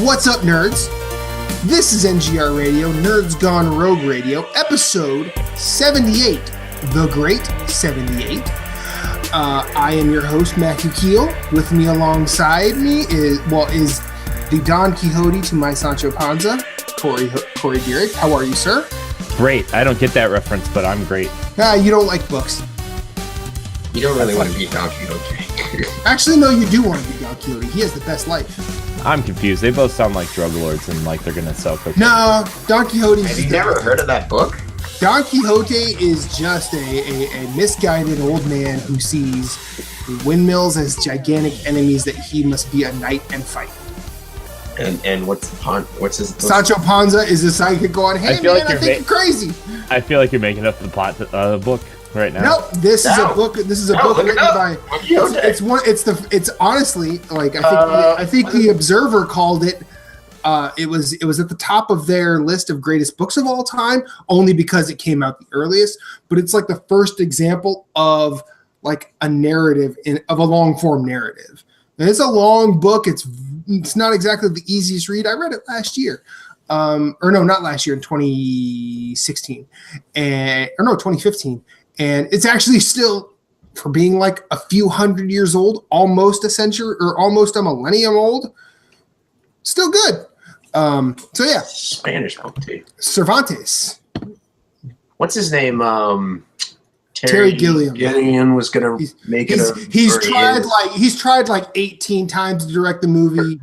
What's up, nerds? This is NGR Radio, Nerds Gone Rogue Radio, episode 78, The Great 78. I am your host, Matthew Keel. With me alongside me is the Don Quixote to my Sancho Panza, Corey Dirick. How are you, sir? Great. I don't get that reference, but I'm great. You don't like books. You don't really want to be Don Quixote. Actually, no, you do want to be Don Quixote. He has the best life. I'm confused. They both sound like drug lords and like they're going to sell cocaine. No, Don Quixote is... Have you never heard of that book? Don Quixote is just a misguided old man who sees windmills as gigantic enemies that he must be a knight and fight. And what's his book? Sancho Panza is a psychic going, hey man, I think you're crazy. I feel like you're making up the plot of the book right now. Nope, this is a book written by... It's honestly, like, I think the Observer called it, it was at the top of their list of greatest books of all time, only because it came out the earliest, but it's like the first example of like a narrative, of a long form narrative. And it's a long book, it's not exactly the easiest read. I read it last year. Not last year, in 2016. 2015. And it's actually still, for being like a few hundred years old, almost a century or almost a millennium old, still good. So yeah. Spanish book too. Cervantes. What's his name? Terry Gilliam. Gilliam was gonna make it. He's tried like 18 times to direct the movie.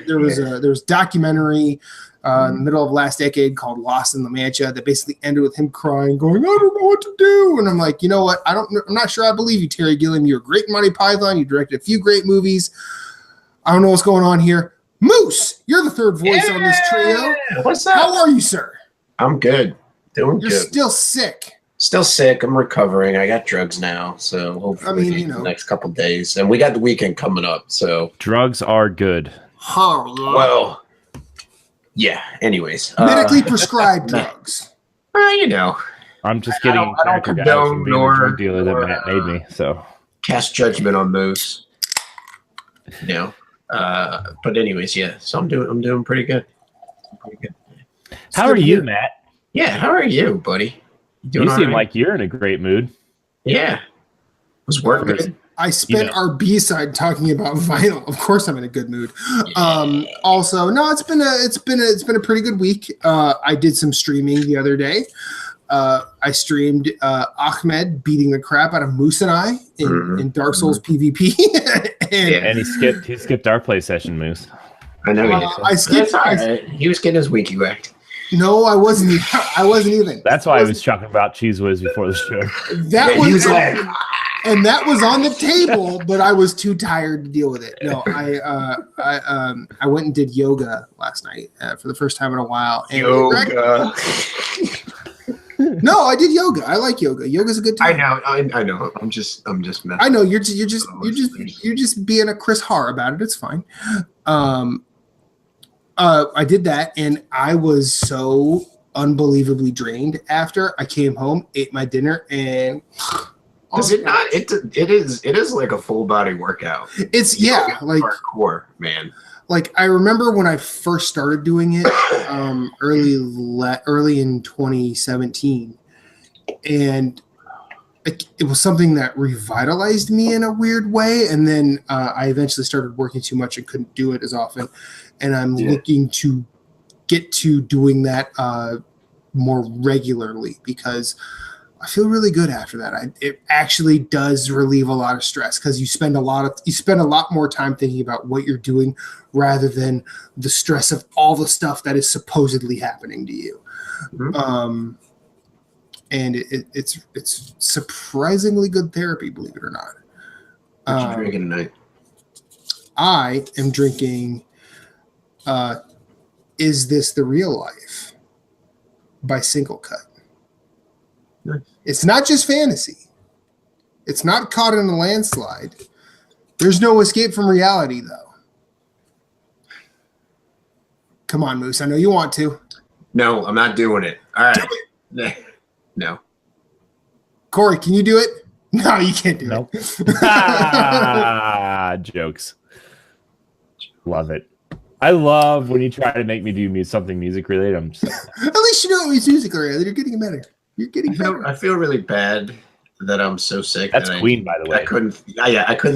There was documentary in the middle of last decade called Lost in La Mancha that basically ended with him crying, going, I don't know what to do. And I'm like, you know what? I'm not sure I believe you, Terry Gilliam. You're great in Monty Python. You directed a few great movies. I don't know what's going on here. Moose, you're the third voice on this trio. What's up? How are you, sir? I'm good. Doing good. You're still sick. Still sick. I'm recovering. I got drugs now, so hopefully the next couple days. And we got the weekend coming up, so drugs are good. Oh, well, yeah. Anyways, medically prescribed drugs. Well, I'm just getting I don't condone being a drug dealer that Matt made me. So cast judgment on those. But anyways, yeah. So I'm doing pretty good. How are you, Matt? Yeah. How are you, buddy? You seem like you're in a great mood. Yeah. Was work good? I spent our B-side talking about vinyl. Of course I'm in a good mood. Yeah. Also, no, it's been a pretty good week. I did some streaming the other day. I streamed Ahmed beating the crap out of Moose and I in Dark Souls PvP. and he skipped our play session, Moose. I know he did. He was getting his wiki whacked. No, I wasn't even. That's why I was talking about Cheese Whiz before the show. That was on the table, but I was too tired to deal with it. No, I went and did yoga last night for the first time in a while. And yoga. No, I did yoga. I like yoga. Yoga's a good time. I know. I'm just messing. I know you're just being a Chris Har about it. It's fine. I did that, and I was so unbelievably drained after. I came home, ate my dinner, and does it not? It is like a full body workout. It's like hardcore, man. Like I remember when I first started doing it, early in 2017, and it was something that revitalized me in a weird way. And then I eventually started working too much and couldn't do it as often. And I'm looking to get to doing that more regularly because I feel really good after that. It actually does relieve a lot of stress because you spend a lot more time thinking about what you're doing rather than the stress of all the stuff that is supposedly happening to you. Mm-hmm. And it's surprisingly good therapy, believe it or not. What you drinking tonight? I am drinking Is This the Real Life by Single Cut. Nice. It's not just fantasy. It's not caught in a landslide. There's no escape from reality, though. Come on, Moose. I know you want to. No, I'm not doing it. All right. No. Corey, can you do it? No, you can't do it. Jokes. Love it. I love when you try to make me do something music related. I'm so At least you know it's music related. You're getting better. You're getting better. I feel really bad that I'm so sick. That's Queen, by the way. I couldn't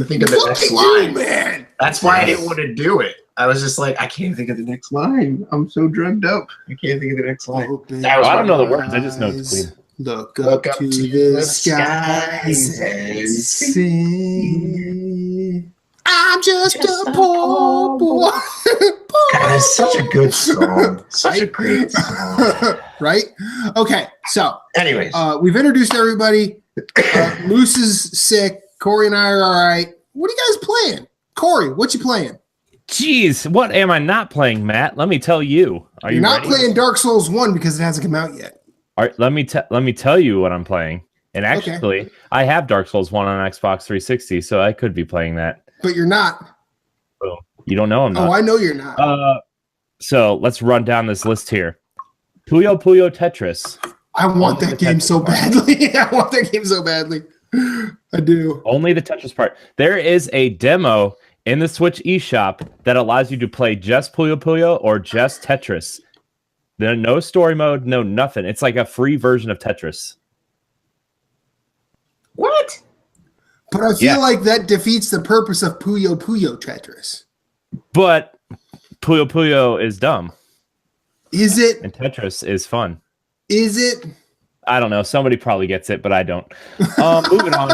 think of the next line. Man. That's why I didn't want to do it. I was just like, I can't think of the next line. I'm so drugged up. I can't think of the next line. I don't know the words. I just know it's Queen. Look up to the skies and sing. I'm just a poor boy. God, it's such a good song. Such a great song. Right? Okay, so anyways, we've introduced everybody. Moose is sick. Corey and I are all right. What are you guys playing? Corey, what you playing? Jeez, what am I not playing, Matt? Let me tell you. You're not playing Dark Souls 1 because it hasn't come out yet. All right, let me tell you what I'm playing. And actually, I have Dark Souls 1 on Xbox 360, so I could be playing that. But you're not. Oh, you don't know I'm not. Oh, I know you're not. So let's run down this list here. Puyo Puyo Tetris. I want that game so badly. I want that game so badly. I do. Only the Tetris part. There is a demo in the Switch eShop that allows you to play just Puyo Puyo or just Tetris. There's no story mode, no nothing. It's like a free version of Tetris. What? But I feel like that defeats the purpose of Puyo Puyo Tetris. But Puyo Puyo is dumb. Is it? And Tetris is fun. Is it? I don't know. Somebody probably gets it, but I don't. Moving on.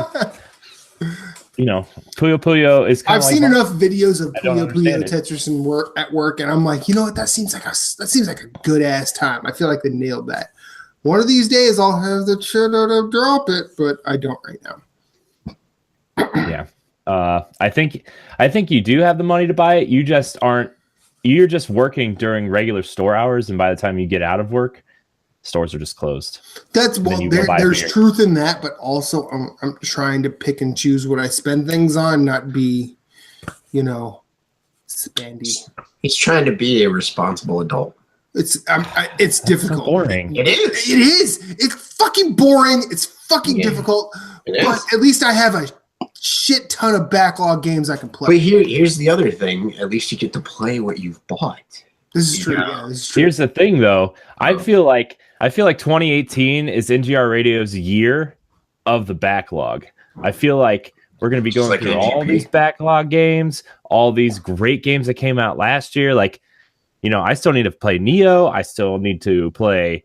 You know, Puyo Puyo is kind of I've seen enough videos of Puyo Puyo it. Tetris at work, and I'm like, you know what? That seems like a good ass time. I feel like they nailed that. One of these days, I'll have the shit out of drop it, but I don't right now. Yeah, I think you do have the money to buy it. You just aren't. You're just working during regular store hours, and by the time you get out of work, stores are just closed. There's truth in that, but also I'm trying to pick and choose what I spend things on, not be, spendy. He's trying to be a responsible adult. It's difficult. So boring. It is. It is. It's fucking boring. It's fucking difficult. But at least I have a shit ton of backlog games I can play. But here's the other thing. At least you get to play what you've bought. This is true. Yeah, this is true. Here's the thing, though. I feel like 2018 is NGR Radio's year of the backlog. I feel like we're going to be going through all these backlog games, all these great games that came out last year. Like, I still need to play Neo. I still need to play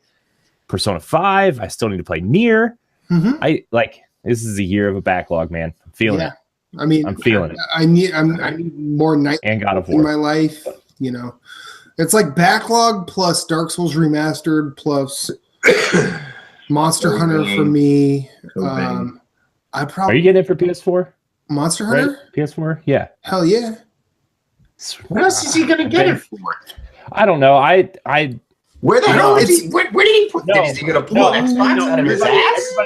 Persona 5. I still need to play Nier. Mm-hmm. This is a year of a backlog, man. I'm feeling it. I mean, I'm feeling it. I need more night and God of War in my life. It's like backlog plus Dark Souls Remastered plus Monster Hunter for me. Are you getting it for PS4? Monster Hunter? Right? PS4? Yeah. Hell yeah. What else is he gonna get it for? I don't know. Where the hell is he? Where did he put it? Is he gonna pull an Xbox out of his ass?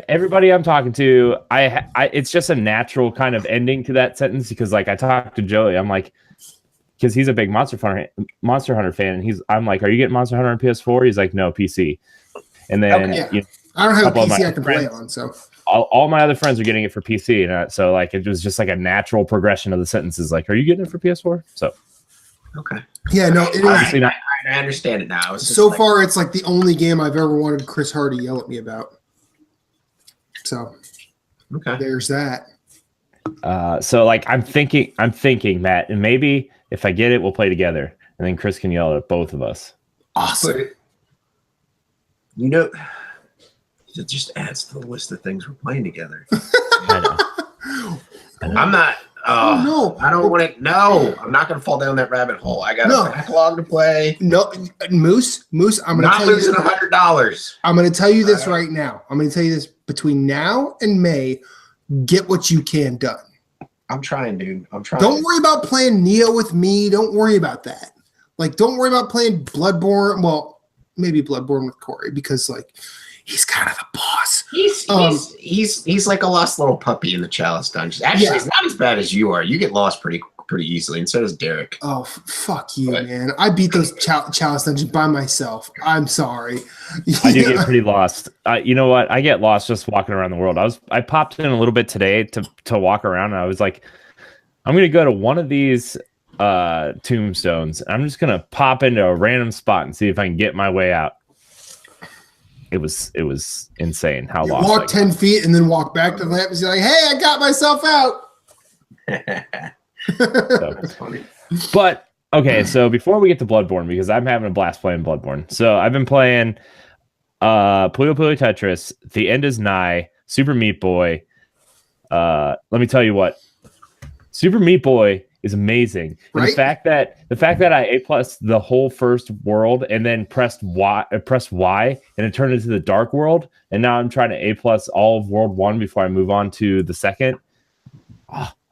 Everybody I'm talking to, it's just a natural kind of ending to that sentence because I talked to Joey. I'm like, because he's a big Monster Hunter fan, and I'm like, "Are you getting Monster Hunter on PS4?" He's like, "No, PC." And then I don't have a PC I can play on, so all my other friends are getting it for PC, and so it was just like a natural progression of the sentences. Like, "Are you getting it for PS4?" So, okay, yeah, no, it is. I understand it now. So far, it's like the only game I've ever wanted Chris Hardy yell at me about. So, there's that. So I'm thinking, Matt, and maybe if I get it, we'll play together, and then Chris can yell at both of us. Awesome. It just adds to the list of things we're playing together. I know. I'm not. No, I don't want it. No, I'm not going to fall down that rabbit hole. I got a backlog to play. No, Moose. I'm not losing $100. I'm going to tell you this right now. I'm going to tell you this between now and May. Get what you can done. I'm trying, dude. I'm trying. Don't worry about playing Neo with me. Don't worry about that. Don't worry about playing Bloodborne. Well, maybe Bloodborne with Corey because he's kind of the boss. He's like a lost little puppy in the Chalice dungeons. Actually, it's not as bad as you are. You get lost pretty easily, and so does Derek. Oh, fuck you, man! I beat those Chalice dungeons by myself. I'm sorry. I do get pretty lost. You know what? I get lost just walking around the world. I popped in a little bit today to walk around, and I was like, I'm gonna go to one of these tombstones. I'm just gonna pop into a random spot and see if I can get my way out. It was insane how lost. Walk 10 feet and then walk back to the lamp and say like, "Hey, I got myself out." That's funny. But okay, so before we get to Bloodborne, because I'm having a blast playing Bloodborne, so I've been playing Puyo Puyo Tetris, The End Is Nigh, Super Meat Boy. Let me tell you what, Super Meat Boy is amazing. Right? The fact that I A+ the whole first world and then pressed Y and it turned into the dark world, and now I'm trying to A+ all of World 1 before I move on to the second.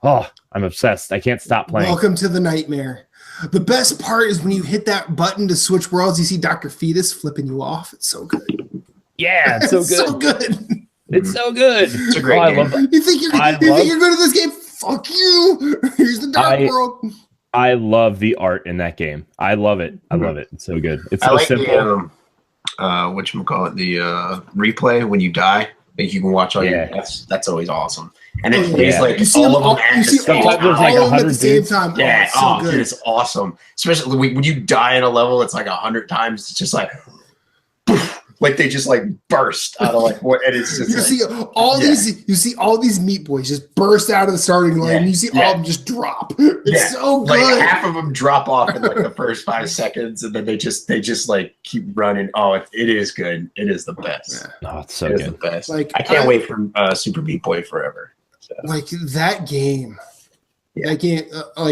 Oh, I'm obsessed. I can't stop playing. Welcome to the nightmare. The best part is when you hit that button to switch worlds, you see Dr. Fetus flipping you off. It's so good. Yeah, it's so good. So good. It's so good. It's a great game. I love that. You think you're good at this game? Fuck you. Here's the dark world. I love the art in that game. I love it. I love it. It's so good. It's so simple. The, whatchamacallit, the replay when you die. Like you can watch all your that's always awesome. And it plays like all of them at the same time. Yeah, dude, it's awesome. Especially when you die in a level, it's like 100 times. It's just like, poof, like they just like burst out of like what, and it's just you see all these Meat Boys just burst out of the starting line, and you see all of them just drop. It's so good. Like half of them drop off in like the first 5 seconds, and then they just like keep running. Oh, it is good. It is the best. Yeah. Oh, it's so good. The best. Like I can't wait for Super Meat Boy Forever. So. Like that game. Yeah. That game.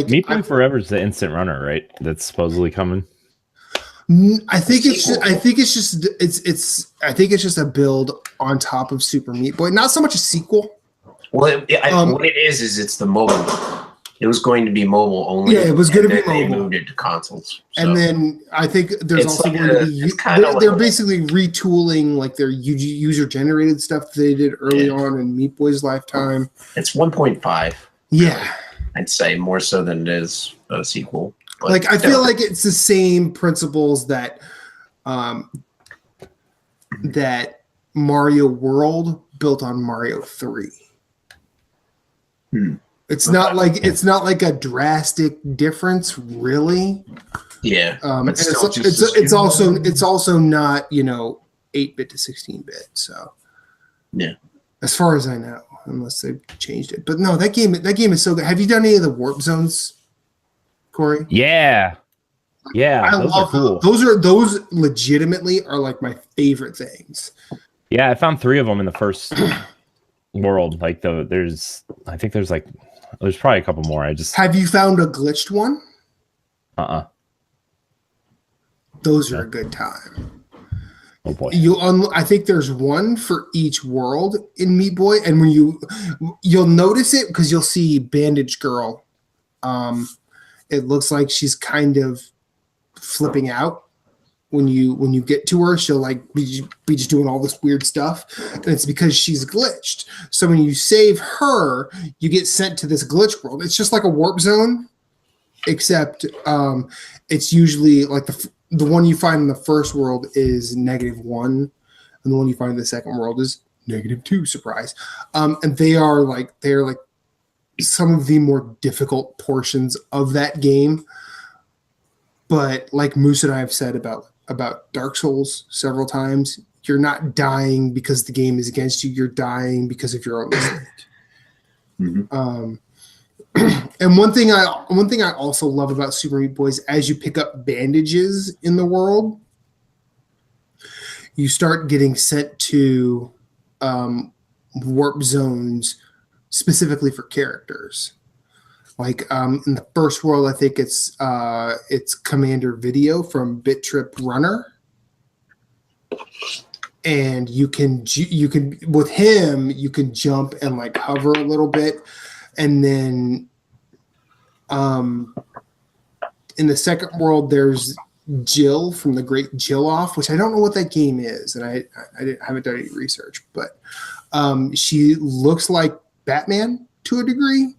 Meat Boy Forever is the instant runner, right? That's supposedly coming. I think it's just a build on top of Super Meat Boy. Not so much a sequel. Well, what it is it's the mobile. It was going to be mobile only. Yeah, it was going to be mobile. They moved it to consoles. So. And then I think there's also going to be. They're basically retooling like their user generated stuff they did early on in Meat Boy's lifetime. It's 1.5. Yeah, I'd say more so than it is a sequel. But like I feel like it's the same principles that that Mario World built on Mario 3. It's not like a drastic difference, really. Yeah, it's also not 8-bit to 16-bit. So yeah, as far as I know, unless they've changed it. But no, that game is so good. Have you done any of the warp zones, Corey? Yeah. I love cool. Those legitimately are like my favorite things. Yeah, I found 3 of them in the first world. Like there's probably a couple more. Have you found a glitched one? Those are a good time. Oh boy. I think there's one for each world in Meat Boy, and when you'll notice it because you'll see Bandage Girl. It looks like she's kind of flipping out when you get to her. She'll like be just doing all this weird stuff, and it's because she's glitched. So when you save her, you get sent to this glitch world. It's just like a warp zone, except it's usually like the one you find in the first world is -1, and the one you find in the second world is -2. Surprise! And they're like some of the more difficult portions of that game. But like Moose and I have said about Dark Souls several times, you're not dying because the game is against you. You're dying because of your own mistake. Mm-hmm. And one thing I also love about Super Meat Boy is as you pick up bandages in the world, you start getting sent to warp zones specifically for characters. Like in the first world, I think it's Commander Video from Bit Trip Runner, and you can with him you can jump and like hover a little bit, and then in the second world there's Jill from the Great Jill Off, which I don't know what that game is, and I haven't done any research, but she looks like Batman to a degree,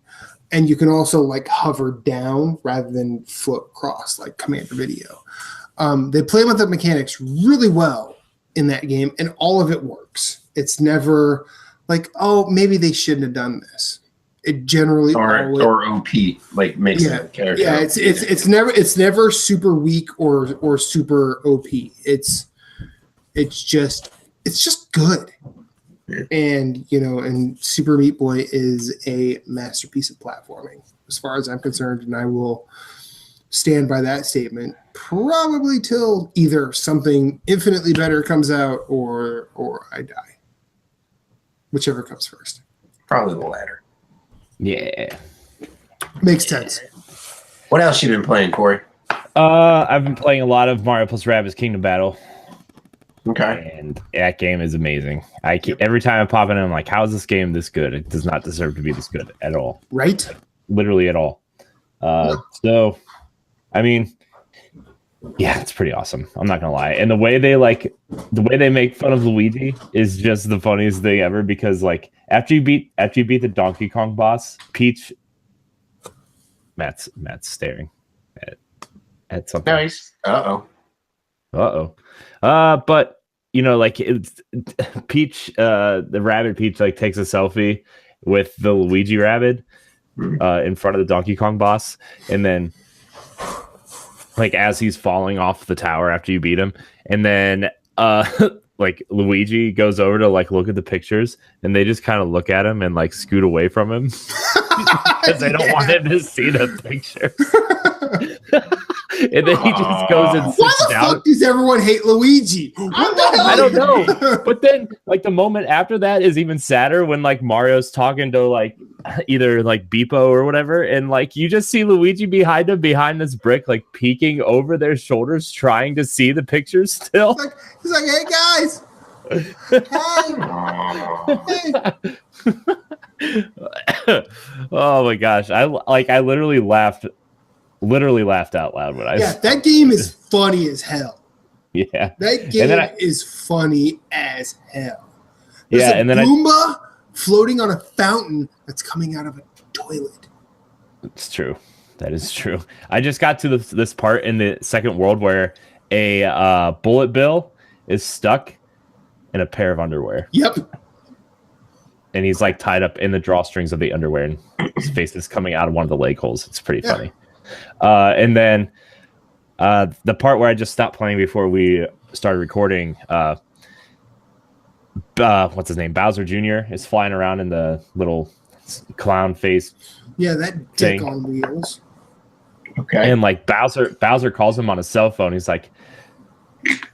and you can also like hover down rather than float across like Commander Video. They play with the mechanics really well in that game, and all of it works. It's never like, oh, maybe they shouldn't have done this. It generally or OP like makes the character. Yeah, it's never super weak or super OP. It's just good. Yeah. And and Super Meat Boy is a masterpiece of platforming as far as I'm concerned, and I will stand by that statement probably till either something infinitely better comes out or I die. Whichever comes first. Probably the latter. Yeah. Makes sense. What else you been playing, Corey? I've been playing a lot of Mario plus Rabbids Kingdom Battle. Okay. And that game is amazing. Every time I pop in, I'm like, how is this game this good? It does not deserve to be this good at all. Right? Literally at all. So, I mean, yeah, it's pretty awesome. I'm not gonna lie. And the way they make fun of Luigi is just the funniest thing ever, because like after you beat the Donkey Kong boss, Peach, Matt's staring at something. Nice. But like it's Peach, the rabbit Peach like takes a selfie with the Luigi rabbit in front of the Donkey Kong boss, and then like as he's falling off the tower after you beat him, and then like Luigi goes over to like look at the pictures, and they just kind of look at him and like scoot away from him because they don't want him to see the picture. And then he just goes and sits down. Why the fuck does everyone hate Luigi? I don't know. But then, like, the moment after that is even sadder when, like, Mario's talking to, like, either, like, Beepo or whatever. And, like, you just see Luigi behind him, behind this brick, like, peeking over their shoulders, trying to see the pictures still. He's like, hey, guys. Hey. Oh, my gosh. I literally laughed out loud when I that game is funny as hell. Yeah, that game is funny as hell. There's and then Goomba floating on a fountain that's coming out of a toilet. It's true. That is true. I just got to this part in the second world where a bullet bill is stuck in a pair of underwear. Yep. And he's like tied up in the drawstrings of the underwear, and his face is coming out of one of the leg holes. It's pretty funny. And then the part where I just stopped playing before we started recording, what's his name? Bowser Jr. is flying around in the little clown face. Yeah, that dick on wheels. Okay. And like Bowser calls him on his cell phone. He's like,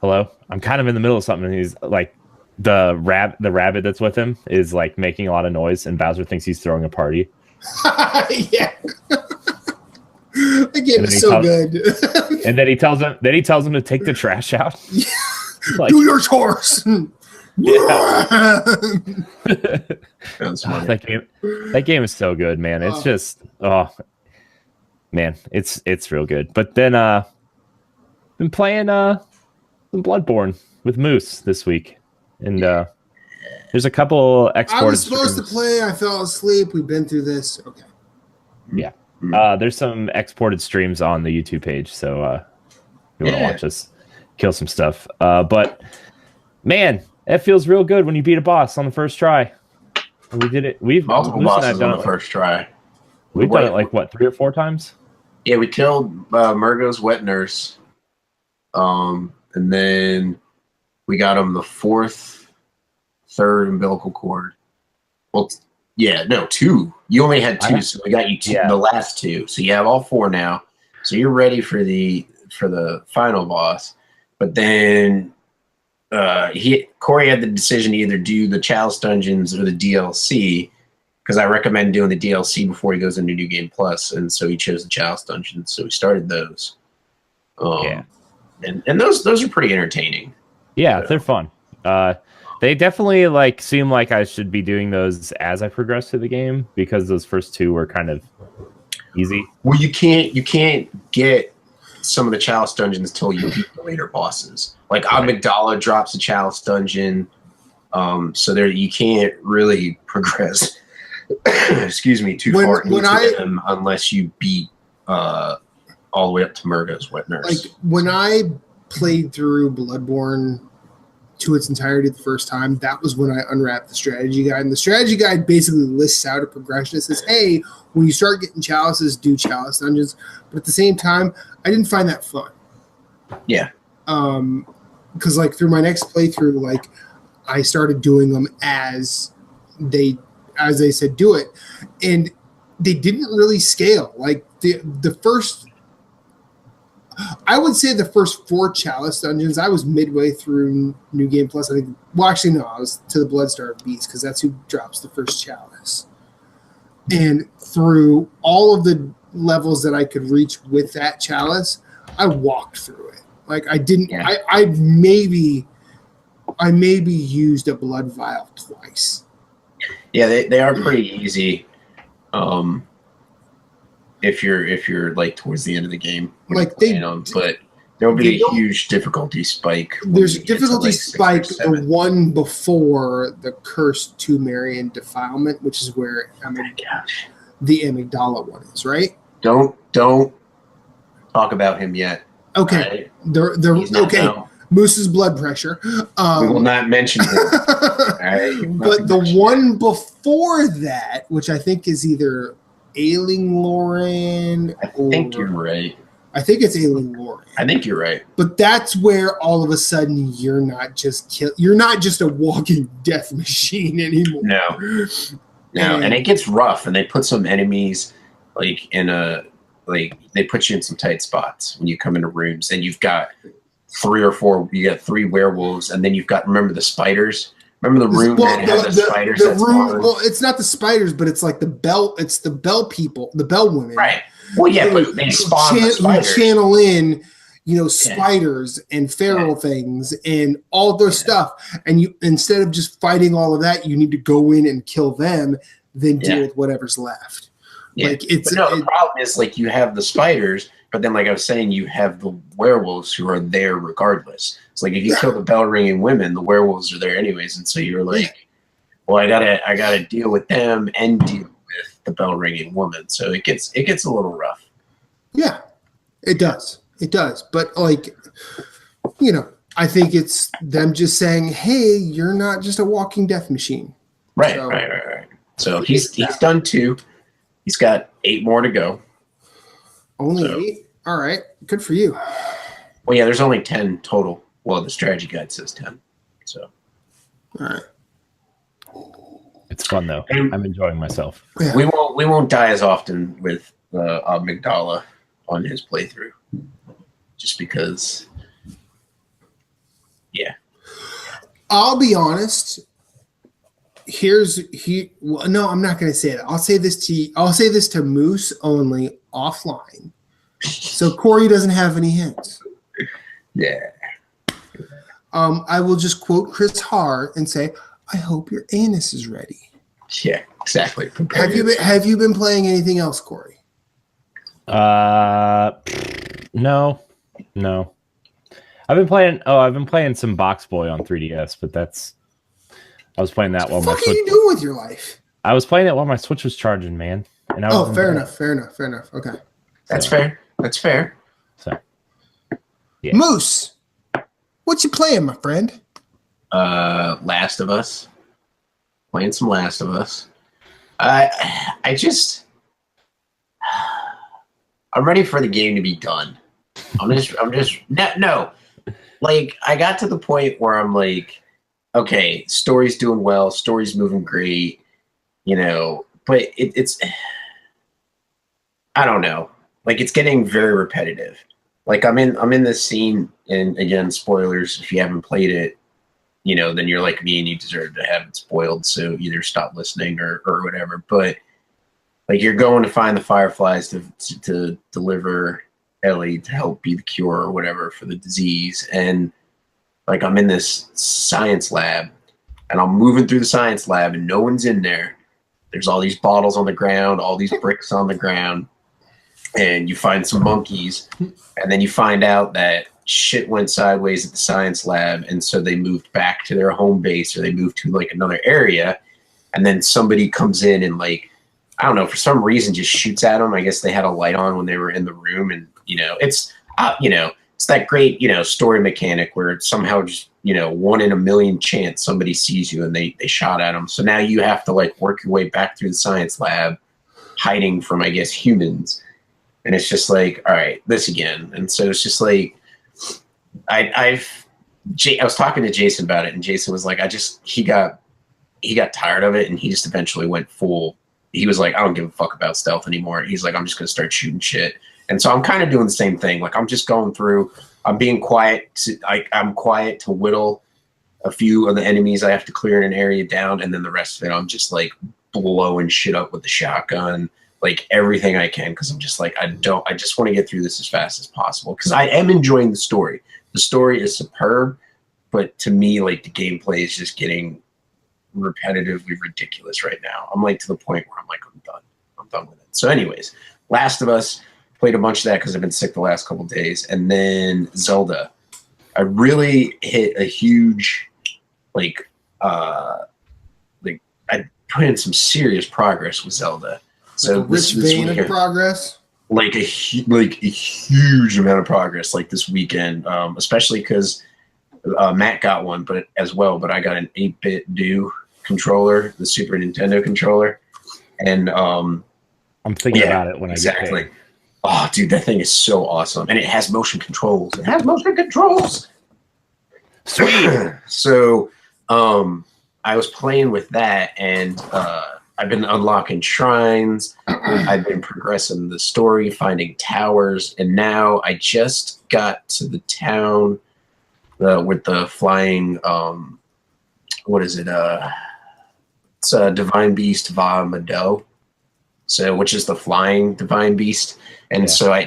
"Hello, I'm kind of in the middle of something." And he's like, the rabbit that's with him is like making a lot of noise, and Bowser thinks he's throwing a party. Yeah. That game is so good. And then he tells him to take the trash out. Yeah. Like, do your chores. Yeah. That game is so good, man. It's just man, it's real good. But then been playing some Bloodborne with Moose this week. And there's a couple exported I was supposed to play, I fell asleep. We've been through this. Okay. Yeah. There's some exported streams on the YouTube page, so you want to watch us kill some stuff. But man, it feels real good when you beat a boss on the first try. We did it. We've multiple bosses on the first try. We've done it like what, 3 or 4 times? Yeah, we killed Murgo's wet nurse, and then we got him the 4th, 3rd umbilical cord. Well. Yeah, no, 2. You only had 2, so we got you 2, the last 2. So you have all 4 now. So you're ready for the final boss. But then Corey had the decision to either do the Chalice Dungeons or the DLC, because I recommend doing the DLC before he goes into New Game Plus, and so he chose the Chalice Dungeons. So we started those. And those are pretty entertaining. Yeah, they're fun. They definitely like seem like I should be doing those as I progress through the game, because those first 2 were kind of easy. Well, you can't get some of the chalice dungeons till you beat the later bosses. Like Amygdala drops a chalice dungeon, so there you can't really progress. Excuse me, too far into them unless you beat all the way up to Murgo's Wet Nurse. Like when I played through Bloodborne to its entirety the first time, that was when I unwrapped the strategy guide. And the strategy guide basically lists out a progression. It says, hey, when you start getting chalices, do chalice dungeons. But at the same time, I didn't find that fun. Yeah. Because like through my next playthrough, like I started doing them as they said do it. And they didn't really scale. Like the first, I would say the first 4 chalice dungeons, I was midway through New Game Plus. I think, well, actually, no, I was to the Bloodstarved Beast because that's who drops the first chalice. And through all of the levels that I could reach with that chalice, I walked through it. Like I didn't, yeah. I maybe used a blood vial twice. Yeah, they are pretty easy. If you're like towards the end of the game, like but there'll be a huge difficulty spike. There's a difficulty spike the one before the Cursed to Marian Defilement, which is where the Amygdala one is, right? Don't talk about him yet. Okay, right? Okay. No. Moose's blood pressure. We will not mention him. Right? But the one before that, which I think is either Ailing Lauren. I think you're right. I think it's Ailing Lauren. I think you're right. But that's where all of a sudden you're not just a walking death machine anymore. No, and it gets rough, and they put some enemies like they put you in some tight spots when you come into rooms, and you've got 3 or 4. You got 3 werewolves, and then you've got remember the spiders. Remember the room that had the spiders? The room, well, it's not the spiders, but it's like the bell. It's the bell people, the bell women. Right. Well, yeah, but they spawn the spiders. You channel in, spiders and feral things and all their stuff. And you, instead of just fighting all of that, you need to go in and kill them, then deal with whatever's left. Yeah. Like the problem is like you have the spiders, but then like I was saying, you have the werewolves who are there regardless. It's like if you kill the bell ringing women, the werewolves are there anyways, and so you're like, well, I gotta deal with them and deal with the bell ringing woman. So it gets a little rough. Yeah, it does. But like, I think it's them just saying, hey, you're not just a walking death machine. Right. So he's done 2. He's got 8 more to go. Only 8? All right. Good for you. Well, yeah, there's only 10 total. Well, the strategy guide says 10. So. All right. It's fun, though. I'm enjoying myself. Yeah. We won't die as often with Amygdala on his playthrough. Just because, yeah. I'll be honest. No, I'm not going to say that. I'll say this to Moose only offline. So Corey doesn't have any hints. Yeah. I will just quote Chris Haar and say, I hope your anus is ready. Yeah, exactly. Have you been playing anything else, Corey? No. I've been playing some Box Boy on 3DS, but I was playing that while my Switch. What are you doing with your life? I was playing it while my Switch was charging, man. And fair enough. Okay. That's fair. So, yeah. Moose, what you playing, my friend? Last of Us. Playing some Last of Us. I'm ready for the game to be done. I'm just no. Like I got to the point where I'm like, okay, story's doing well, story's moving great, but it's I don't know. Like it's getting very repetitive. Like I'm in this scene, and again, spoilers if you haven't played it, then you're like me and you deserve to have it spoiled. So either stop listening or whatever. But like you're going to find the Fireflies to deliver Ellie to help be the cure or whatever for the disease. And like I'm in this science lab and I'm moving through the science lab and no one's in there. There's all these bottles on the ground, all these bricks on the ground. and you find some monkeys, and then you find out that shit went sideways at the science lab, and so they moved back to their home base, or they moved to like another area, and then somebody comes in and like, I don't know, for some reason just shoots at them. I guess they had a light on when they were in the room, and it's it's that great story mechanic where it's somehow just 1 in a million chance somebody sees you and they shot at them. So now you have to like work your way back through the science lab, hiding from, I guess, humans. And it's just like, all right, this again. And so it's just like, I was talking to Jason about it, and Jason was like, he got tired of it, and he just eventually went full. He was like, I don't give a fuck about stealth anymore. He's like, I'm just gonna start shooting shit. And so I'm kind of doing the same thing. Like I'm just going through. I'm being quiet. I'm quiet to whittle a few of the enemies I have to clear in an area down, and then the rest of it, I'm just like blowing shit up with the shotgun, like everything I can, because I'm just like, I just want to get through this as fast as possible, because I am enjoying the story. The story is superb, but to me, like the gameplay is just getting repetitively ridiculous right now. I'm like to the point where I'm like, I'm done with it. So anyways, Last of Us, played a bunch of that because I've been sick the last couple of days. And then Zelda, I really hit a huge, I put in some serious progress with Zelda. So rich vein of progress, like a huge amount of progress, like this weekend, especially because Matt got one, but I got an 8-bit Do controller, the Super Nintendo controller, and I'm thinking about it when I get paid. Oh, dude, that thing is so awesome, and it has motion controls. Sweet. So, I was playing with that, and I've been unlocking shrines. I've been progressing the story, finding towers, and now I just got to the town with the flying. What is it? It's a Divine Beast Va Mado. So, which is the flying Divine Beast, and so I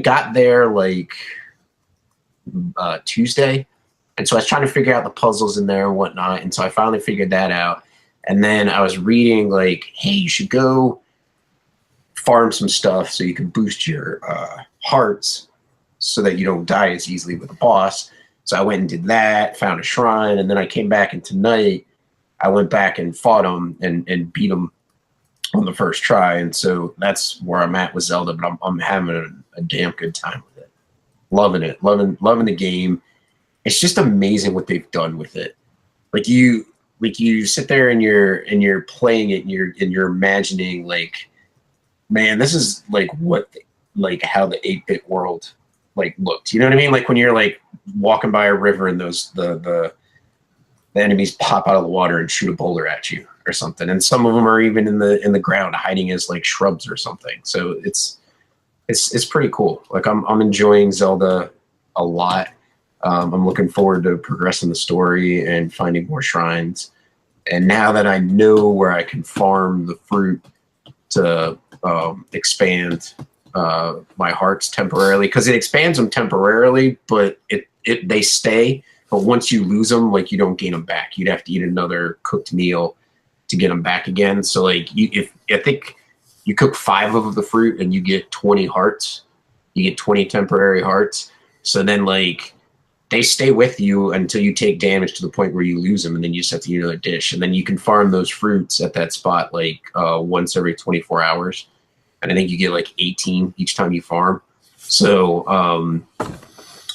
got there like Tuesday, and so I was trying to figure out the puzzles in there and whatnot, and so I finally figured that out. And then I was reading like, hey, you should go farm some stuff so you can boost your hearts so that you don't die as easily with the boss. So I went and did that, found a shrine, and then I came back, and tonight I went back and fought him and beat him on the first try. And so that's where I'm at with Zelda, but I'm having a damn good time with it. Loving it. Loving the game. It's just amazing what they've done with it. Like you sit there and you're playing it, and you're imagining like, man, this is like how the 8-bit world like looked. You know what I mean? Like when you're like walking by a river and the enemies pop out of the water and shoot a boulder at you or something, and some of them are even in the ground hiding as like shrubs or something. So it's pretty cool. Like I'm enjoying Zelda a lot. I'm looking forward to progressing the story and finding more shrines. And now that I know where I can farm the fruit to expand my hearts temporarily, because it expands them temporarily, but they stay. But once you lose them, like you don't gain them back. You'd have to eat another cooked meal to get them back again. So like I think you cook 5 of the fruit and you get 20 hearts. You get 20 temporary hearts. So then like they stay with you until you take damage to the point where you lose them, and then you just have to eat another dish. And then you can farm those fruits at that spot like once every 24 hours. And I think you get like 18 each time you farm. So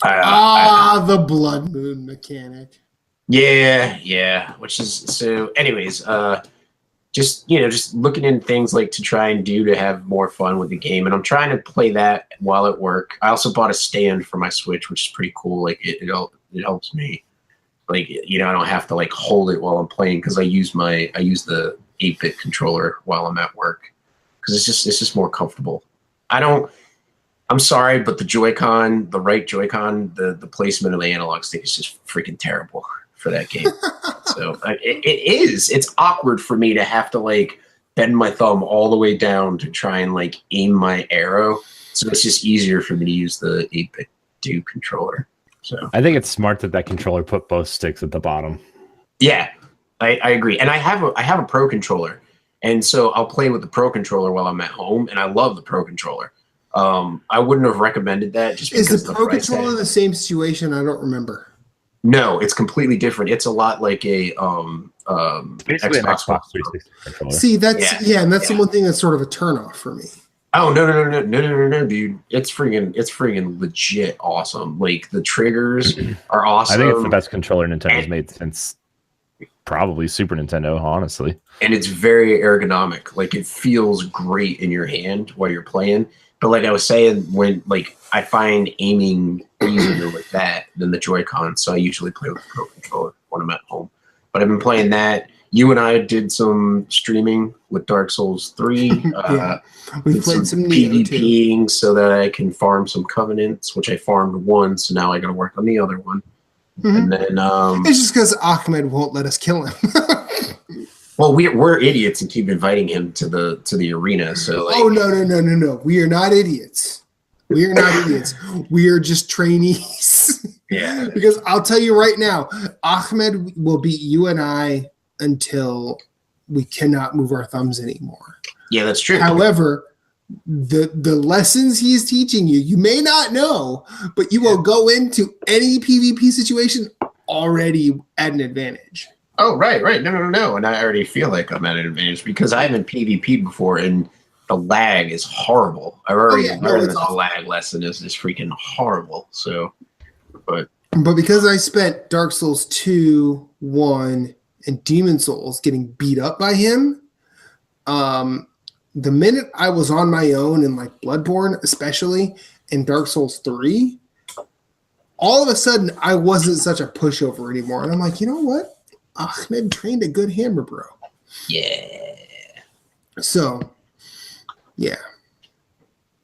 the blood moon mechanic. Yeah. Which is so. Anyways, just looking in things like to try and do to have more fun with the game, and I'm trying to play that while at work. I also bought a stand for my Switch, which is pretty cool. Like it helps me. Like I don't have to like hold it while I'm playing, because I use the 8-bit controller while I'm at work, because it's just more comfortable. I'm sorry, but the right Joy-Con, the placement of the analog stick is just freaking terrible for that game. So it's awkward for me to have to like bend my thumb all the way down to try and like aim my arrow. So it's just easier for me to use the 8-bit Do controller. So I think it's smart that controller put both sticks at the bottom. Yeah, I agree. And I have a Pro controller, And so I'll play with the Pro Controller while I'm at home, and I love the Pro Controller. I wouldn't have recommended that just because is the Pro Controller the same situation? I don't remember. No, it's completely different. It's a lot like a basically Xbox 360 controller. See, that's and that's the one thing that's sort of a turnoff for me. Oh no, dude! It's freaking legit awesome. Like the triggers are awesome. I think it's the best controller Nintendo's made since probably Super Nintendo, honestly. And it's very ergonomic. Like it feels great in your hand while you're playing. But like I was saying, when like I find aiming easier with that than the Joy-Con, so I usually play with the Pro Controller when I'm at home. But I've been playing that. You and I did some streaming with Dark Souls 3. We played some PvPing so that I can farm some Covenants, which I farmed one, so now I got to work on the other one. And then it's just because Ahmed won't let us kill him. Well, we're idiots and keep inviting him to the arena. So like, oh no! We are not idiots. We are not idiots. We are just trainees. Yeah. Because I'll tell you right now, Ahmed will beat you and I until we cannot move our thumbs anymore. Yeah, that's true. However, the lessons he's teaching you, you may not know, but you will go into any PvP situation already at an advantage. Oh, right. No. And I already feel like I'm at an advantage because I haven't PvP'd before and the lag is horrible. I've already learned that the lag lesson is just freaking horrible. So, but because I spent Dark Souls 2, 1, and Demon Souls getting beat up by him, the minute I was on my own in like Bloodborne, especially in Dark Souls 3, all of a sudden I wasn't such a pushover anymore. And I'm like, you know what? Ahmed trained a good hammer, bro. Yeah. So, yeah.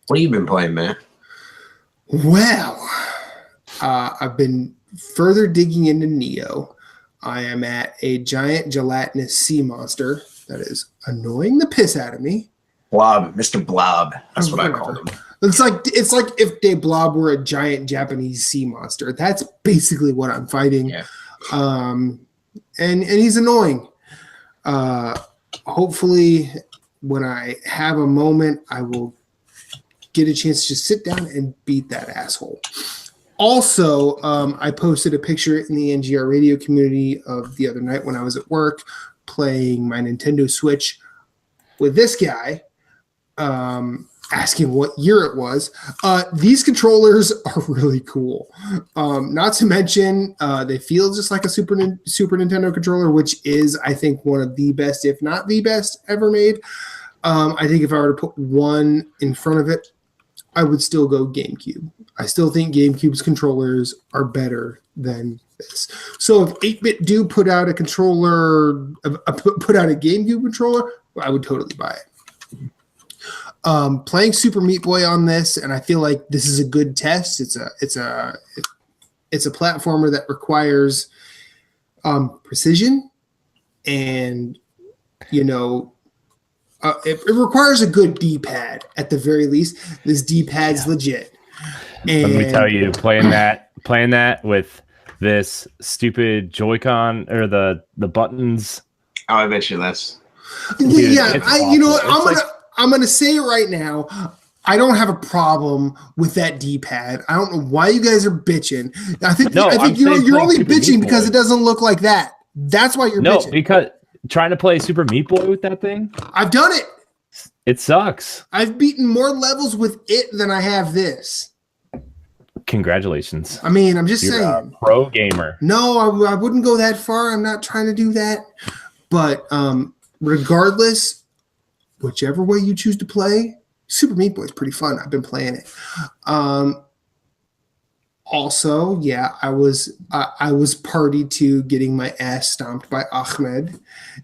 What have you been playing, man? Well, I've been further digging into Neo. I am at a giant gelatinous sea monster that is annoying the piss out of me. Blob, Mr. Blob. That's what I called him. It's like if De Blob were a giant Japanese sea monster. That's basically what I'm fighting. Yeah. And he's annoying. Hopefully, when I have a moment, I will get a chance to just sit down and beat that asshole. Also, I posted a picture in the NGR radio community of the other night when I was at work playing my Nintendo Switch with this guy, asking what year it was. These controllers are really cool. Not to mention, they feel just like a Super Nintendo controller, which is, I think, one of the best, if not the best, ever made. I think if I were to put one in front of it, I would still go GameCube. I still think GameCube's controllers are better than this. So if 8-Bit do put out a controller, put out a GameCube controller, I would totally buy it. Playing Super Meat Boy on this, and I feel like this is a good test. It's a platformer that requires precision, and it requires a good D-pad at the very least. This D-pad's legit. And let me tell you, playing that with this stupid Joy-Con or the buttons. Oh, I bet you that's. Yeah, you know what? I'm gonna say it right now. I don't have a problem with that D-pad. I don't know why you guys are bitching. I think you're only bitching because it doesn't look like that. That's why you're bitching. No, because trying to play Super Meat Boy with that thing. I've done it. It sucks. I've beaten more levels with it than I have this. Congratulations. I mean, I'm just You're saying. A pro gamer. No, I wouldn't go that far. I'm not trying to do that. But regardless, whichever way you choose to play, Super Meat Boy is pretty fun. I've been playing it. Also, yeah, I was party to getting my ass stomped by Ahmed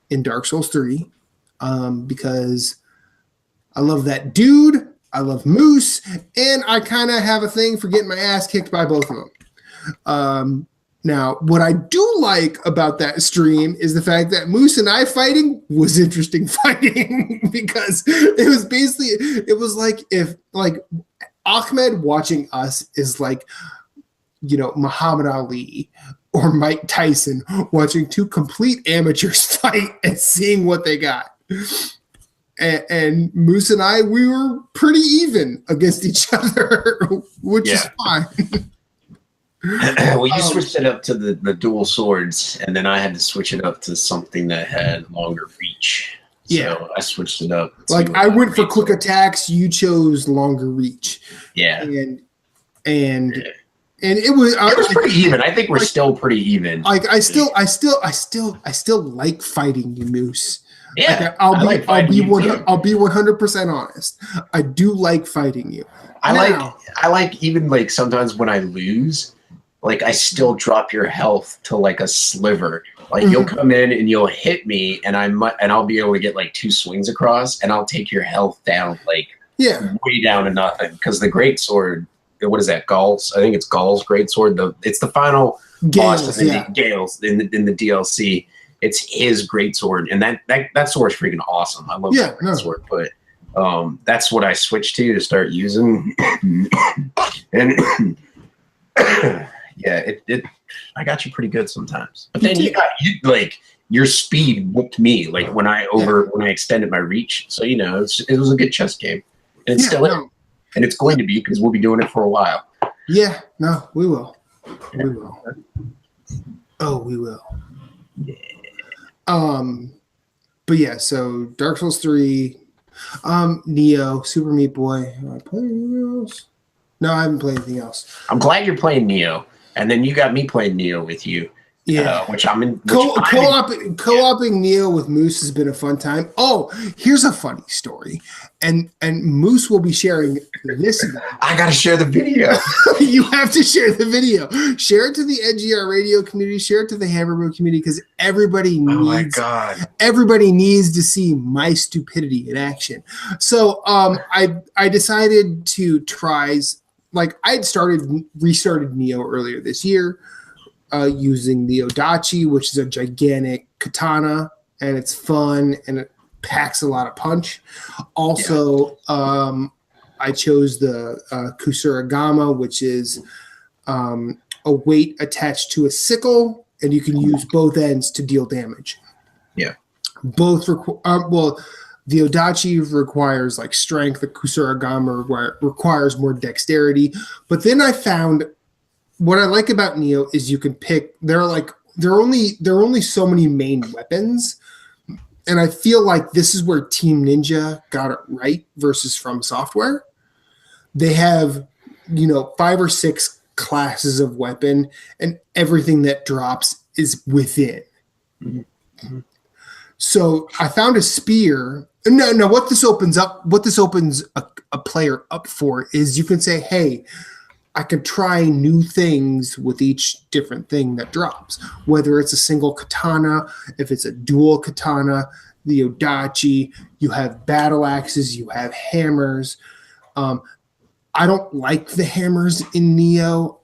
in Dark Souls 3 because I love that dude. I love Moose, and I kind of have a thing for getting my ass kicked by both of them. Now, what I do like about that stream is the fact that Moose and I fighting was interesting fighting because it was like if Ahmed watching us is like, Muhammad Ali or Mike Tyson watching two complete amateurs fight and seeing what they got. and Moose and I, we were pretty even against each other, which is fine. Well, you switched it up to the dual swords, and then I had to switch it up to something that had longer reach. So I switched it up. Like I went for quick attacks, you chose longer reach. Yeah. And it was pretty even. I think we're still pretty even. Like I still like fighting you, Moose. Yeah. I'll be 100% honest. I do like fighting you. I like even like sometimes when I lose, like I still drop your health to like a sliver. Like you'll come in and you'll hit me, and I'll be able to get like 2 swings across, and I'll take your health down like way down to nothing. Because the great sword, what is that? Gaul's? I think it's Gaul's great sword. It's the final boss in the Gales in the DLC. It's his great sword, and that sword is freaking awesome. I love that great sword, but that's what I switched to start using, and I got you pretty good sometimes. But then your speed whooped me like when I extended my reach. So it was a good chess game, and it's still is, and it's going to be because we'll be doing it for a while. Yeah, no, we will. We will. Oh, we will. Yeah. But yeah, so Dark Souls 3, Neo, Super Meat Boy. Am I playing anything else? No, I haven't played anything else. I'm glad you're playing Neo, and then you got me playing Neo with you. Yeah, which I'm in. Co-oping Neo with Moose has been a fun time. Oh, here's a funny story, and Moose will be sharing this. I gotta share the video. You have to share the video. Share it to the NGR Radio community. Share it to the Hammerboat community because everybody needs to see my stupidity in action. So I decided to try. Like I'd restarted Neo earlier this year. Using the Odachi, which is a gigantic katana, and it's fun and it packs a lot of punch. Also, I chose the Kusuragama, which is a weight attached to a sickle, and you can use both ends to deal damage. Yeah. Both the Odachi requires like strength. The Kusuragama requires more dexterity. But then I found what I like about Neo is you can pick. There are only so many main weapons, and I feel like this is where Team Ninja got it right versus From Software. They have 5 or 6 classes of weapon, and everything that drops is within. Mm-hmm. So I found a spear. No. What this opens a player up for is you can say, hey, I could try new things with each different thing that drops, whether it's a single katana, if it's a dual katana, the Odachi, you have battle axes, you have hammers. I don't like the hammers in Neo,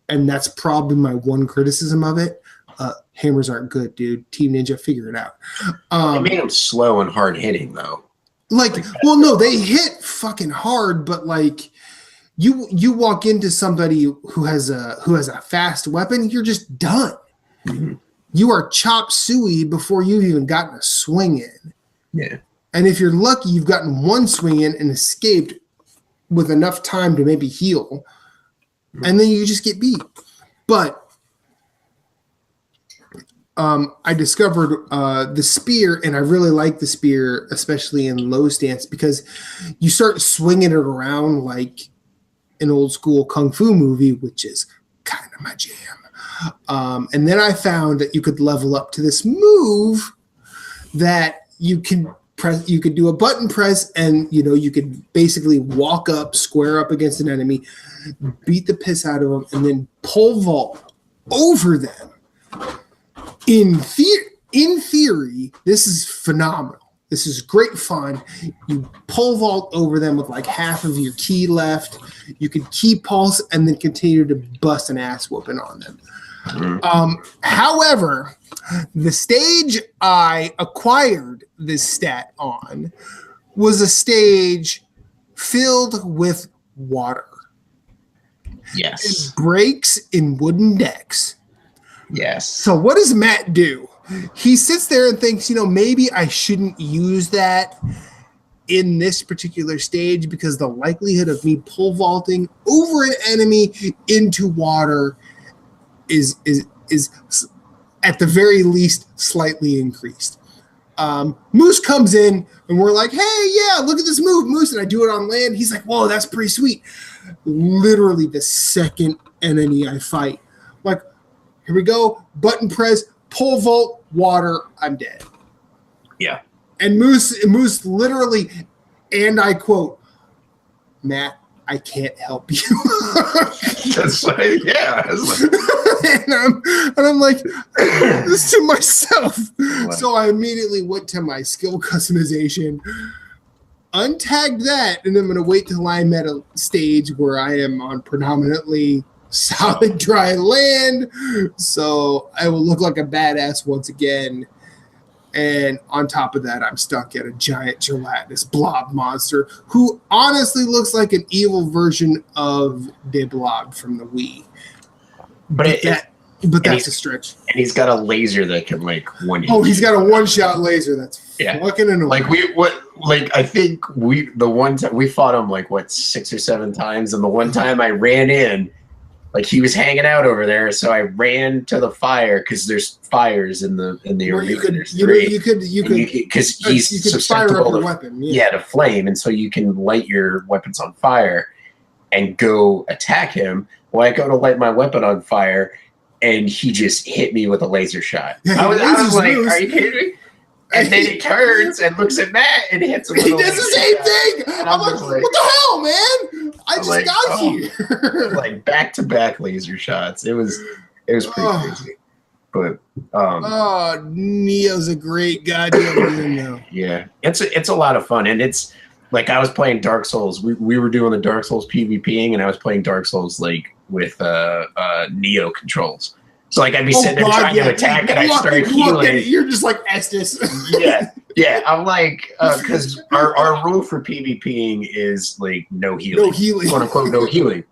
and that's probably my one criticism of it. Hammers aren't good, dude. Team Ninja, figure it out. It made them slow and hard hitting, though. No, they hit fucking hard, but like you walk into somebody who has a fast weapon, you're just done. Mm-hmm. You are chop suey before you've even gotten a swing in. Yeah. And if you're lucky, you've gotten one swing in and escaped with enough time to maybe heal, and then you just get beat. But I discovered the spear, and I really like the spear, especially in low stance, because you start swinging it around like an old school kung fu movie, which is kind of my jam. And then I found that you could level up to this move that you can press. You could do a button press, and you could basically walk up, square up against an enemy, beat the piss out of them, and then pole vault over them. In theory, this is phenomenal. This is great fun. You pole vault over them with like half of your ki left. You can ki pulse and then continue to bust an ass whooping on them. Mm-hmm. However, the stage I acquired this stat on was a stage filled with water. Yes. It breaks in wooden decks. Yes. So what does Matt do? He sits there and thinks, maybe I shouldn't use that in this particular stage because the likelihood of me pole vaulting over an enemy into water is at the very least slightly increased. Moose comes in and we're like, hey, yeah, look at this move, Moose. And I do it on land. He's like, whoa, that's pretty sweet. Literally the second enemy I fight, I'm like, here we go, button press, pole vault, water, I'm dead. Yeah. And Moose literally, and I quote, Matt, I can't help you. That's like, yeah. That's like, and I'm like, this to myself. Wow. So I immediately went to my skill customization, untagged that, and I'm going to wait till I'm at a stage where I am on predominantly solid dry land. So I will look like a badass once again. And on top of that, I'm stuck at a giant gelatinous blob monster who honestly looks like an evil version of De Blob from the Wii. But that's a stretch. And he's got a laser that can like one. Oh, he's got a one-shot laser. That's fucking annoying. I think the one time we fought him 6 or 7 times, and the one time I ran in, he was hanging out over there, so I ran to the fire because there's fires in the arena. You could because he's susceptible to weapon, to flame, and so you can light your weapons on fire and go attack him. Well, I go to light my weapon on fire, and he just hit me with a laser shot. I was like, "Are you kidding me?" And then he turns and looks at Matt and hits him. He does the same thing. I'm like, what the hell, man? I just got here. Back-to-back laser shots. It was pretty crazy. But Neo's a great goddamn game though. Yeah, it's a lot of fun, and it's like I was playing Dark Souls. We were doing the Dark Souls PvPing, and I was playing Dark Souls with Neo controls. So I'd be sitting there trying to attack, and I started healing. You're just like Estes. yeah. I'm like, because our rule for PvPing is no healing, quote unquote, no healing.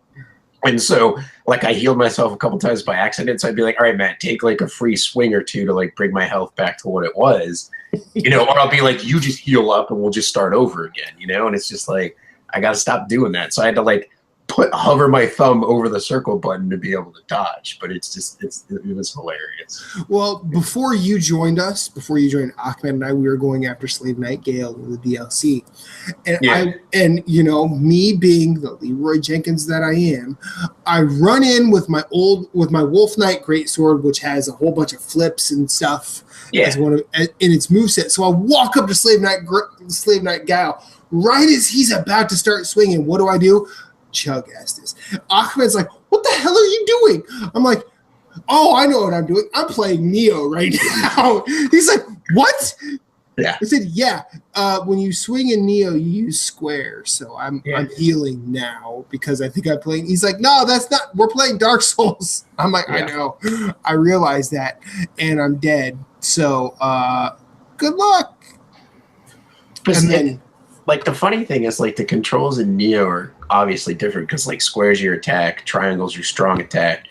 And so I healed myself a couple times by accident. So I'd be like, all right, Matt, take a free swing or two to bring my health back to what it was, or I'll be like, you just heal up and we'll just start over again, And it's just I got to stop doing that. So I had to hover my thumb over the circle button to be able to dodge, but it was hilarious. Well, before you joined Ahmed and I, we were going after Slave Knight Gale with the DLC, and me being the Leroy Jenkins that I am, I run in with my Wolf Knight Greatsword, which has a whole bunch of flips and stuff as one of in its moveset. So I walk up to Slave Knight Gale right as he's about to start swinging. What do? Chug Estes. Ahmed's like, what the hell are you doing? I'm like, oh, I know what I'm doing. I'm playing Neo right now. He's like, what? Yeah. I said, yeah. When you swing in Neo, you use square. So I'm healing now because I think I'm playing. He's like, no, that's not. We're playing Dark Souls. I'm like, I know. I realize that. And I'm dead. So good luck. And then, the funny thing is, the controls in Neo are obviously different because squares your attack, triangles your strong attack.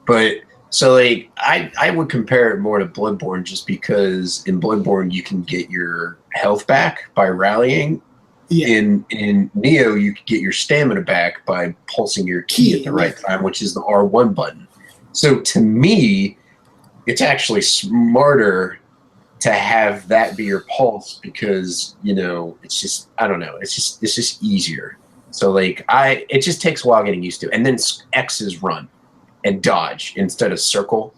But so I would compare it more to Bloodborne just because in Bloodborne you can get your health back by rallying. Yeah. In Neo you can get your stamina back by pulsing your key at the right time, which is the R1 button. So to me, it's actually smarter to have that be your pulse because it's just I don't know, it's just easier. So it just takes a while getting used to. And then X is run and dodge instead of circle,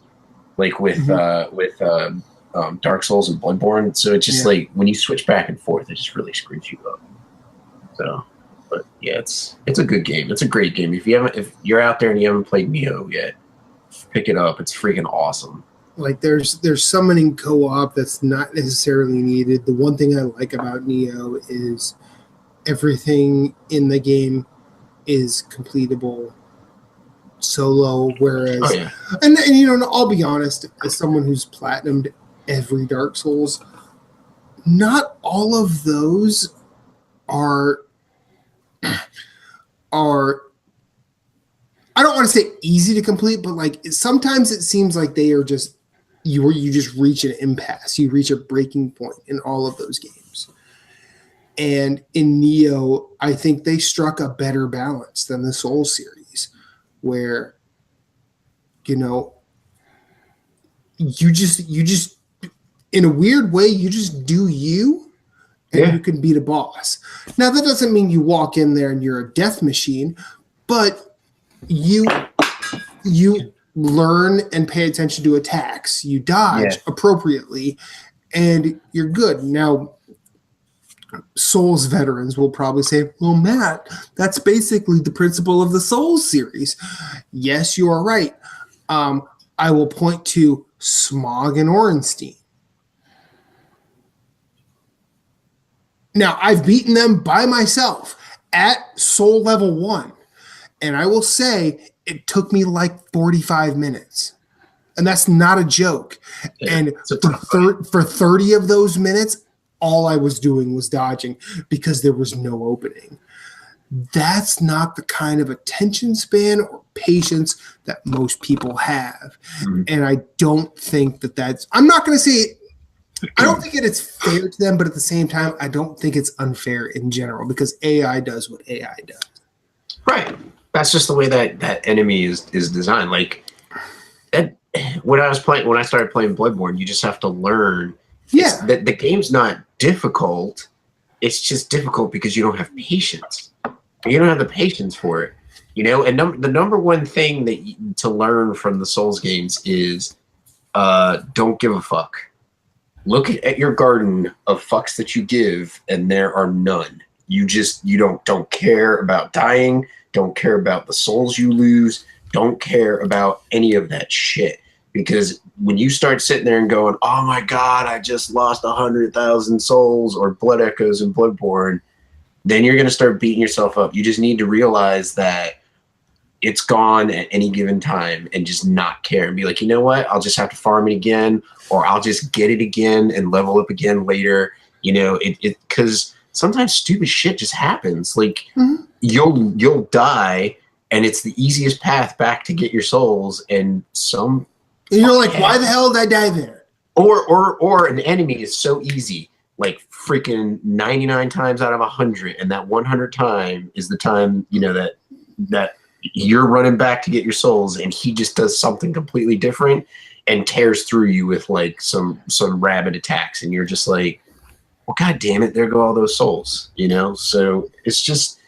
with Dark Souls and Bloodborne. So it's just when you switch back and forth, it just really screws you up. So, but yeah, it's a good game. It's a great game. If you're out there and you haven't played Neo yet, pick it up. It's freaking awesome. There's summoning co-op that's not necessarily needed. The one thing I like about Neo is everything in the game is completable solo, whereas and I'll be honest, as someone who's platinumed every Dark Souls, not all of those are I don't want to say easy to complete, but sometimes it seems like they are just you just reach an impasse, you reach a breaking point in all of those games. And in Neo, I think they struck a better balance than the Soul series, where, you know, you just in a weird way, you just do you, and you can beat a boss. Now, that doesn't mean you walk in there and you're a death machine, but you learn and pay attention to attacks. You dodge appropriately, and you're good. Now, Souls veterans will probably say, well, Matt, that's basically the principle of the Souls series. Yes, you are right. I will point to Smog and Orenstein. Now, I've beaten them by myself at Soul level 1, and I will say it took me like 45 minutes. And that's not a joke. And for 30 of those minutes, all I was doing was dodging because there was no opening. That's not the kind of attention span or patience that most people have. Mm-hmm. And I don't think that's, I'm not going to say, I don't think it's fair to them, but at the same time, I don't think it's unfair in general because AI does what AI does. Right. That's just the way that enemy is designed. Like, when I started playing Bloodborne, you just have to learn. Yeah. The game's not difficult. It's just difficult because you don't have patience. You don't have the patience for it, you know. And the number one thing to learn from the Souls games is don't give a fuck. Look at your garden of fucks that you give, and there are none. You don't care about dying. Don't care about the souls you lose. Don't care about any of that shit. Because when you start sitting there and going, oh my God, I just lost 100,000 souls or blood echoes in Bloodborne, then you're going to start beating yourself up. You just need to realize that it's gone at any given time and just not care and be like, you know what? I'll just have to farm it again, or I'll just get it again and level up again later. You know, because sometimes stupid shit just happens. Like you'll die and it's the easiest path back to get your souls, and you're like, why the hell did I die there? Or an enemy is so easy, like freaking 99 times out of 100, and that 100 time is the time, you know, that you're running back to get your souls, and he just does something completely different and tears through you with like some rabid attacks, and you're just like, well, God damn it, there go all those souls, you know? So it's just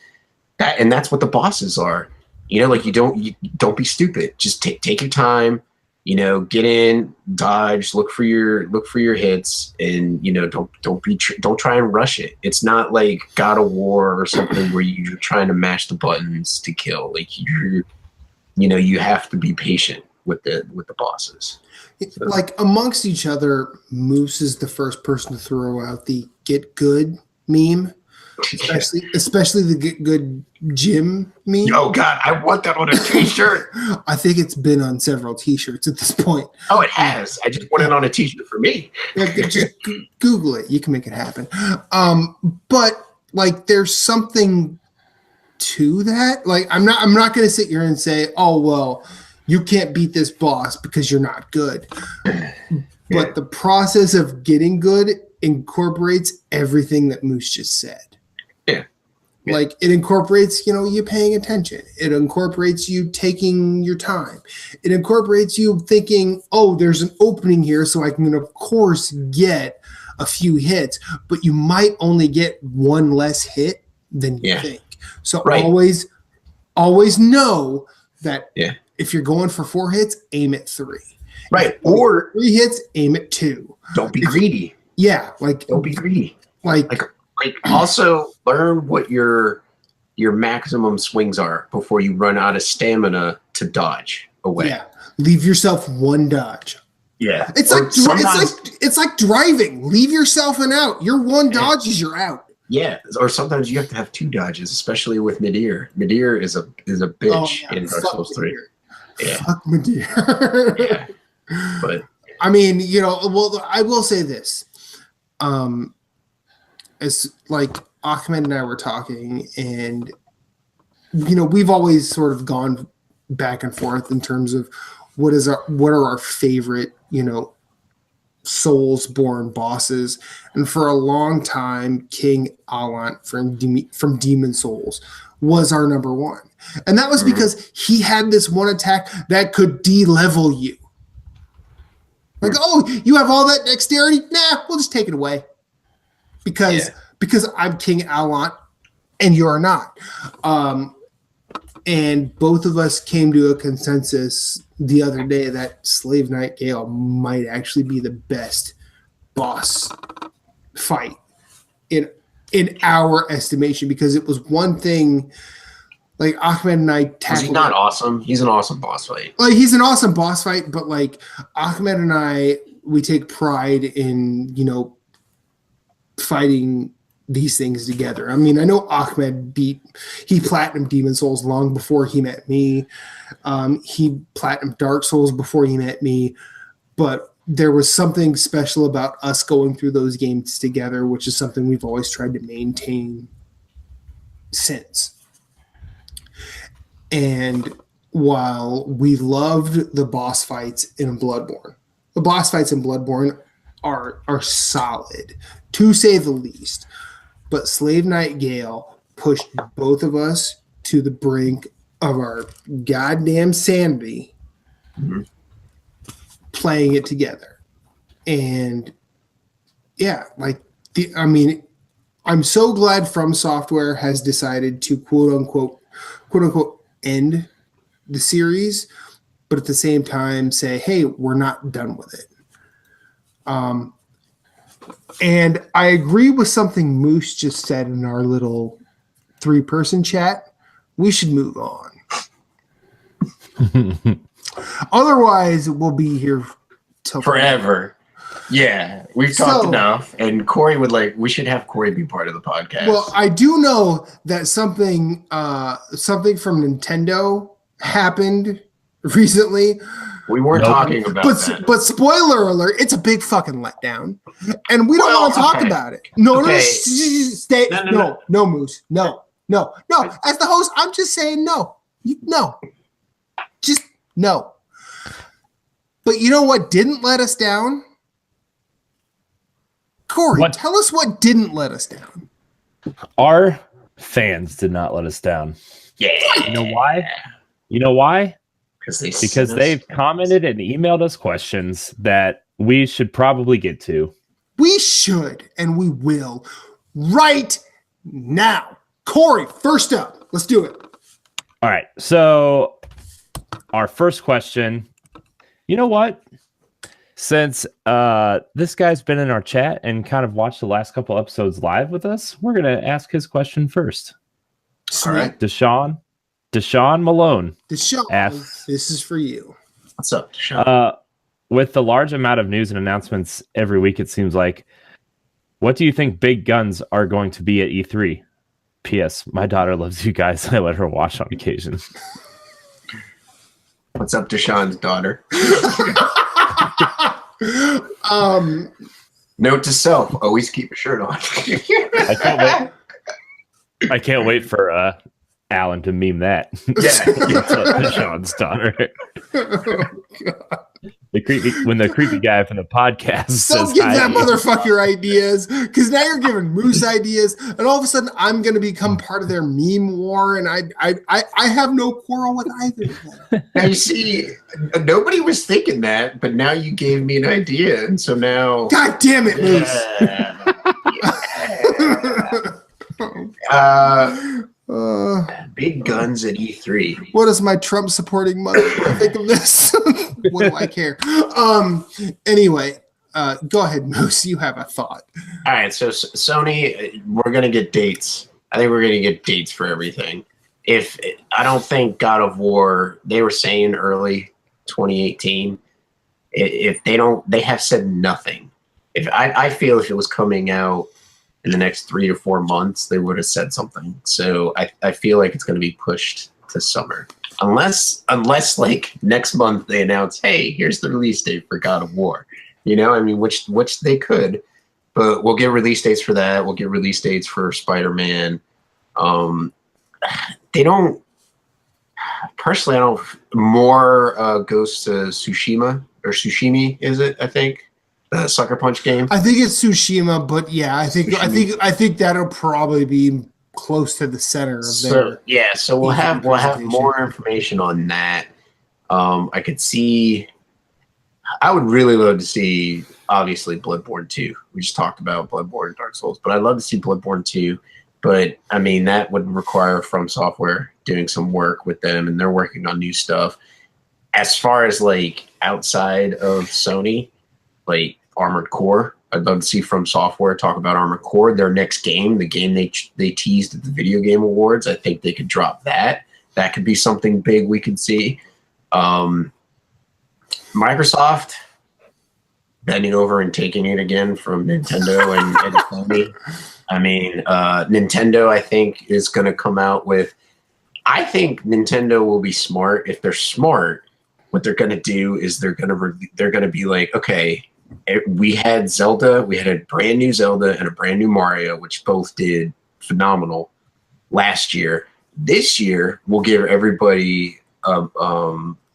that, and that's what the bosses are. You know, like you don't be stupid. Just take your time. You know, get in, dodge, look for your hits, and you know, don't try and rush it. It's not like God of War or something where you're trying to mash the buttons to kill. Like you have to be patient with the bosses. So. Like amongst each other, Moose is the first person to throw out the "get good" meme. Especially the "get good" Jim meme. Oh God, I want that on a T-shirt. I think it's been on several T-shirts at this point. Oh, it has. I just want it on a T-shirt for me. Just Google it. You can make it happen. But like, there's something to that. Like, I'm not going to sit here and say, oh well, you can't beat this boss because you're not good. But the process of getting good incorporates everything that Moose just said. Yeah. Like it incorporates, you know, you paying attention. It incorporates you taking your time. It incorporates you thinking, oh, there's an opening here, so I can, of course, get a few hits, but you might only get one less hit than you think. So always know that if you're going for 4 hits, aim at 3. Right. Or 3 hits, aim at 2. Don't be greedy. Yeah. Like don't be greedy. Like also learn what your maximum swings are before you run out of stamina to dodge away. Yeah. Leave yourself 1 dodge. Yeah. It's like driving. Leave yourself an out. Your 1 dodge is your out. Yeah. Or sometimes you have to have 2 dodges, especially with Midir. Midir is a bitch in Dark Souls 3. Yeah. Fuck Midir. Yeah. But I mean, you know, well, I will say this. It's like Ahmed and I were talking, and you know, we've always sort of gone back and forth in terms of what are our favorite, you know, Soulsborne bosses, and for a long time, King Allant from Demon Souls was our number one, and that was because he had this one attack that could de-level you. Like, oh, you have all that dexterity? Nah, we'll just take it away because I'm King Allant and you're not. And both of us came to a consensus the other day that Slave Knight Gale might actually be the best boss fight in our estimation, because it was one thing. Like Ahmed and I tackled. He's not awesome. He's an awesome boss fight. Like he's an awesome boss fight, but like Ahmed and I, we take pride in fighting these things together. I mean, I know Ahmed he platinumed Demon Souls long before he met me. He platinumed Dark Souls before he met me, but there was something special about us going through those games together, which is something we've always tried to maintain since. And while we loved the boss fights in Bloodborne, the boss fights in Bloodborne are solid, to say the least. But Slave Knight Gale pushed both of us to the brink of our goddamn sanity playing it together. And yeah, I'm so glad From Software has decided to quote unquote end the series, but at the same time say, hey, we're not done with it. And I agree with something Moose just said in our little 3-person chat. We should move on. Otherwise, we'll be here till forever. Yeah, we've talked enough. And Corey we should have Corey be part of the podcast. Well, I do know that something from Nintendo happened recently. We weren't talking about that. But spoiler alert, it's a big fucking letdown. And we don't want to talk about it. No, stay. No, Moose. No. As the host, I'm just saying no. No. Just no. But you know what didn't let us down? Corey, tell us what didn't let us down. Our fans did not let us down. Yeah. You know why? Because they've commented and emailed us questions that we should probably get to. We should, and we will right now. Corey, first up. Let's do it. All right. So our first question, you know what? Since this guy's been in our chat and kind of watched the last couple episodes live with us, we're going to ask his question first. All right. Deshaun Malone. Deshaun, asks, this is for you. What's up, Deshaun? With the large amount of news and announcements every week, it seems like, what do you think big guns are going to be at E3? P.S. My daughter loves you guys, and I let her watch on occasion. What's up, Deshaun's daughter? Note to self: always keep a shirt on. I can't wait for Alan to meme that. Yeah, Deshaun's daughter. When the creepy guy from the podcast don't give that motherfucker ideas, because now you're giving Moose ideas, and all of a sudden I'm going to become part of their meme war, and I have no quarrel with either of them. Now you see, nobody was thinking that, but now you gave me an idea, and so now, God damn it, Moose! Big guns at E3. What does my Trump supporting mother think of this? What do I care? Anyway, go ahead, Moose. You have a thought. All right, so Sony, we're gonna get dates. I think we're gonna get dates for everything. I don't think God of War, they were saying early 2018. If they don't, they have said nothing. I feel if it was coming out in the next 3 to 4 months, they would have said something. So I feel like it's going to be pushed to summer. Unless like next month they announce, hey, here's the release date for God of War. Which they could. But we'll get release dates for that. We'll get release dates for Spider-Man. They don't... Personally, more Ghost of Tsushima, or Tsushimi, is it, I think? Sucker Punch game? I think it's Tsushima, but yeah, I think that'll probably be close to the center of there. Yeah, so we'll have more information on that. I could see. I would really love to see, obviously, Bloodborne 2. We just talked about Bloodborne and Dark Souls, but I'd love to see Bloodborne 2. But I mean, that would require From Software doing some work with them, and they're working on new stuff. As far as like outside of Sony, like Armored Core, I'd love to see From Software talk about Armored Core, their next game, the game they teased at the Video Game Awards. I think they could drop that. That could be something big we could see. Microsoft bending over and taking it again from Nintendo and Sony. I mean, Nintendo, I think, is going to come out with. I think Nintendo will be smart. If they're smart, what they're going to do is they're going to be like, okay, we had Zelda, we had a brand new Zelda and a brand new Mario, which both did phenomenal last year. This year, we'll give everybody a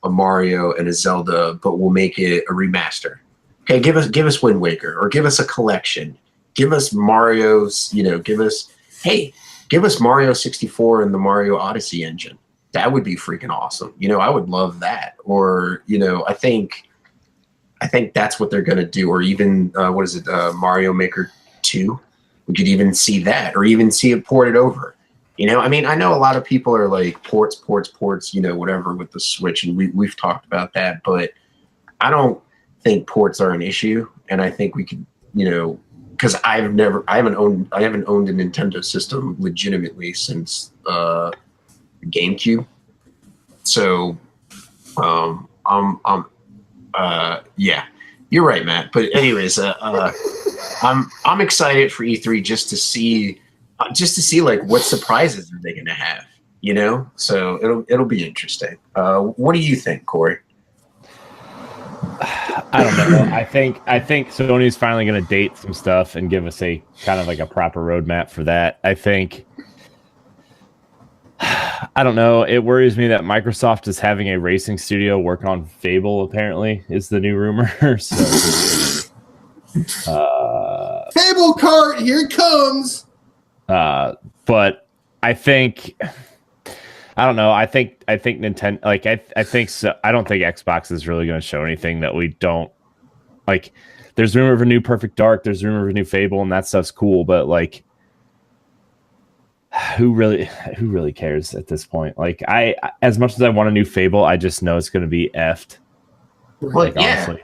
Mario and a Zelda, but we'll make it a remaster. Okay, give us Wind Waker, or give us a collection. Give us Mario's, give us Mario 64 and the Mario Odyssey engine. That would be freaking awesome. I would love that. Or, I think that's what they're going to do. Or even, Mario Maker 2? We could even see that, or even see it ported over. I mean, I know a lot of people are like ports, whatever with the Switch, and we've talked about that, but I don't think ports are an issue, and I think we could, because I haven't owned a Nintendo system legitimately since GameCube, so yeah, you're right, Matt. But anyways, I'm excited for E3 just to see like what surprises are they going to have, So it'll be interesting. What do you think, Corey? I don't know. I think Sony's finally going to date some stuff and give us a kind of like a proper roadmap for that. I don't know. It worries me that Microsoft is having a racing studio work on Fable. Apparently, is the new rumor. So, Fable cart, here it comes. But I think. I don't know. I think Nintendo, like I think so. I don't think Xbox is really going to show anything that we don't like. There's rumor of a new Perfect Dark. There's rumor of a new Fable, and that stuff's cool. But like, who really cares at this point? Like, as much as I want a new Fable, I just know it's going to be effed. Well, like, honestly,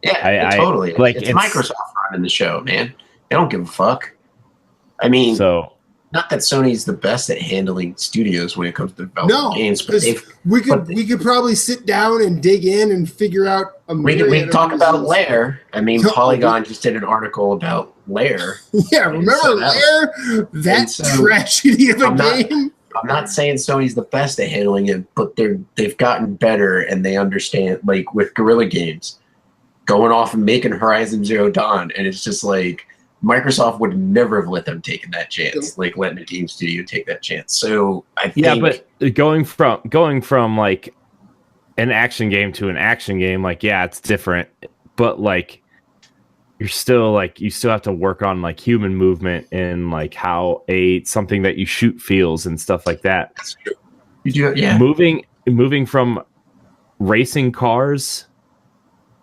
totally. Like, it's Microsoft running the show, man. They don't give a fuck. I mean, not that Sony's the best at handling studios when it comes to developing games, but we could probably sit down and dig in and figure out. We can talk about Lair. I mean, Polygon just did an article about Lair. Yeah, remember Lair? That tragedy of a game. I'm not saying Sony's the best at handling it, but they've gotten better, and they understand. Like with Guerrilla Games, going off and making Horizon Zero Dawn, and it's just like. Microsoft would never have let them take that chance, like letting a game studio take that chance. So I think, but going from like an action game to an action game, like it's different, but like you still have to work on like human movement and like how something that you shoot feels and stuff like that. That's true. You do, yeah. Moving from racing cars.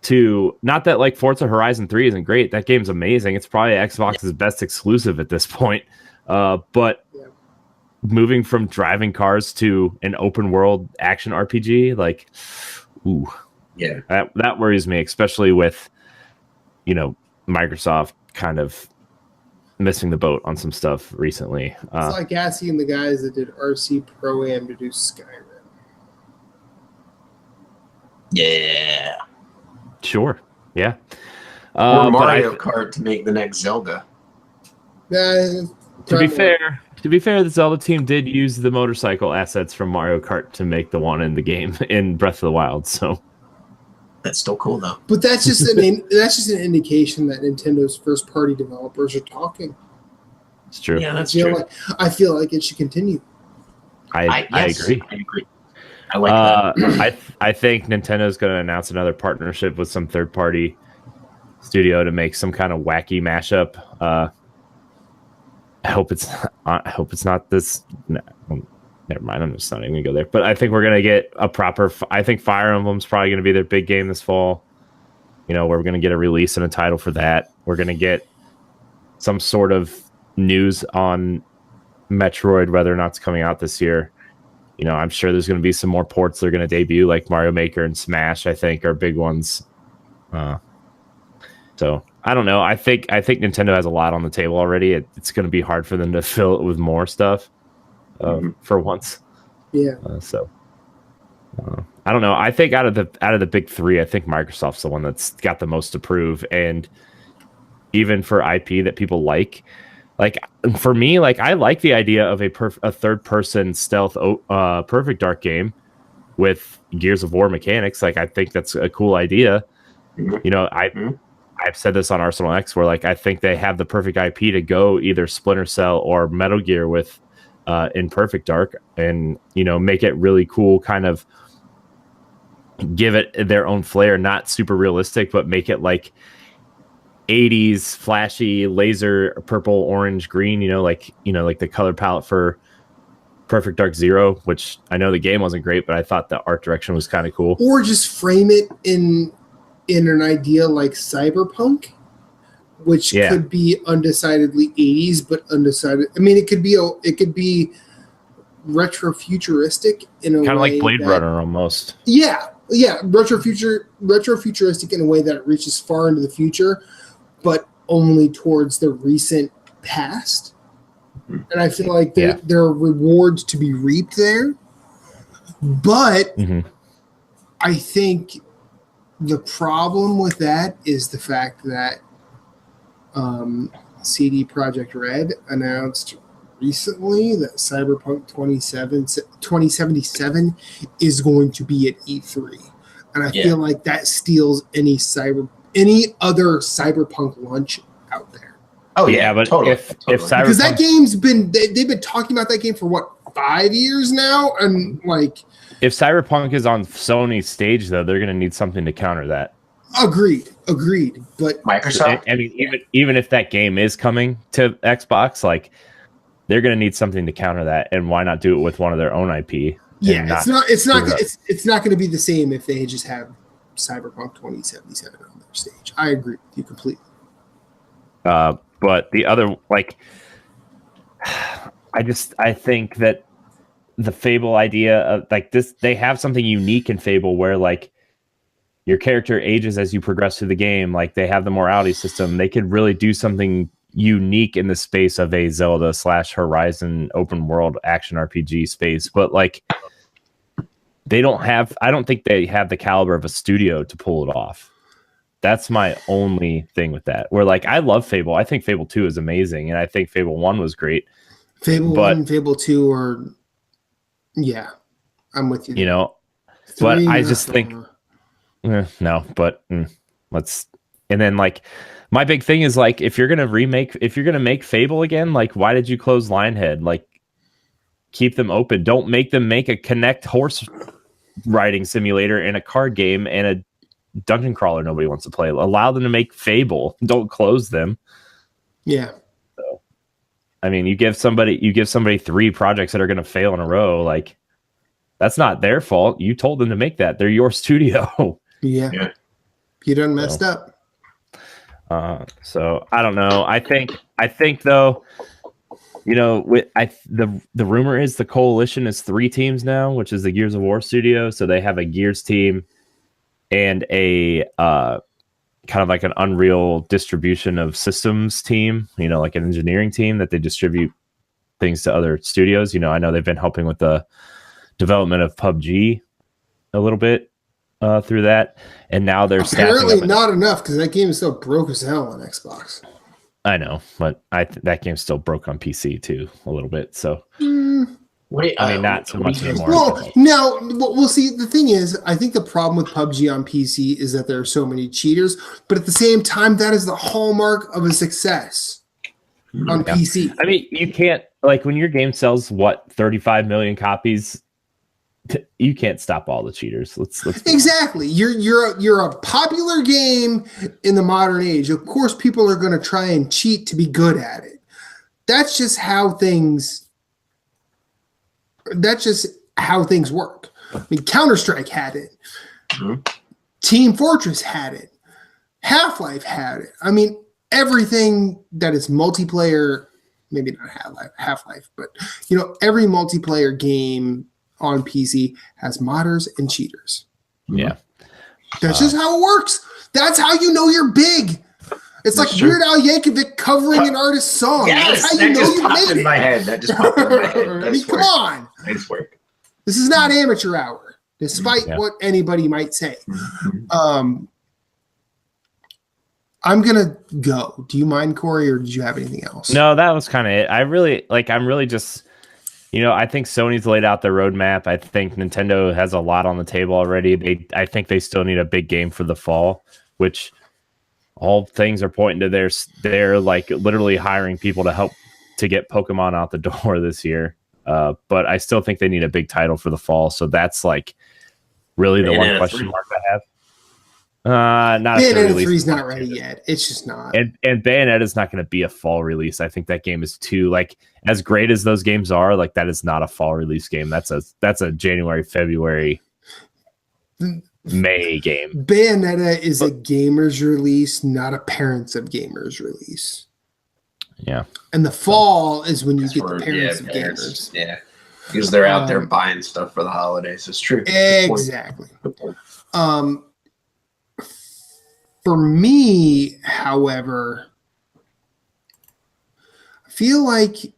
To not that like Forza Horizon 3 isn't great. That game's amazing. It's probably Xbox's best exclusive at this point. But moving from driving cars to an open world action RPG, like, ooh, yeah, that worries me, especially with Microsoft kind of missing the boat on some stuff recently. It's like asking the guys that did RC Pro-Am to do Skyrim. Yeah. Sure. Yeah. Or Mario Kart to make the next Zelda. To be fair, the Zelda team did use the motorcycle assets from Mario Kart to make the one in the game in Breath of the Wild. So that's still cool, though. But that's just an indication that Nintendo's first party developers are talking. It's true. Yeah, that's true. I feel like it should continue. I agree. I agree. I like that. I think Nintendo's going to announce another partnership with some third-party studio to make some kind of wacky mashup. I hope it's not this. No, never mind. I'm just not even gonna go there. But I think we're gonna get a proper. I think Fire Emblem's probably gonna be their big game this fall. We're gonna get a release and a title for that. We're gonna get some sort of news on Metroid, whether or not it's coming out this year. I'm sure there's gonna be some more ports that are gonna debut, like Mario Maker and Smash. I think are big ones. So I don't know. I think Nintendo has a lot on the table already. It's going to be hard for them to fill it with more stuff for once. Yeah. I don't know. I think out of the big three, I think Microsoft's the one that's got the most to prove, and even for IP that people like for me, I like the idea of a third person stealth Perfect Dark game with Gears of War mechanics. I think that's a cool idea. I've said this on Arsenal X where I think they have the perfect IP to go either Splinter Cell or Metal Gear with in Perfect Dark, and make it really cool, kind of give it their own flair, not super realistic, but make it 80s flashy laser purple, orange, green, like the color palette for Perfect Dark Zero, which I know the game wasn't great, but I thought the art direction was kind of cool. Or just frame it in an idea like Cyberpunk, which could be undecidedly 80s, but undecided. I mean, it could be retro-futuristic in a way. Kind of like Blade Runner almost. Yeah. Retro-futuristic in a way that reaches far into the future, but only towards the recent past. And I feel like there are rewards to be reaped there. But I think the problem with that is the fact that CD Projekt Red announced recently that Cyberpunk 2077 is going to be at E3. And I feel like that steals any other Cyberpunk launch out there. Oh yeah, but totally. If Cyberpunk, because that game's they've been talking about that game for what, 5 years now, and if Cyberpunk is on Sony's stage, though, they're going to need something to counter that. Agreed. But Microsoft, I mean, even if that game is coming to Xbox, they're going to need something to counter that, and why not do it with one of their own IP? Yeah, it's not going to be the same if they just have Cyberpunk 2077 on their stage. I agree with you completely. But the other, I think that the Fable idea of this, they have something unique in Fable where your character ages as you progress through the game. They have the morality system. They could really do something unique in the space of a Zelda / Horizon open world action RPG space. But I don't think they have the caliber of a studio to pull it off. That's my only thing with that. Where I love Fable. I think Fable 2 is amazing, and I think Fable 1 was great. Fable 1 and Fable 2 are, I'm with you. But I just think no. But let's. And then my big thing is if you're gonna make Fable again, why did you close Lionhead? Keep them open. Don't make them make a Connect horse riding simulator and a card game and a dungeon crawler nobody wants to play. Allow them to make Fable. Don't close them. Yeah. So, I mean, you give somebody 3 projects that are going to fail in a row. That's not their fault. You told them to make that. They're your studio. Yeah. You done messed up. So I don't know. I think though, the rumor is the Coalition is 3 teams now, which is the Gears of War studio. So they have a Gears team and a kind of an Unreal distribution of systems team, an engineering team that they distribute things to other studios. I know they've been helping with the development of PUBG a little bit through that, and now they're apparently not enough because that game is still broke as hell on Xbox. I know, but that game's still broke on PC too a little bit. So not so much anymore. Well, now we'll see. The thing is, I think the problem with PUBG on PC is that there are so many cheaters, but at the same time, that is the hallmark of a success on PC. I mean, you can't when your game sells 35 million copies. you can't stop all the cheaters. Let's exactly. You're a popular game in the modern age. Of course, people are going to try and cheat to be good at it. That's just how things. That's just how things work. I mean, Counter-Strike had it. Mm-hmm. Team Fortress had it. Half-Life had it. I mean, everything that is multiplayer, maybe not Half-Life, but every multiplayer game on PC has modders and cheaters. Yeah. That's just how it works. That's how you know you're big. It's like Weird Al Yankovic covering an artist's song. Yes, that's how you know you made it. My head. That just popped in my head. I mean, come on. Nice work. This is not amateur hour, despite what anybody might say. I'm gonna go. Do you mind, Corey, or did you have anything else? No, that was kind of it. I'm really just, I think Sony's laid out their roadmap. I think Nintendo has a lot on the table already. I think they still need a big game for the fall, which all things are pointing to they're like literally hiring people to help to get Pokemon out the door this year. But I still think they need a big title for the fall. So that's like really the one question mark I have. Not Bayonetta 3 is not ready yet. It's just not. And Bayonetta is not going to be a fall release. I think that game is too, like, as great as those games are, like, that is not a fall release game. That's a January, February, May game. Bayonetta is a gamer's release, not a parents of gamers release. Yeah. And the fall is when you get the parents of gamers. Yeah. Because they're out there buying stuff for the holidays. It's true. Exactly. For me, however, I feel like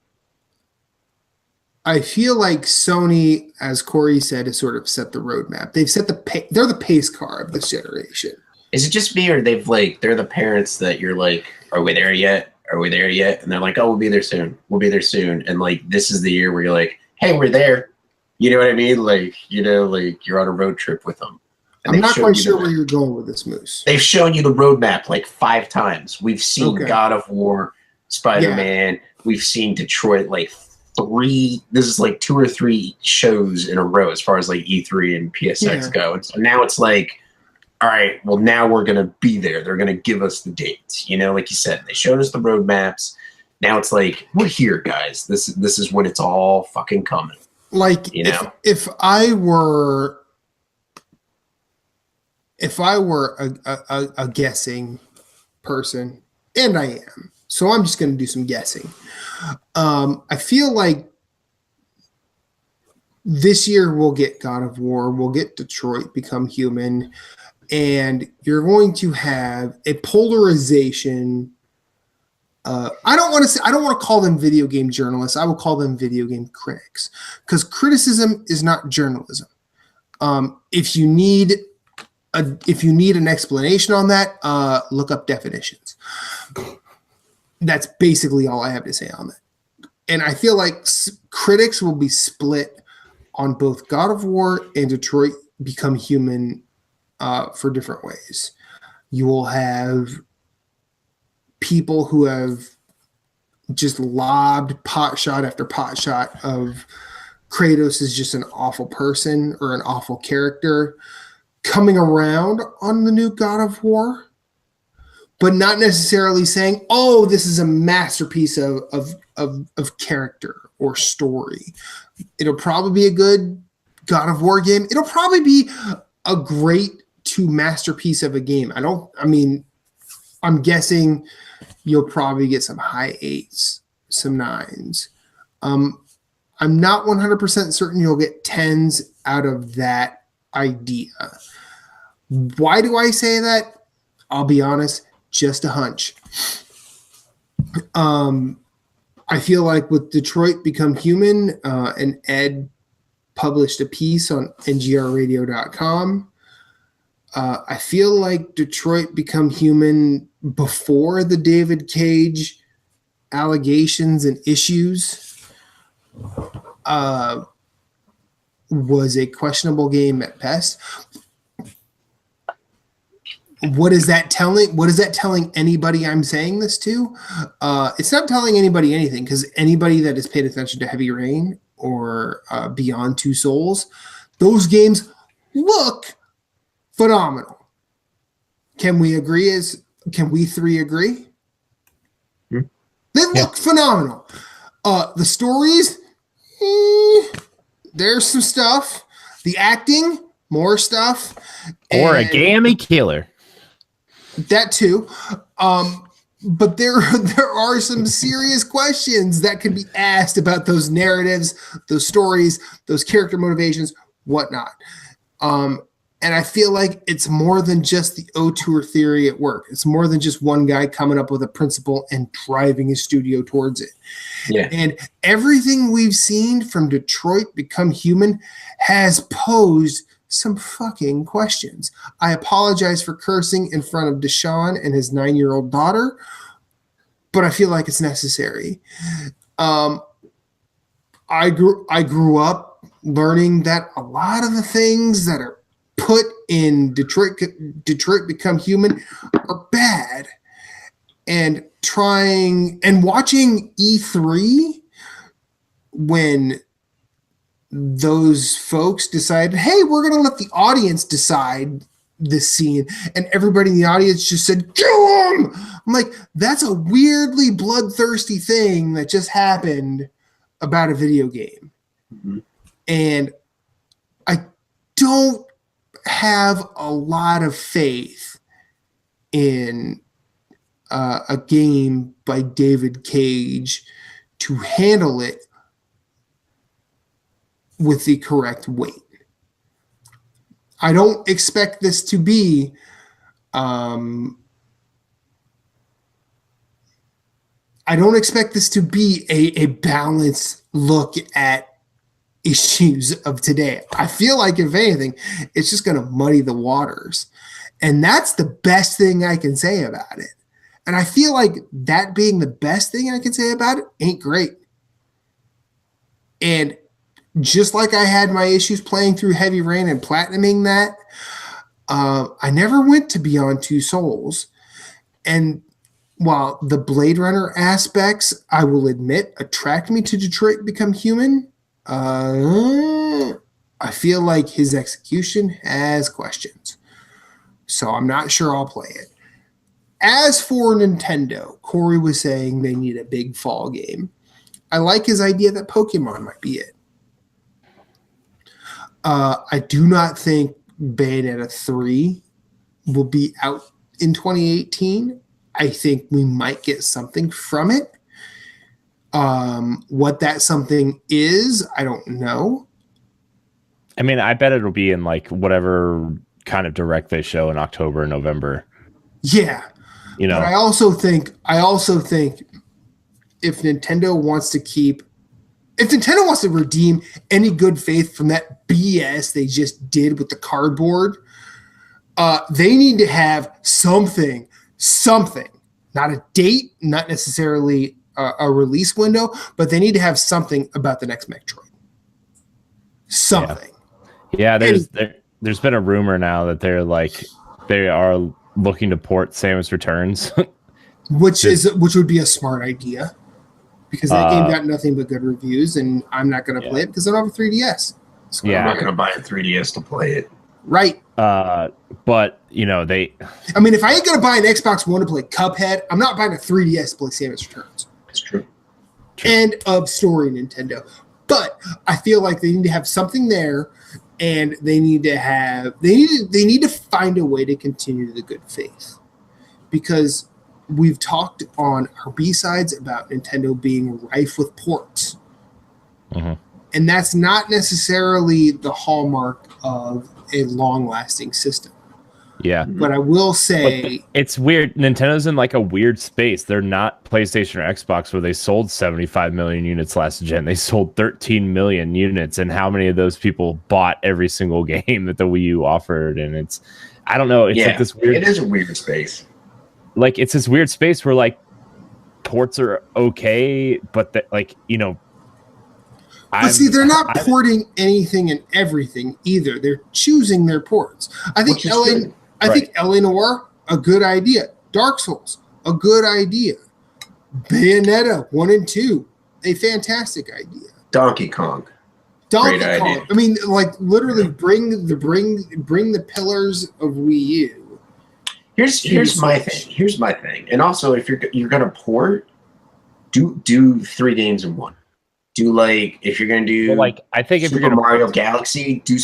Sony, as Corey said, has sort of set the roadmap. They've set they're the pace car of this generation. Is it just me, or they're the parents that you're like, are we there yet? Are we there yet? And they're like, oh, we'll be there soon. We'll be there soon. And like, this is the year where you're like, hey, we're there. You know what I mean? Like, like you're on a road trip with them. And I'm not quite sure where you're going with this, Moose. They've shown you the roadmap like 5 times. We've seen God of War, Spider-Man. Yeah. We've seen Detroit like 3. This is like 2 or 3 shows in a row as far as like E3 and PSX go. And so now it's like, all right, well, now we're going to be there. They're going to give us the dates. Like you said, they showed us the roadmaps. Now it's like, we're here, guys. This is when it's all fucking coming. Like, if I were a guessing person, and I am, so I'm just going to do some guessing. I feel like this year we'll get God of War, we'll get Detroit Become Human, and you're going to have a polarization. I don't want to call them video game journalists. I will call them video game critics, because criticism is not journalism. If you need an explanation on that, look up definitions. That's basically all I have to say on that. And I feel like critics will be split on both God of War and Detroit Become Human for different ways. You will have people who have just lobbed pot shot after pot shot of Kratos is just an awful person or an awful character coming around on the new God of War, but not necessarily saying, oh, this is a masterpiece of character or story. It'll probably be a good God of War game. It'll probably be a great masterpiece of a game. I'm guessing you'll probably get some high 8s, some 9s. I'm not 100% certain you'll get 10s out of that idea. Why do I say that? I'll be honest, just a hunch. I feel like with Detroit Become Human, and Ed published a piece on ngrradio.com. I feel like Detroit Become Human, before the David Cage allegations and issues, was a questionable game at best. What is that telling anybody I'm saying this to? It's not telling anybody anything, because anybody that has paid attention to Heavy Rain or Beyond Two Souls, those games look phenomenal. Can we three agree? They look phenomenal. The stories, there's some stuff. The acting, more stuff. Origami killer. That too. But there are some serious questions that can be asked about those narratives, those stories, those character motivations, whatnot. And I feel like it's more than just the auteur theory at work. It's more than just one guy coming up with a principle and driving his studio towards it. Yeah. And everything we've seen from Detroit Become Human has posed some fucking questions. I apologize for cursing in front of Deshaun and his 9-year-old daughter, but I feel like it's necessary. I grew up learning that a lot of the things that are put in Detroit Become Human are bad. And watching E3 when those folks decided, hey, we're going to let the audience decide this scene, and everybody in the audience just said, kill him! I'm like, that's a weirdly bloodthirsty thing that just happened about a video game. Mm-hmm. And I don't have a lot of faith in a game by David Cage to handle it with the correct weight. I don't expect this to be a balanced look at issues of today. I feel like, if anything, it's just going to muddy the waters. And that's the best thing I can say about it. And I feel like that being the best thing I can say about it ain't great. And just like I had my issues playing through Heavy Rain and platinuming that, I never went to Beyond Two Souls. And while the Blade Runner aspects, I will admit, attract me to Detroit Become Human, I feel like his execution has questions. So I'm not sure I'll play it. As for Nintendo, Corey was saying they need a big fall game. I like his idea that Pokemon might be it. I do not think Bayonetta 3 will be out in 2018. I think we might get something from it. What that something is, I don't know. I mean, I bet it'll be in like whatever kind of direct they show in October and November. Yeah. You know, but I also think if Nintendo wants to redeem any good faith from that BS they just did with the cardboard, they need to have something, not a date, not necessarily a release window, but they need to have something about the next Metroid. Something. Yeah, there's been a rumor now that they are looking to port Samus Returns, which would be a smart idea. Because that game got nothing but good reviews, and I'm not going to play it because I don't have a 3DS. So I'm not going to buy a 3DS to play it. Right. But, you know, I mean, if I ain't going to buy an Xbox One to play Cuphead, I'm not buying a 3DS to play Samus Returns. That's true. End of story, Nintendo. But I feel like they need to have something there, and they need to find a way to continue the good faith. Because we've talked on our B-sides about Nintendo being rife with ports. Mm-hmm. And that's not necessarily the hallmark of a long-lasting system. Yeah. But I will say... it's weird. Nintendo's in like a weird space. They're not PlayStation or Xbox, where they sold 75 million units last gen. They sold 13 million units. And how many of those people bought every single game that the Wii U offered? And I don't know. It's like this weird... It is a weird space. Like, it's this weird space where like ports are okay, but like, you know, but see, they're not porting anything and everything either. They're choosing their ports. I think L.A. Noire, a good idea. Dark Souls, a good idea. Bayonetta 1 and 2, a fantastic idea. Donkey Kong. Donkey Kong. I mean, like literally bring the pillars of Wii U. Here's my thing. Here's my thing. And also, if you're gonna port, do 3 games in one. Do like if you're gonna do I think if Super you're gonna Mario Galaxy, do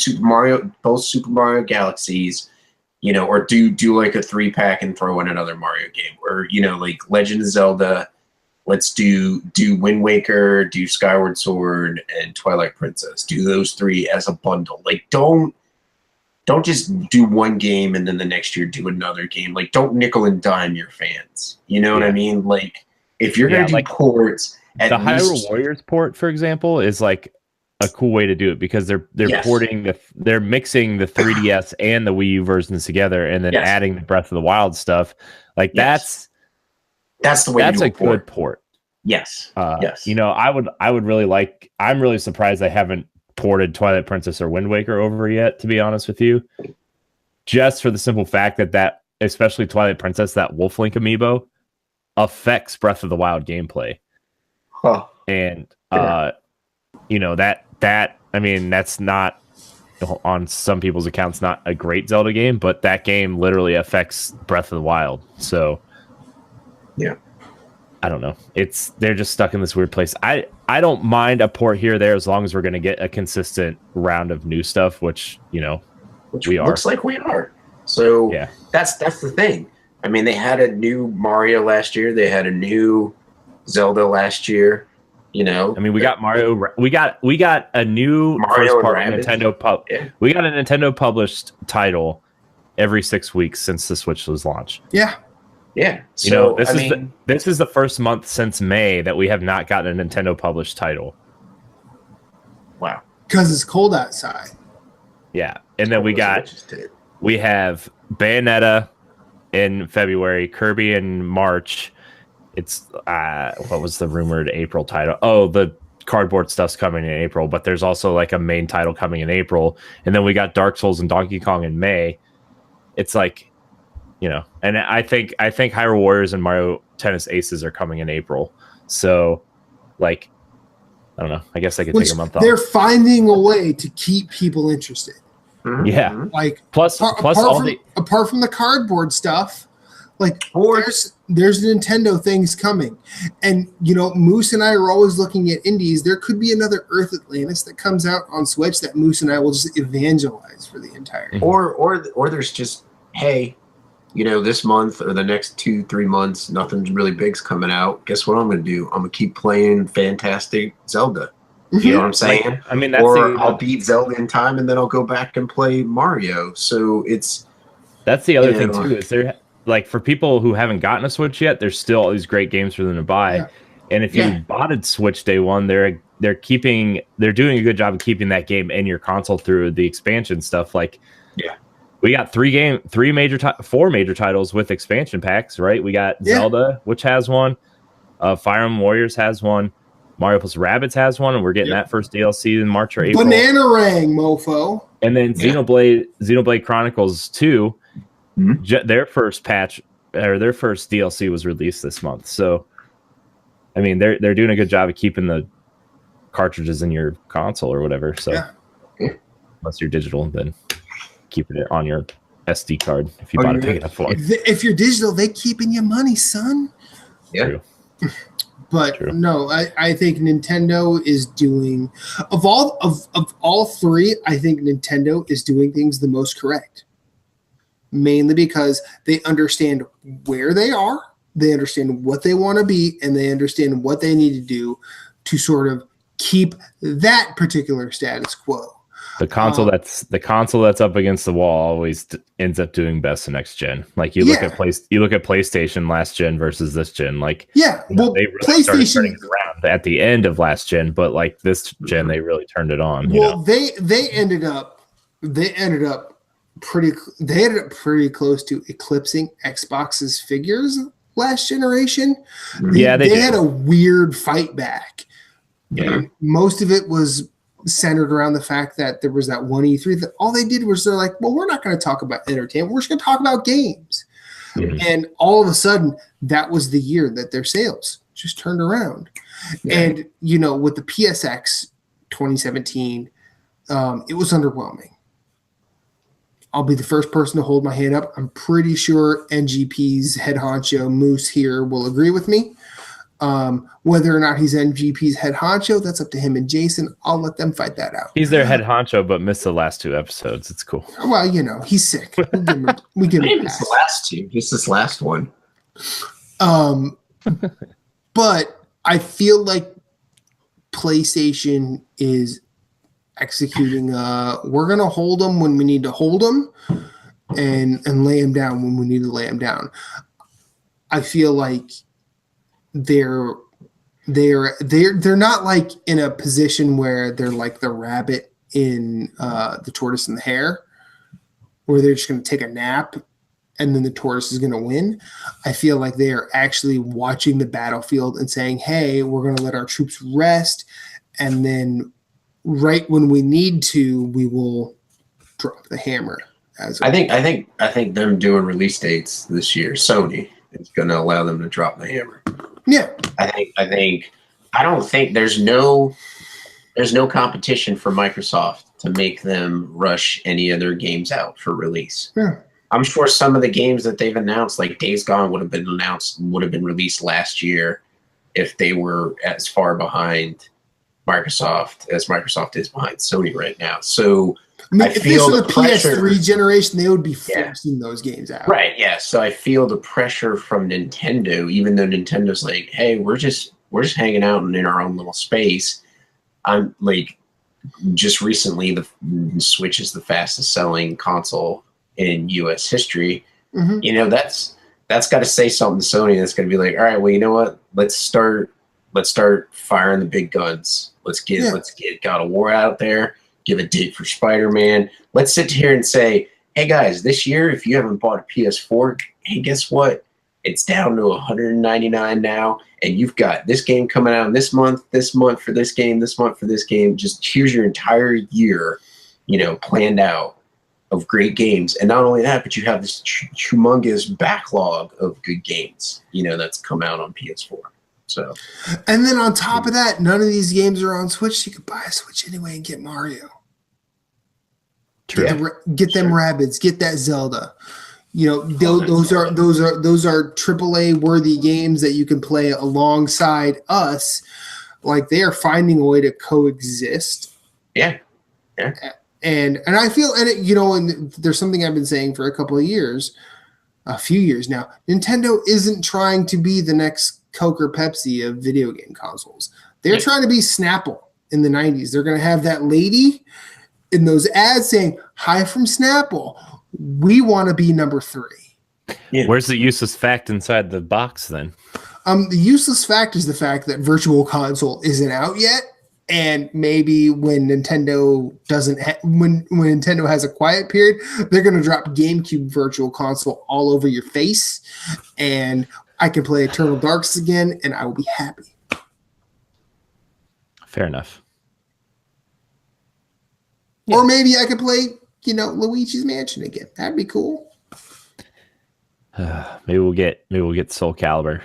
both Super Mario Galaxies, or do like a 3-pack and throw in another Mario game, or like Legend of Zelda. Let's do Wind Waker, do Skyward Sword, and Twilight Princess. Do those 3 as a bundle. Like don't just do one game and then the next year do another game. Like don't nickel and dime your fans. You know what I mean? Like if you're gonna do ports. The Hyrule Warriors port, for example, is like a cool way to do it because they're porting they're mixing the 3DS and the Wii U versions together and then adding the Breath of the Wild stuff. Like that's the way. That's a good port. Yes. Yes. I would really like. I'm really surprised they haven't ported Twilight Princess or Wind Waker over yet. To be honest with you, just for the simple fact that especially Twilight Princess, that Wolf Link amiibo affects Breath of the Wild gameplay. Huh. And that I mean that's not on some people's accounts not a great Zelda game, but that game literally affects Breath of the Wild. So yeah, I don't know. They're just stuck in this weird place. I don't mind a port here or there as long as we're going to get a consistent round of new stuff, which we are. Looks like we are. So yeah, that's the thing. I mean, they had a new Mario last year. They had a new Zelda last year. I mean, we got Mario. We got a new Mario first-party Nintendo We got a Nintendo published title every 6 weeks since the Switch was launched. Yeah. Yeah. So this is the first month since May that we have not gotten a Nintendo published title. Wow. Because it's cold outside. Yeah, and then we have Bayonetta in February, Kirby in March. It's what was the rumored April title? Oh, the cardboard stuff's coming in April, but there's also like a main title coming in April, and then we got Dark Souls and Donkey Kong in May. It's like, and I think Hyrule Warriors and Mario Tennis Aces are coming in April. So, like, I don't know. I guess I could take a month off. They're finding a way to keep people interested. Mm-hmm. Yeah. Like plus apart from the cardboard stuff, like there's Nintendo things coming, and Moose and I are always looking at indies. There could be another Earth Atlantis that comes out on Switch that Moose and I will just evangelize for the entire Mm-hmm. or there's just, hey, this month or the next 2-3 months, nothing really big's coming out. Guess what I'm going to do? I'm going to keep playing Fantastic Zelda. You know what I'm saying? I mean, I'll beat Zelda in time, and then I'll go back and play Mario. So that's the other thing too. Is there, like, for people who haven't gotten a Switch yet, there's still all these great games for them to buy. Yeah. And if you bought a Switch day one, they're doing a good job of keeping that game in your console through the expansion stuff. Like, we got 4 major titles with expansion packs, right? We got Zelda, which has one. Fire Emblem Warriors has one. Mario plus Rabbids has one, and we're getting that first DLC in March or April. Bananarang, mofo. And then Xenoblade Chronicles 2, their first patch or their first DLC was released this month. So, I mean, they're doing a good job of keeping the cartridges in your console or whatever. So, unless you're digital, then keeping it on your SD card if you bought a big enough one. If you're digital, they keeping your money, son. Yeah. True. But no, I think Nintendo is doing of all three. I think Nintendo is doing things the most correct, mainly because they understand where they are, they understand what they want to be, and they understand what they need to do to sort of keep that particular status quo. The console that's up against the wall always ends up doing best in next gen. Like you look at PlayStation last gen versus this gen. Like they really started turning it around at the end of last gen, but like this gen they really turned it on. They ended up pretty close to eclipsing Xbox's figures last generation. Yeah, they had a weird fight back. Yeah, most of it was centered around the fact that there was that one E3 that all they did was they're like, well, we're not going to talk about entertainment. We're just going to talk about games. Mm-hmm. And all of a sudden, that was the year that their sales just turned around. Yeah. And, with the PSX 2017, It was underwhelming. I'll be the first person to hold my hand up. I'm pretty sure NGP's head honcho Moose here will agree with me. Whether or not he's NGP's head honcho, that's up to him and Jason. I'll let them fight that out. He's their head honcho, but missed the last 2 episodes. It's cool. Well, he's sick. We give him a pass. The last 2. Just this last one. But I feel like PlayStation is executing we're gonna hold them when we need to hold them and lay them down when we need to lay them down. I feel like they're not like in a position where they're like the rabbit in the tortoise and the hare, where they're just gonna take a nap and then the tortoise is gonna win. I feel like they are actually watching the battlefield and saying, hey, we're gonna let our troops rest, and then right when we need to, we will drop the hammer. I think them doing release dates this year, Sony, is going to allow them to drop the hammer. Yeah, I don't think there's no competition for Microsoft to make them rush any of their games out for release. Yeah. I'm sure some of the games that they've announced, like Days Gone, would have been released last year if they were as far behind Microsoft as Microsoft is behind Sony right now. So if this was the PS3 generation, they would be forcing those games out. Right, yeah. So I feel the pressure from Nintendo, even though Nintendo's like, hey, we're just hanging out and in our own little space. I'm like, just recently the Switch is the fastest selling console in US history. Mm-hmm. That's got to say something to Sony. That's going to be like, all right, well, you know what? Let's start firing the big guns. Let's get God of War out there. Give a date for Spider-Man. Let's sit here and say, hey guys, this year, if you haven't bought a PS4, hey, guess what? It's down to $199 now, and you've got this game coming out this month for this game, this month for this game. Just here's your entire year, planned out of great games. And not only that, but you have this humongous backlog of good games, that's come out on PS4. So, and then on top of that, none of these games are on Switch. So you could buy a Switch anyway and get Mario. True. Get them Rabbids. Get that Zelda. Those are AAA worthy games that you can play alongside us. Like, they are finding a way to coexist. Yeah. And I feel, and there's something I've been saying for a few years now. Nintendo isn't trying to be the next Coke or Pepsi of video game consoles. They're trying to be Snapple in the 90s. They're going to have that lady in those ads saying, hi from Snapple. We want to be number 3. Yeah. Where's the useless fact inside the box then? The useless fact is the fact that Virtual Console isn't out yet. And maybe when Nintendo when Nintendo has a quiet period, they're going to drop GameCube Virtual Console all over your face, and I can play Eternal Darks again, and I will be happy. Fair enough. Or maybe I could play, Luigi's Mansion again. That'd be cool. Maybe we'll get Soul Calibur.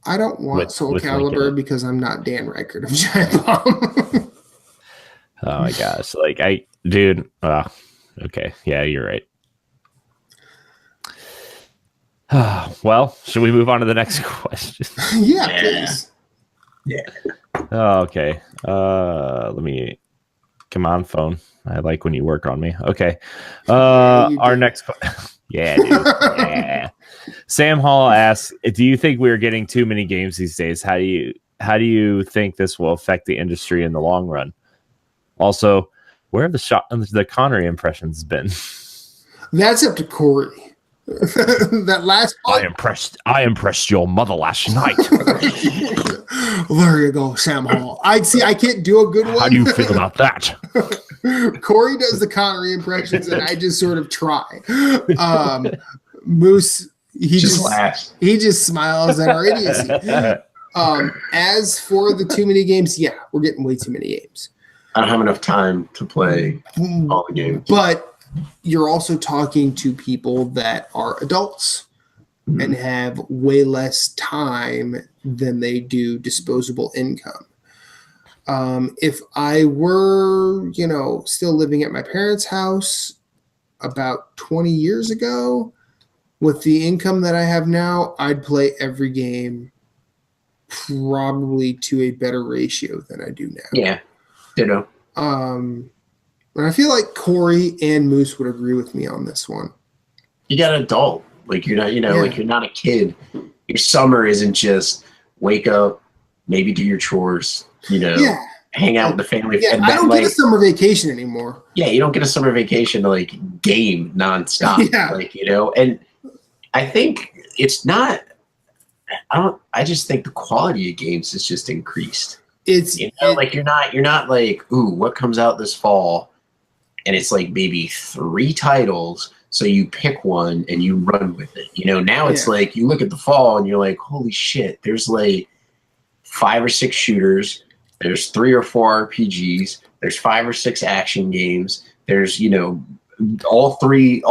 I don't want Soul Calibur because I'm not Dan Reichert of Giant Bomb. Oh my gosh! Okay, yeah, you're right. Well, should we move on to the next question? Yeah, please. Yeah. Okay. Let me. Come on, phone. I like when you work on me. Okay. Our next question. Yeah, dude. Yeah. Sam Hall asks, do you think we're getting too many games these days? How do you think this will affect the industry in the long run? Also, where have the Connery impressions been? That's up to Corey. That last part. I impressed your mother last night. There you go, Sam Hall. I can't do a good one. How do you feel about that? Corey does the Connery impressions, and I just sort of try. Moose, he just laughs. He just smiles at our idiocy. As for the too many games, yeah, we're getting way too many games. I don't have enough time to play all the games. But you're also talking to people that are adults and have way less time than they do disposable income. If I were, still living at my parents' house about 20 years ago, with the income that I have now, I'd play every game probably to a better ratio than I do now. Yeah, ditto. And I feel like Corey and Moose would agree with me on this one. You got an adult. Like you're not, like you're not a kid. Your summer isn't just wake up, maybe do your chores, hang out with the family. Yeah, I don't get a summer vacation anymore. Yeah, you don't get a summer vacation to like game nonstop. Yeah. And I think it's not. I just think the quality of games has just increased. It's like you're not like, ooh, what comes out this fall, and it's like maybe 3 titles. So you pick one and you run with it. Now it's like you look at the fall and you're like, holy shit, there's like 5 or 6 shooters. There's 3 or 4 RPGs. There's 5 or 6 action games. There's, all three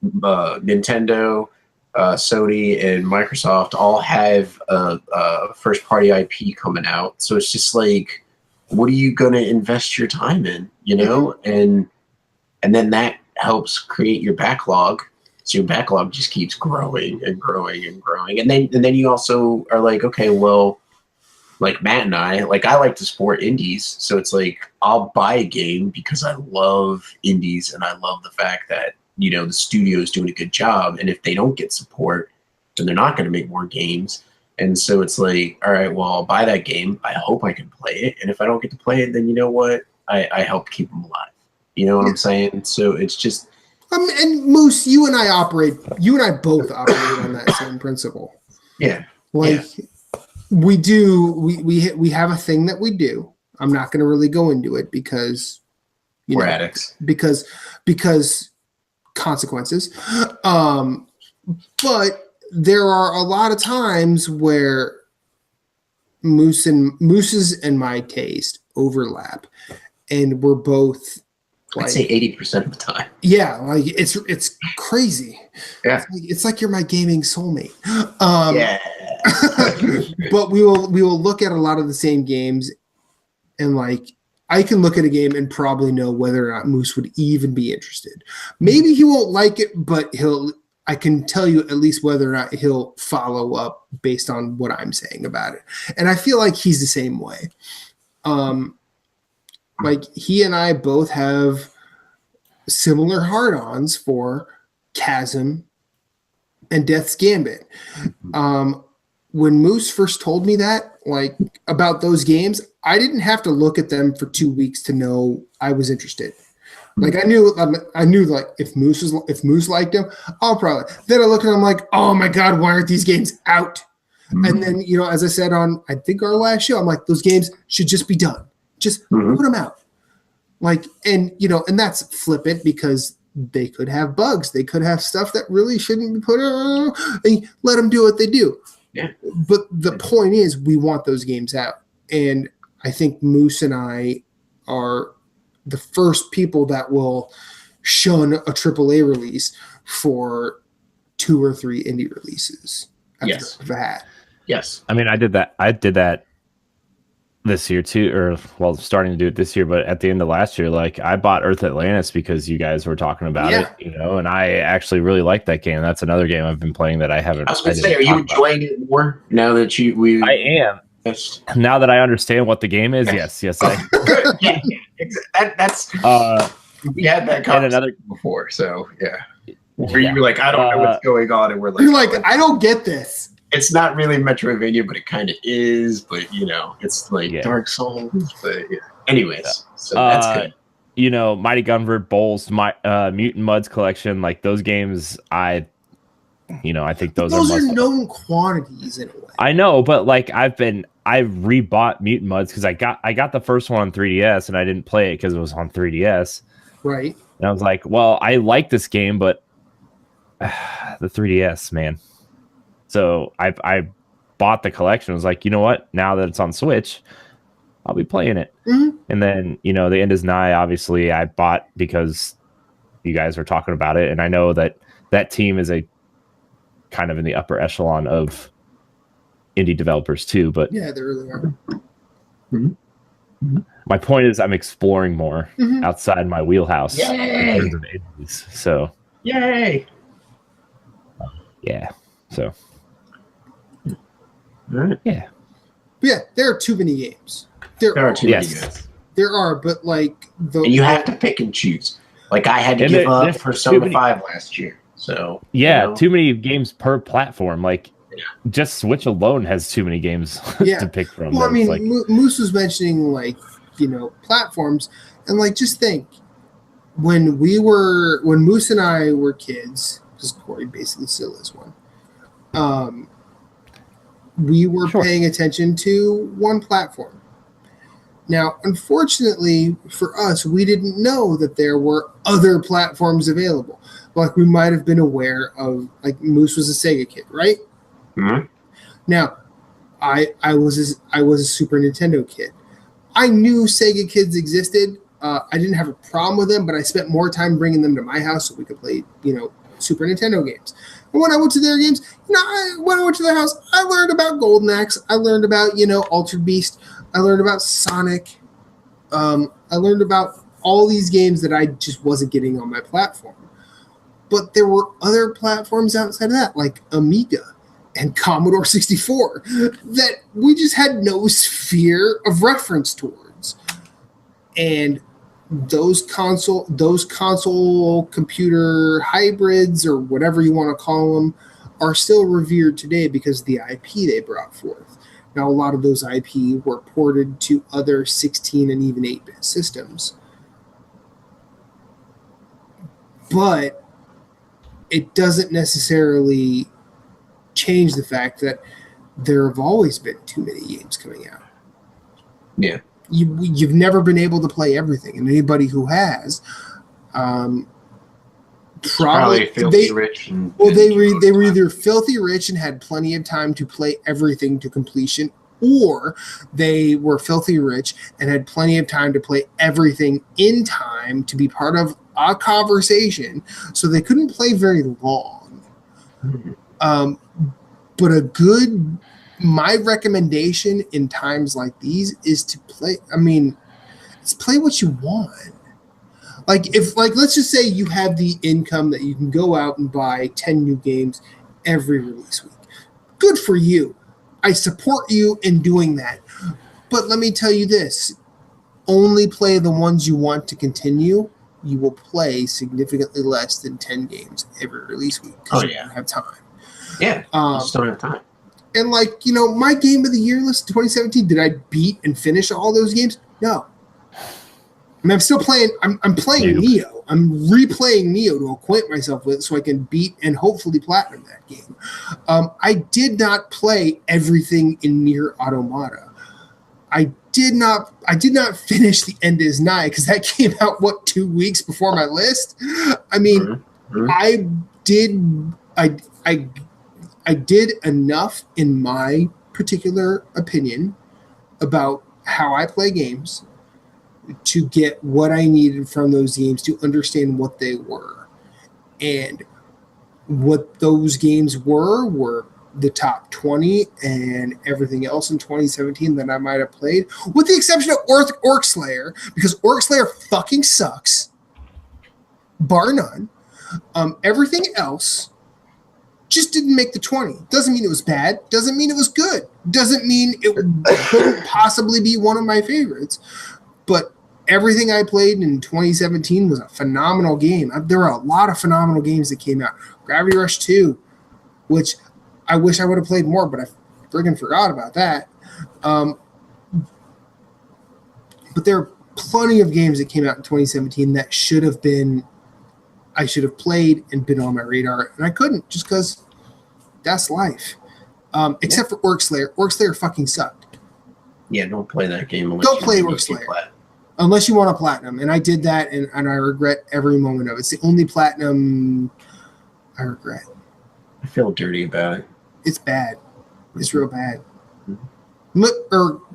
Nintendo, Sony, and Microsoft all have a first-party IP coming out. So it's just like, what are you going to invest your time in, And then that helps create your backlog. So your backlog just keeps growing and growing and growing. And then you also are like, okay, well, like Matt and I like to support indies. So it's like, I'll buy a game because I love indies and I love the fact that, the studio is doing a good job. And if they don't get support, then they're not going to make more games. And so it's like, all right, well, I'll buy that game. I hope I can play it. And if I don't get to play it, then you know what? I help keep them alive. You know what I'm saying? So it's just. And Moose, you and I both operate on that same principle. Yeah. We do. We have a thing that we do. I'm not going to really go into it because we're addicts. Because consequences. But there are a lot of times where Moose's and my taste overlap, and we're both. I'd say 80% of the time. Yeah, like it's crazy. Yeah, it's like you're my gaming soulmate. Yeah. But we will look at a lot of the same games, and like I can look at a game and probably know whether or not Moose would even be interested. Maybe he won't like it, but I can tell you at least whether or not he'll follow up based on what I'm saying about it. And I feel like he's the same way. Like he and I both have similar hard-ons for Chasm and Death's Gambit. When Moose first told me that, like about those games, I didn't have to look at them for 2 weeks to know I was interested. Like I knew like if Moose liked them, I'll probably. Then I look at them like, oh my god, why aren't these games out? And then as I said on I think our last show, I'm like, those games should just be done. Just put them out. Like, and that's flippant because they could have bugs. They could have stuff that really shouldn't be put out. And let them do what they do. Yeah. But the point is, we want those games out. And I think Moose and I are the first people that will shun a AAA release for 2 or 3 indie releases. Yes. That. Yes. I mean, I did that this year too, starting to do it this year, but at the end of last year, like I bought Earth Atlantis because you guys were talking about it, and I actually really like that game. That's another game I've been playing that I haven't. I was going to say, are you enjoying it more now that I am. Yes. Now that I understand what the game is, yes, I. Yeah, that's. We had that conversation before, so yeah. Where you were like, I don't know what's going on, and we're like, you're like, I don't get this. It's not really Metroidvania, but it kind of is. But it's like Dark Souls. But yeah. Anyways, so that's good. Mighty Gunvor, Bowls, Mutant Muds collection, like those games, I think those are known quantities in a way. I know, but like I rebought Mutant Muds because I got the first one on 3DS and I didn't play it because it was on 3DS. Right. And I was like, well, I like this game, but the 3DS, man. So I bought the collection. I was like, you know what? Now that it's on Switch, I'll be playing it. Mm-hmm. And then, the end is nigh. Obviously, I bought because you guys were talking about it. And I know that team is a kind of in the upper echelon of indie developers too. But yeah, they really are. My point is, I'm exploring more outside my wheelhouse in terms of indies. So, yay! Yeah. So, Right. yeah. Yeah, there are too many games. There There are too many Yes. games. There are, but like And you have to pick and choose. Like I had to And give up there's Persona too many- 5 last year. So Yeah, too many games per platform. Like, just Switch alone has too many games Yeah. to pick from. Well, I It's mean, like, Moose was mentioning like platforms, and like just think when Moose and I were kids, because Corey basically still is one. We were paying attention to one platform. Now, unfortunately for us, we didn't know that there were other platforms available. Like we might have been aware of, like Moose was a Sega kid, right? Mhm. Now, I was a Super Nintendo kid. I knew Sega kids existed. I didn't have a problem with them, but I spent more time bringing them to my house so we could play, Super Nintendo games. And when I went to their games, when I went to their house, I learned about Golden Axe. I learned about, Altered Beast. I learned about Sonic. I learned about all these games that I just wasn't getting on my platform. But there were other platforms outside of that, like Amiga and Commodore 64, that we just had no sphere of reference towards. And those console computer hybrids, or whatever you want to call them, are still revered today because of the IP they brought forth. Now, a lot of those IP were ported to other 16 and even 8-bit systems. But it doesn't necessarily change the fact that there have always been too many games coming out. Yeah. You've never been able to play everything, and anybody who has, Probably filthy rich. They were either filthy rich and had plenty of time to play everything to completion, or they were filthy rich and had plenty of time to play everything in time to be part of a conversation, so they couldn't play very long. But my recommendation in times like these is to play. Let's play what you want. Let's just say you have the income that you can go out and buy 10 new games every release week. Good for you. I support you in doing that. But let me tell you this. Only play the ones you want to continue. You will play significantly less than 10 games every release week because you don't have time. Yeah, just don't have time. And my game of the year list 2017, did I beat and finish all those games? No. I'm still playing. I'm playing Neo. I'm replaying Neo to acquaint myself with it so I can beat and hopefully platinum that game. I did not play everything in Nier Automata. I did not finish The End Is Nigh because that came out 2 weeks before my list. I did enough in my particular opinion about how I play games to get what I needed from those games to understand what they were. And what those games were the top 20 and everything else in 2017 that I might have played, with the exception of Orc Slayer, because Orc Slayer fucking sucks, bar none. Everything else just didn't make the 20. Doesn't mean it was bad. Doesn't mean it was good. Doesn't mean it couldn't possibly be one of my favorites. But everything I played in 2017 was a phenomenal game. There were a lot of phenomenal games that came out. Gravity Rush 2, which I wish I would have played more, but I friggin' forgot about that. But there are plenty of games that came out in 2017 that I should have played and been on my radar, and I couldn't just because that's life. Except for Orc Slayer. Orc Slayer fucking sucked. Yeah, don't play that game. Don't play Orc Slayer. Unless you want a platinum. And I did that, and I regret every moment of it. It's the only platinum I regret. I feel dirty about it. It's bad. It's real bad.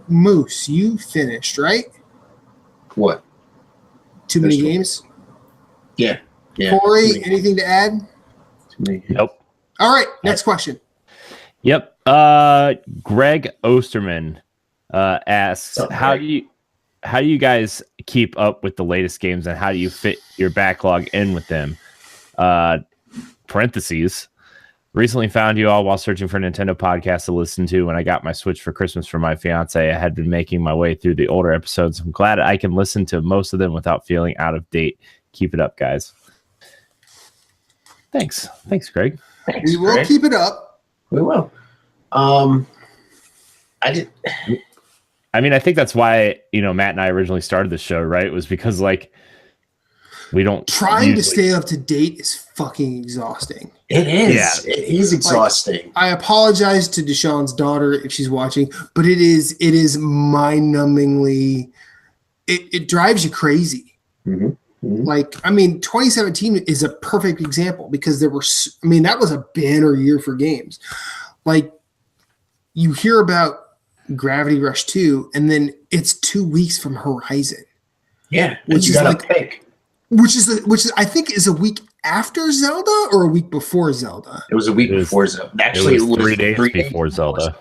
Moose, you finished, right? What? Too many games? Yeah. Corey, anything to add? Nope. All right, next question. Yep. Greg Osterman asks, how do you guys keep up with the latest games, and how do you fit your backlog in with them? Parentheses. Recently found you all while searching for Nintendo podcasts to listen to when I got my Switch for Christmas for my fiance. I had been making my way through the older episodes. I'm glad I can listen to most of them without feeling out of date. Keep it up, guys. Thanks, Greg. We will keep it up. We will. I think that's why, Matt and I originally started the show, right? It was because we don't trying to stay up to date is fucking exhausting. It is. Yeah. It is exhausting. I apologize to Deshaun's daughter if she's watching, but it is mind-numbingly. It drives you crazy. Mm-hmm. Mm-hmm. 2017 is a perfect example because that was a banner year for games. You hear about Gravity Rush 2, and then it's 2 weeks from Horizon. Yeah, which is pick. Which is I think is a week after Zelda or a week before Zelda. It was a week before Zelda. Actually, it was 3 days before Zelda.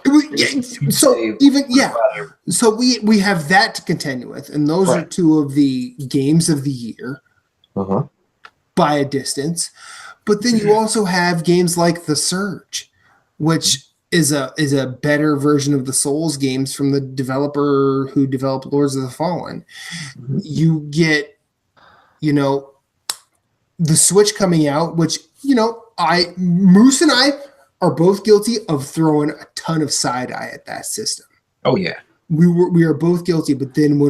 So we have that to contend with, and those are two of the games of the year by a distance. But then you also have games like The Surge, which is a better version of the Souls games from the developer who developed Lords of the Fallen. Mm-hmm. You get the Switch coming out, which, Moose and I are both guilty of throwing a ton of side eye at that system. Oh yeah. We are both guilty, but then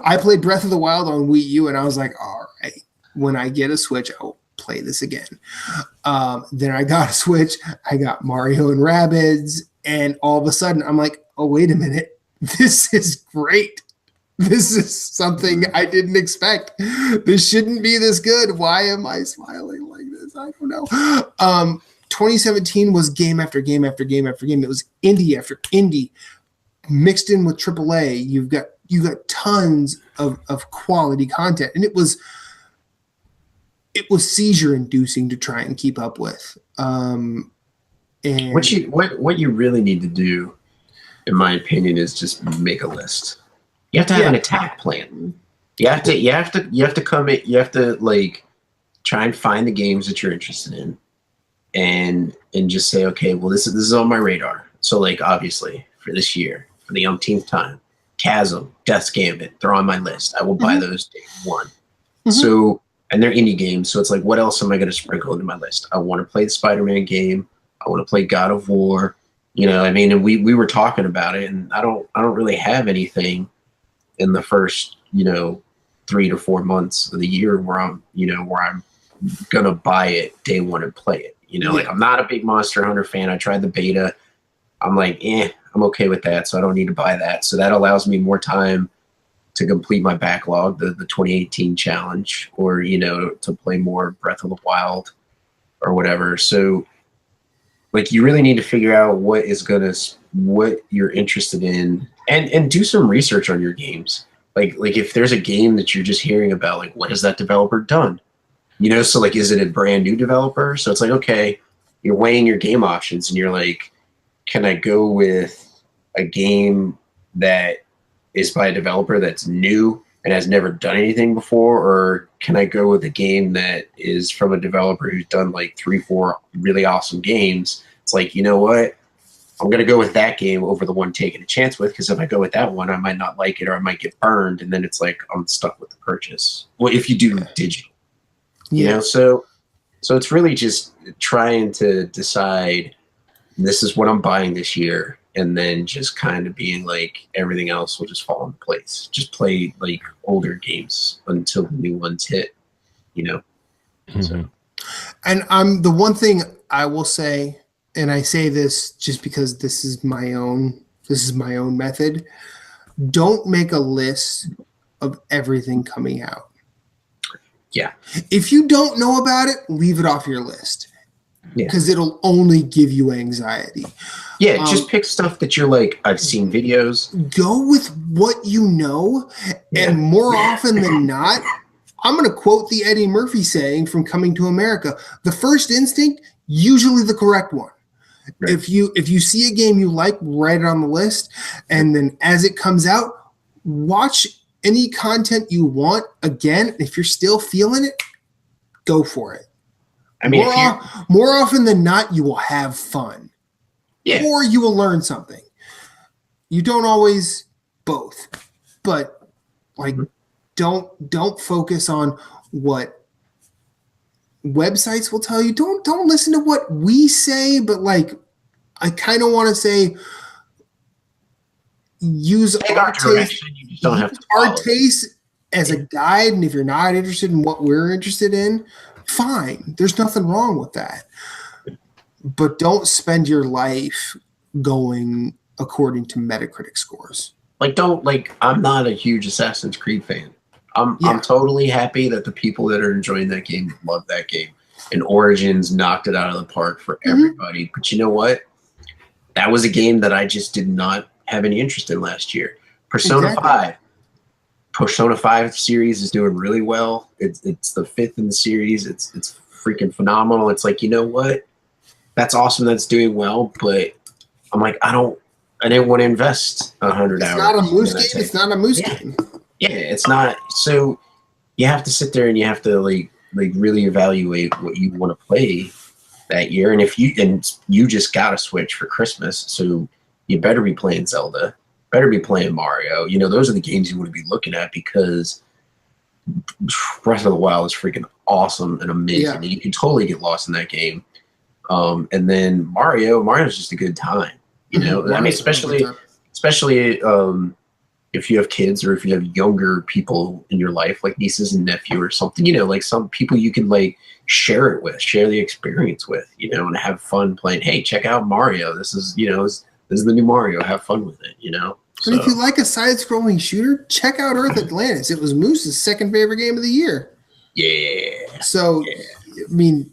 I played Breath of the Wild on Wii U and I was like, all right, when I get a Switch, I'll play this again. Then I got a Switch, I got Mario and Rabbids, and all of a sudden I'm like, oh, wait a minute. This is great. This is something I didn't expect. This shouldn't be this good. Why am I smiling like this? I don't know. 2017 was game after game after game after game. It was indie after indie mixed in with AAA. You got tons of quality content, and it was seizure inducing to try and keep up with. And what you really need to do, in my opinion, is just make a list. You have to have an attack plan. You have to come in. You have to try and find the games that you're interested in, and just say, okay, well, this is on my radar. So obviously for this year, for the umpteenth time, Chasm, Death's Gambit, they're on my list. I will buy those day one. Mm-hmm. So, and they're indie games. So it's what else am I going to sprinkle into my list? I want to play the Spider-Man game. I want to play God of War. And we were talking about it, and I don't really have anything in the first 3 to 4 months of the year where I'm gonna buy it day one and play it. I'm not a big Monster Hunter fan. I tried the beta. I'm I'm okay with that, so I don't need to buy that. So that allows me more time to complete my backlog, the 2018 challenge, or to play more Breath of the Wild or whatever. So you really need to figure out what you're interested in, and do some research on your games. If there's a game that you're just hearing about, what has that developer done? So is it a brand new developer? So it's okay, you're weighing your game options, and you're can I go with a game that is by a developer that's new and has never done anything before, or can I go with a game that is from a developer who's done 3-4 really awesome games? It's you know what? I'm going to go with that game over the one taking a chance with, because if I go with that one, I might not like it, or I might get burned, and then it's I'm stuck with the purchase. Well, if you do digital, so it's really just trying to decide, this is what I'm buying this year, and then just kind of being everything else will just fall into place. Just play older games until the new ones hit, Mm-hmm. So. And the one thing I will say, and I say this just because this is my own method. Don't make a list of everything coming out. Yeah. If you don't know about it, leave it off your list. Because it'll only give you anxiety. Yeah, just pick stuff that you're I've seen videos. Go with what you know, and more often than not, I'm going to quote the Eddie Murphy saying from Coming to America: the first instinct, usually the correct one. Right. If you see a game you like, write it on the list, and then as it comes out, watch any content you want again. If you're still feeling it, go for it. I mean, more often than not, you will have fun, or you will learn something. You don't always both, but like don't focus on what websites will tell you. Don't listen to what we say, but like I kind of want to say use our taste. You just don't have to our taste as a guide, and if you're not interested in what we're interested in, fine. There's nothing wrong with that. But don't spend your life going according to Metacritic scores. I'm not a huge Assassin's Creed fan. I'm totally happy that the people that are enjoying that game love that game. And Origins knocked it out of the park for everybody. But you know what? That was a game that I just did not have any interest in last year. Persona 5 series is doing really well. It's the 5th in the series. It's freaking phenomenal. It's like, you know what? That's awesome. That's doing well. But I'm like, I didn't want to invest 100 hours. It's not a moose game. It's not a moose game. Yeah, it's not. So you have to sit there and you have to like really evaluate what you want to play that year. And if you just got a Switch for Christmas, so you better be playing Zelda, better be playing Mario. You know, those are the games you want to be looking at because Breath of the Wild is freaking awesome and amazing. And you can totally get lost in that game. And then Mario's just a good time. You know, I mean, especially if you have kids or if you have younger people in your life, like nieces and nephew or something, you know, like some people you can like share it with, share the experience with, you know, and have fun playing. Hey, check out Mario. This is the new Mario. Have fun with it, you know. So. And if you like a side-scrolling shooter, check out Earth Atlantis. It was Moose's second favorite game of the year. Yeah. So, I mean,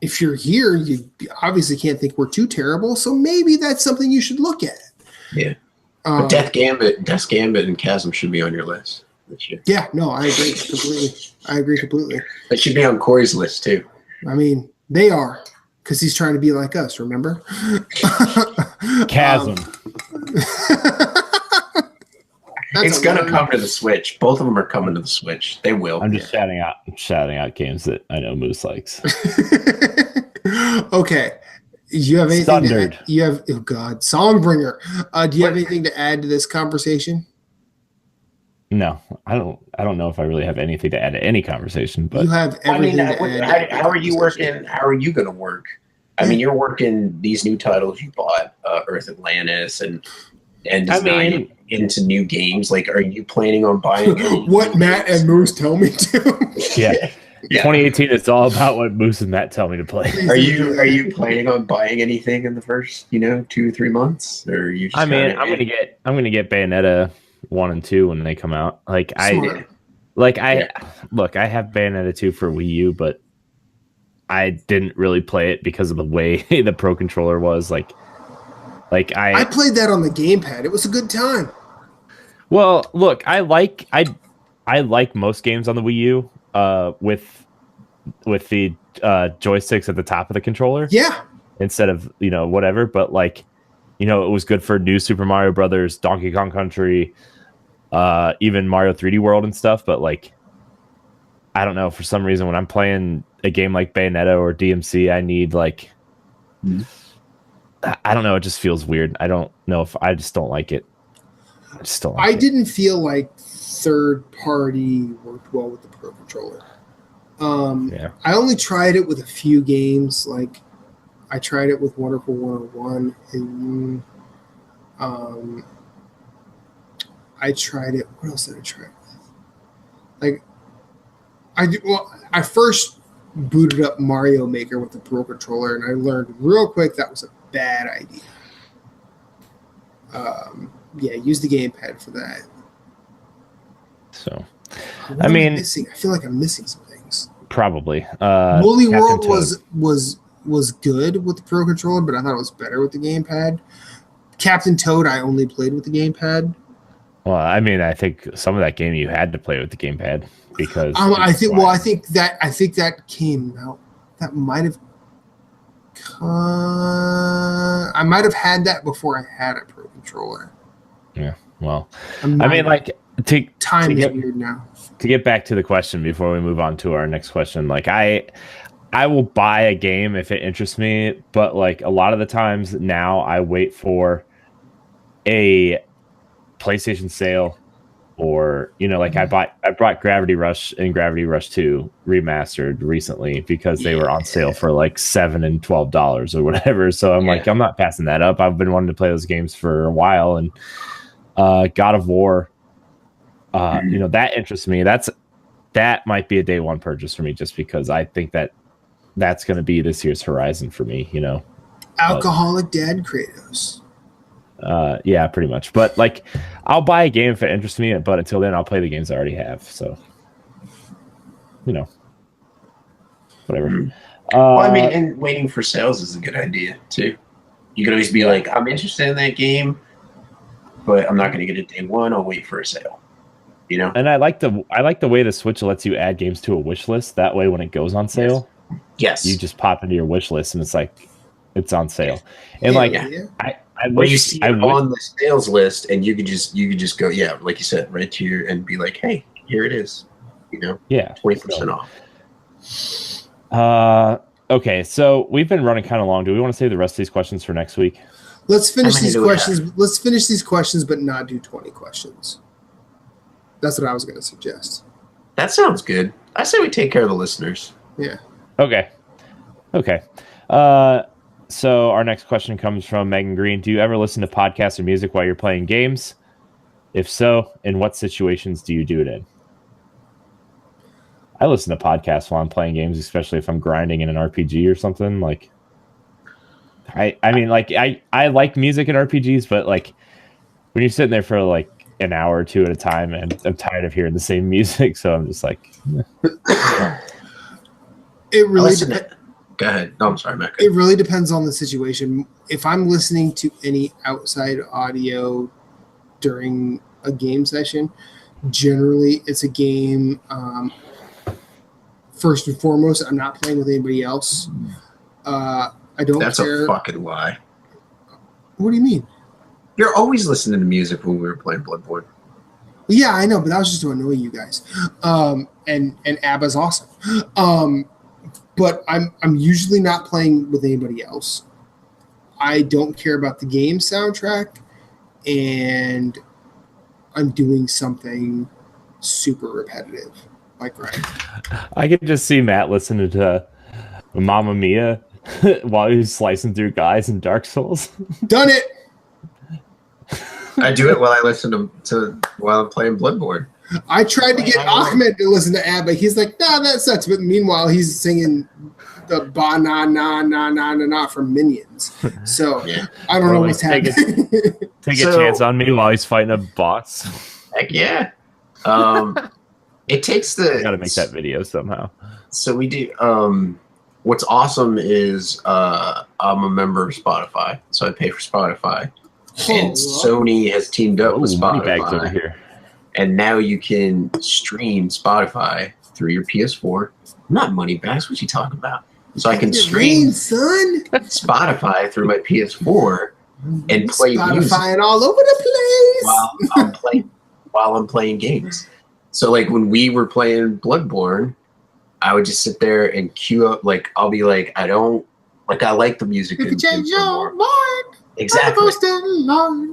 if you're here, you obviously can't think we're too terrible. So maybe that's something you should look at. Yeah. But Death Gambit and Chasm should be on your list this year. Yeah, no, I agree completely. They should be on Corey's list too. I mean, they are, because he's trying to be like us, remember? Chasm. It's gonna come to the Switch. Both of them are coming to the Switch. They will. I'm just shouting out games that I know Moose likes. Okay. You have anything to add? You have Songbringer. Do you have anything to add to this conversation? No, I don't know if I really have anything to add to any conversation. But you have everything to add. How are you working? How are you going to work? I mean, you're working these new titles you bought, Earth Atlantis, and designing into new games. Like, are you planning on buying what Matt and Moose tell me to? Yeah. 2018 is all about what Moose and Matt tell me to play. Are you planning on buying anything in the first 2 or 3 months? Or are you just I'm gonna get Bayonetta 1 and 2 when they come out. I have Bayonetta 2 for Wii U, but I didn't really play it because of the way the Pro Controller was. I played that on the gamepad. It was a good time. Well, look, I like most games on the Wii U. With the joysticks at the top of the controller, instead of whatever. But it was good for New Super Mario Brothers, Donkey Kong Country, even Mario 3D World and stuff. But I don't know, for some reason when I'm playing a game like Bayonetta or DMC, I need I don't know, it just feels weird. I don't know if I just don't like it. I didn't feel like third party worked well with the Pro Controller. I only tried it with a few games. I tried it with Wonderful 101 and I tried it. What else did I try it with? I first booted up Mario Maker with the Pro Controller, and I learned real quick that was a bad idea. Use the gamepad for that. So, I feel like I'm missing some things. Probably. Woolly World was good with the Pro Controller, but I thought it was better with the gamepad. Captain Toad, I only played with the gamepad. Well, I think some of that game you had to play with the gamepad because I think that came out. That might have I might have had that before I had a Pro Controller. Yeah, well, I mean, like, time is weird now. To get back to the question before we move on to our next question, like, I will buy a game if it interests me, but like a lot of the times now I wait for a PlayStation sale, or like I bought Gravity Rush and Gravity Rush 2 remastered recently because they were on sale for like $7 and $12 or whatever. So I'm like, I'm not passing that up. I've been wanting to play those games for a while, and God of War, that interests me. That might be a day one purchase for me, just because I think that's going to be this year's Horizon for me. Alcoholic Dad Kratos. Yeah, pretty much. But like, I'll buy a game if it interests me, but until then, I'll play the games I already have. So, whatever. Well, I mean, and waiting for sales is a good idea too. You can always be like, I'm interested in that game, but I'm not going to get it day one. I'll wait for a sale. And I like the way the Switch lets you add games to a wish list. That way, when it goes on sale, yes, you just pop into your wish list, and it's like it's on sale. And I wish you see it on the sales list, and you could just go, like you said, right here, and be like, hey, here it is. 20% off. Okay, so we've been running kind of long. Do we want to save the rest of these questions for next week? Let's finish these questions. Let's finish these questions, but not do 20 questions. That's what I was going to suggest. That sounds good. I say we take care of the listeners. Yeah. Okay. So our next question comes from Megan Green. Do you ever listen to podcasts or music while you're playing games? If so, in what situations do you do it in? I listen to podcasts while I'm playing games, especially if I'm grinding in an RPG or something. Like, I like music in RPGs, but like when you're sitting there for like an hour or two at a time, and I'm tired of hearing the same music, so I'm just like, It really Go ahead. No, I'm sorry, Mac. It really depends on the situation. If I'm listening to any outside audio during a game session, generally it's a game. First and foremost, I'm not playing with anybody else. I don't That's care. a fucking lie. What do you mean? You're always listening to music when we were playing Bloodborne. Yeah, I know, but that was just to annoy you guys. And ABBA's awesome. But I'm usually not playing with anybody else. I don't care about the game soundtrack, and I'm doing something super repetitive, like grinding. I could just see Matt listening to Mamma Mia while he's slicing through guys in Dark Souls. Done it. I do it while I listen to while I'm playing Bloodborne. I tried to get Ahmed to listen to ABBA. He's like, nah, that sucks. But meanwhile, he's singing the ba na na na na na na from Minions. So I don't know what's happening. Take a chance on me while he's fighting a boss. Heck yeah. It takes the. I gotta make that video somehow. So we do. What's awesome is I'm a member of Spotify, so I pay for Spotify, and Sony has teamed up with Spotify. Money bags over here. And now you can stream Spotify through your PS4. Not money bags. What you talking about? So I can stream Spotify through my PS4 and play music all over the place while I'm playing games. So like when we were playing Bloodborne, I would just sit there and queue up. Like I'll be like, I like the music. You can change your mind. Exactly.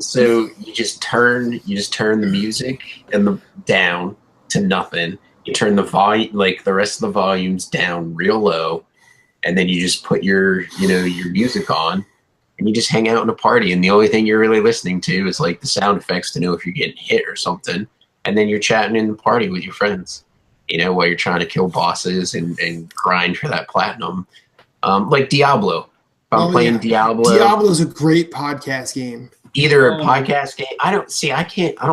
So you just turn the music down to nothing. You turn the volume, like the rest of the volumes, down real low, and then you just put your music on, and you just hang out in a party. And the only thing you're really listening to is like the sound effects to know if you're getting hit or something. And then you're chatting in the party with your friends, while you're trying to kill bosses and grind for that platinum, like Diablo. I'm playing Diablo. Diablo's a great podcast game. Either a podcast game. I don't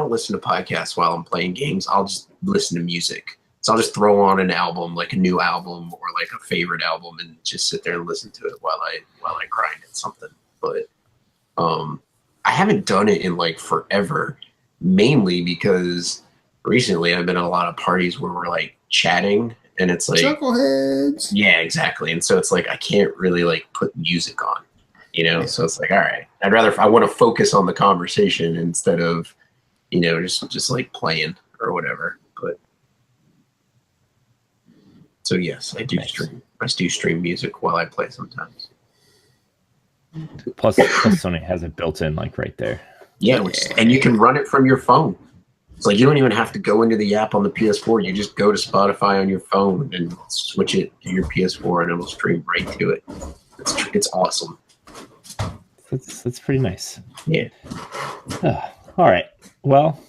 listen to podcasts while I'm playing games. I'll just listen to music. So I'll just throw on an album, like a new album or like a favorite album, and just sit there and listen to it while I grind at something. But I haven't done it in like forever, mainly because recently I've been at a lot of parties where we're like chatting and it's like Chuckleheads. Yeah, exactly. And so it's like I can't really like put music on, So it's like, all right, I want to focus on the conversation instead of, just like playing or whatever. But so yes, I do stream. I do stream music while I play sometimes. Plus Sony has it built in like right there. Yeah, and you can run it from your phone. It's like you don't even have to go into the app on the PS4. You just go to Spotify on your phone and switch it to your PS4, and it'll stream right to it. It's awesome. That's pretty nice. Yeah. All right. Well,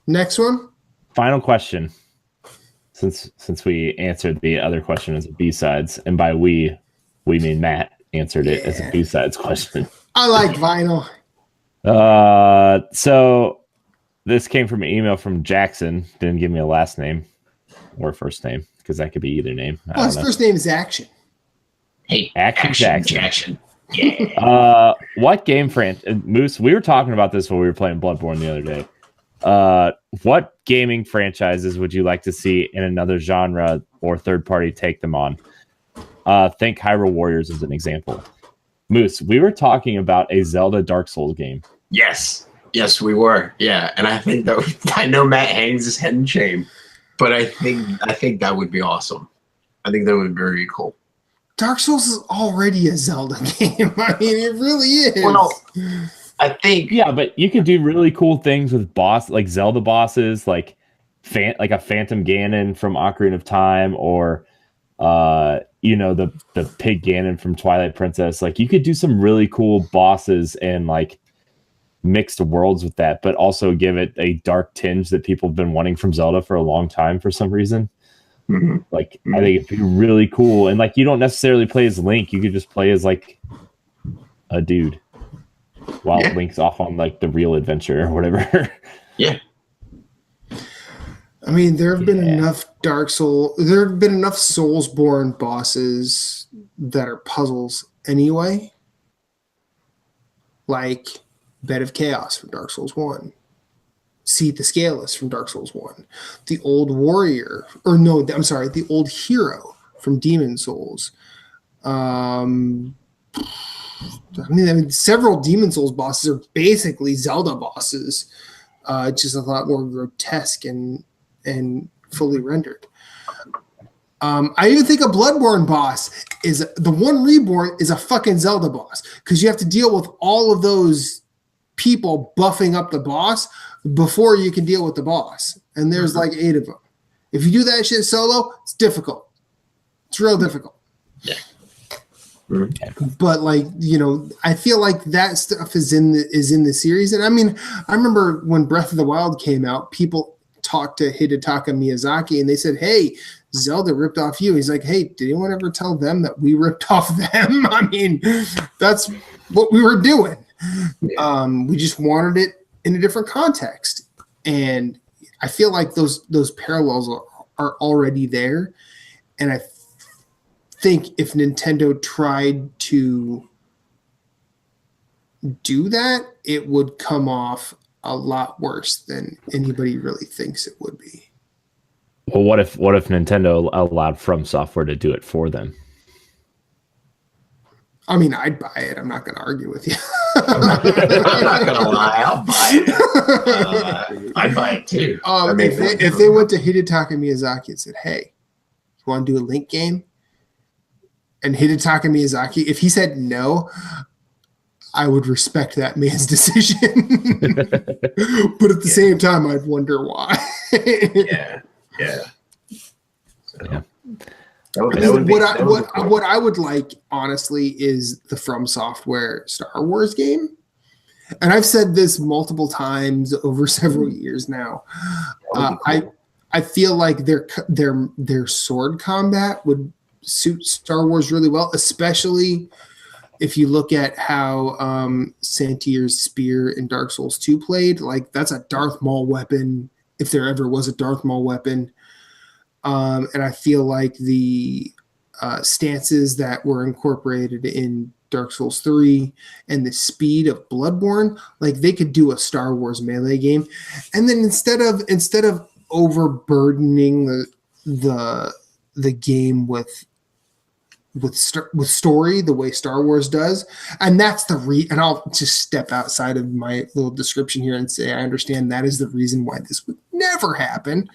next one. Final question. Since we answered the other question as a B-sides, and by we mean Matt answered it as a B-sides question. I like vinyl. So this came from an email from Jackson. Didn't give me a last name or first name because that could be either name. Well, his first name is Action. Hey, Action Jackson. Yeah. What game Moose? We were talking about this when we were playing Bloodborne the other day. What gaming franchises would you like to see in another genre or third party take them on? Think Hyrule Warriors as an example. Moose, we were talking about a Zelda Dark Souls game. Yes, we were. Yeah, and I think that I know Matt hangs his head in shame, but I think that would be awesome. I think that would be very cool. Dark Souls is already a Zelda game. I mean, it really is. Well, I think but you could do really cool things with Zelda bosses, like a Phantom Ganon from Ocarina of Time, or the pig Ganon from Twilight Princess. Like you could do some really cool bosses and like mixed worlds with that, but also give it a dark tinge that people have been wanting from Zelda for a long time for some reason. Mm-hmm. Like I think it'd be really cool, and like you don't necessarily play as Link. You could just play as like a dude while Link's off on like the real adventure or whatever. Yeah. I mean, there have been enough there have been enough Soulsborne bosses that are puzzles anyway. Like Bed of Chaos from Dark Souls 1. Seat the Scaleless from Dark Souls 1. The Old Warrior, the Old Hero from Demon Souls. I mean, several Demon Souls bosses are basically Zelda bosses, just a lot more grotesque and fully rendered. I even think a Bloodborne boss is the one Reborn is a fucking Zelda boss because you have to deal with all of those people buffing up the boss before you can deal with the boss, and there's like 8 of them. If you do that shit solo, it's difficult. It's real difficult. Yeah. But I feel like that stuff is in the series, and I mean, I remember when Breath of the Wild came out, people talked to Hidetaka Miyazaki, and they said, "Hey, Zelda ripped off you." He's like, "Hey, did anyone ever tell them that we ripped off them?" I mean, that's what we were doing. Yeah. We just wanted it in a different context, and I feel like those parallels are already there, and I think if Nintendo tried to do that, it would come off a lot worse than anybody really thinks it would be. Well, what if Nintendo allowed From Software to do it for them? I mean, I'd buy it. I'm not going to argue with you. I'm not going to lie. I'll buy it. I'd buy it too. If they went to Hidetaka Miyazaki and said, "Hey, you want to do a Link game?" And Hidetaka Miyazaki, if he said no, I would respect that man's decision. But at the same time, I'd wonder why. Yeah. So. What I would like, honestly, is the From Software Star Wars game. And I've said this multiple times over several years now. Cool. I feel like their sword combat would suit Star Wars really well, especially if you look at how Santier's spear in Dark Souls 2 played. Like, that's a Darth Maul weapon, if there ever was a Darth Maul weapon. And I feel like the stances that were incorporated in Dark Souls 3 and the speed of Bloodborne, like they could do a Star Wars melee game. And then instead of overburdening the the game with story the way Star Wars does, and that's the and I'll just step outside of my little description here and say I understand that is the reason why this would never happen,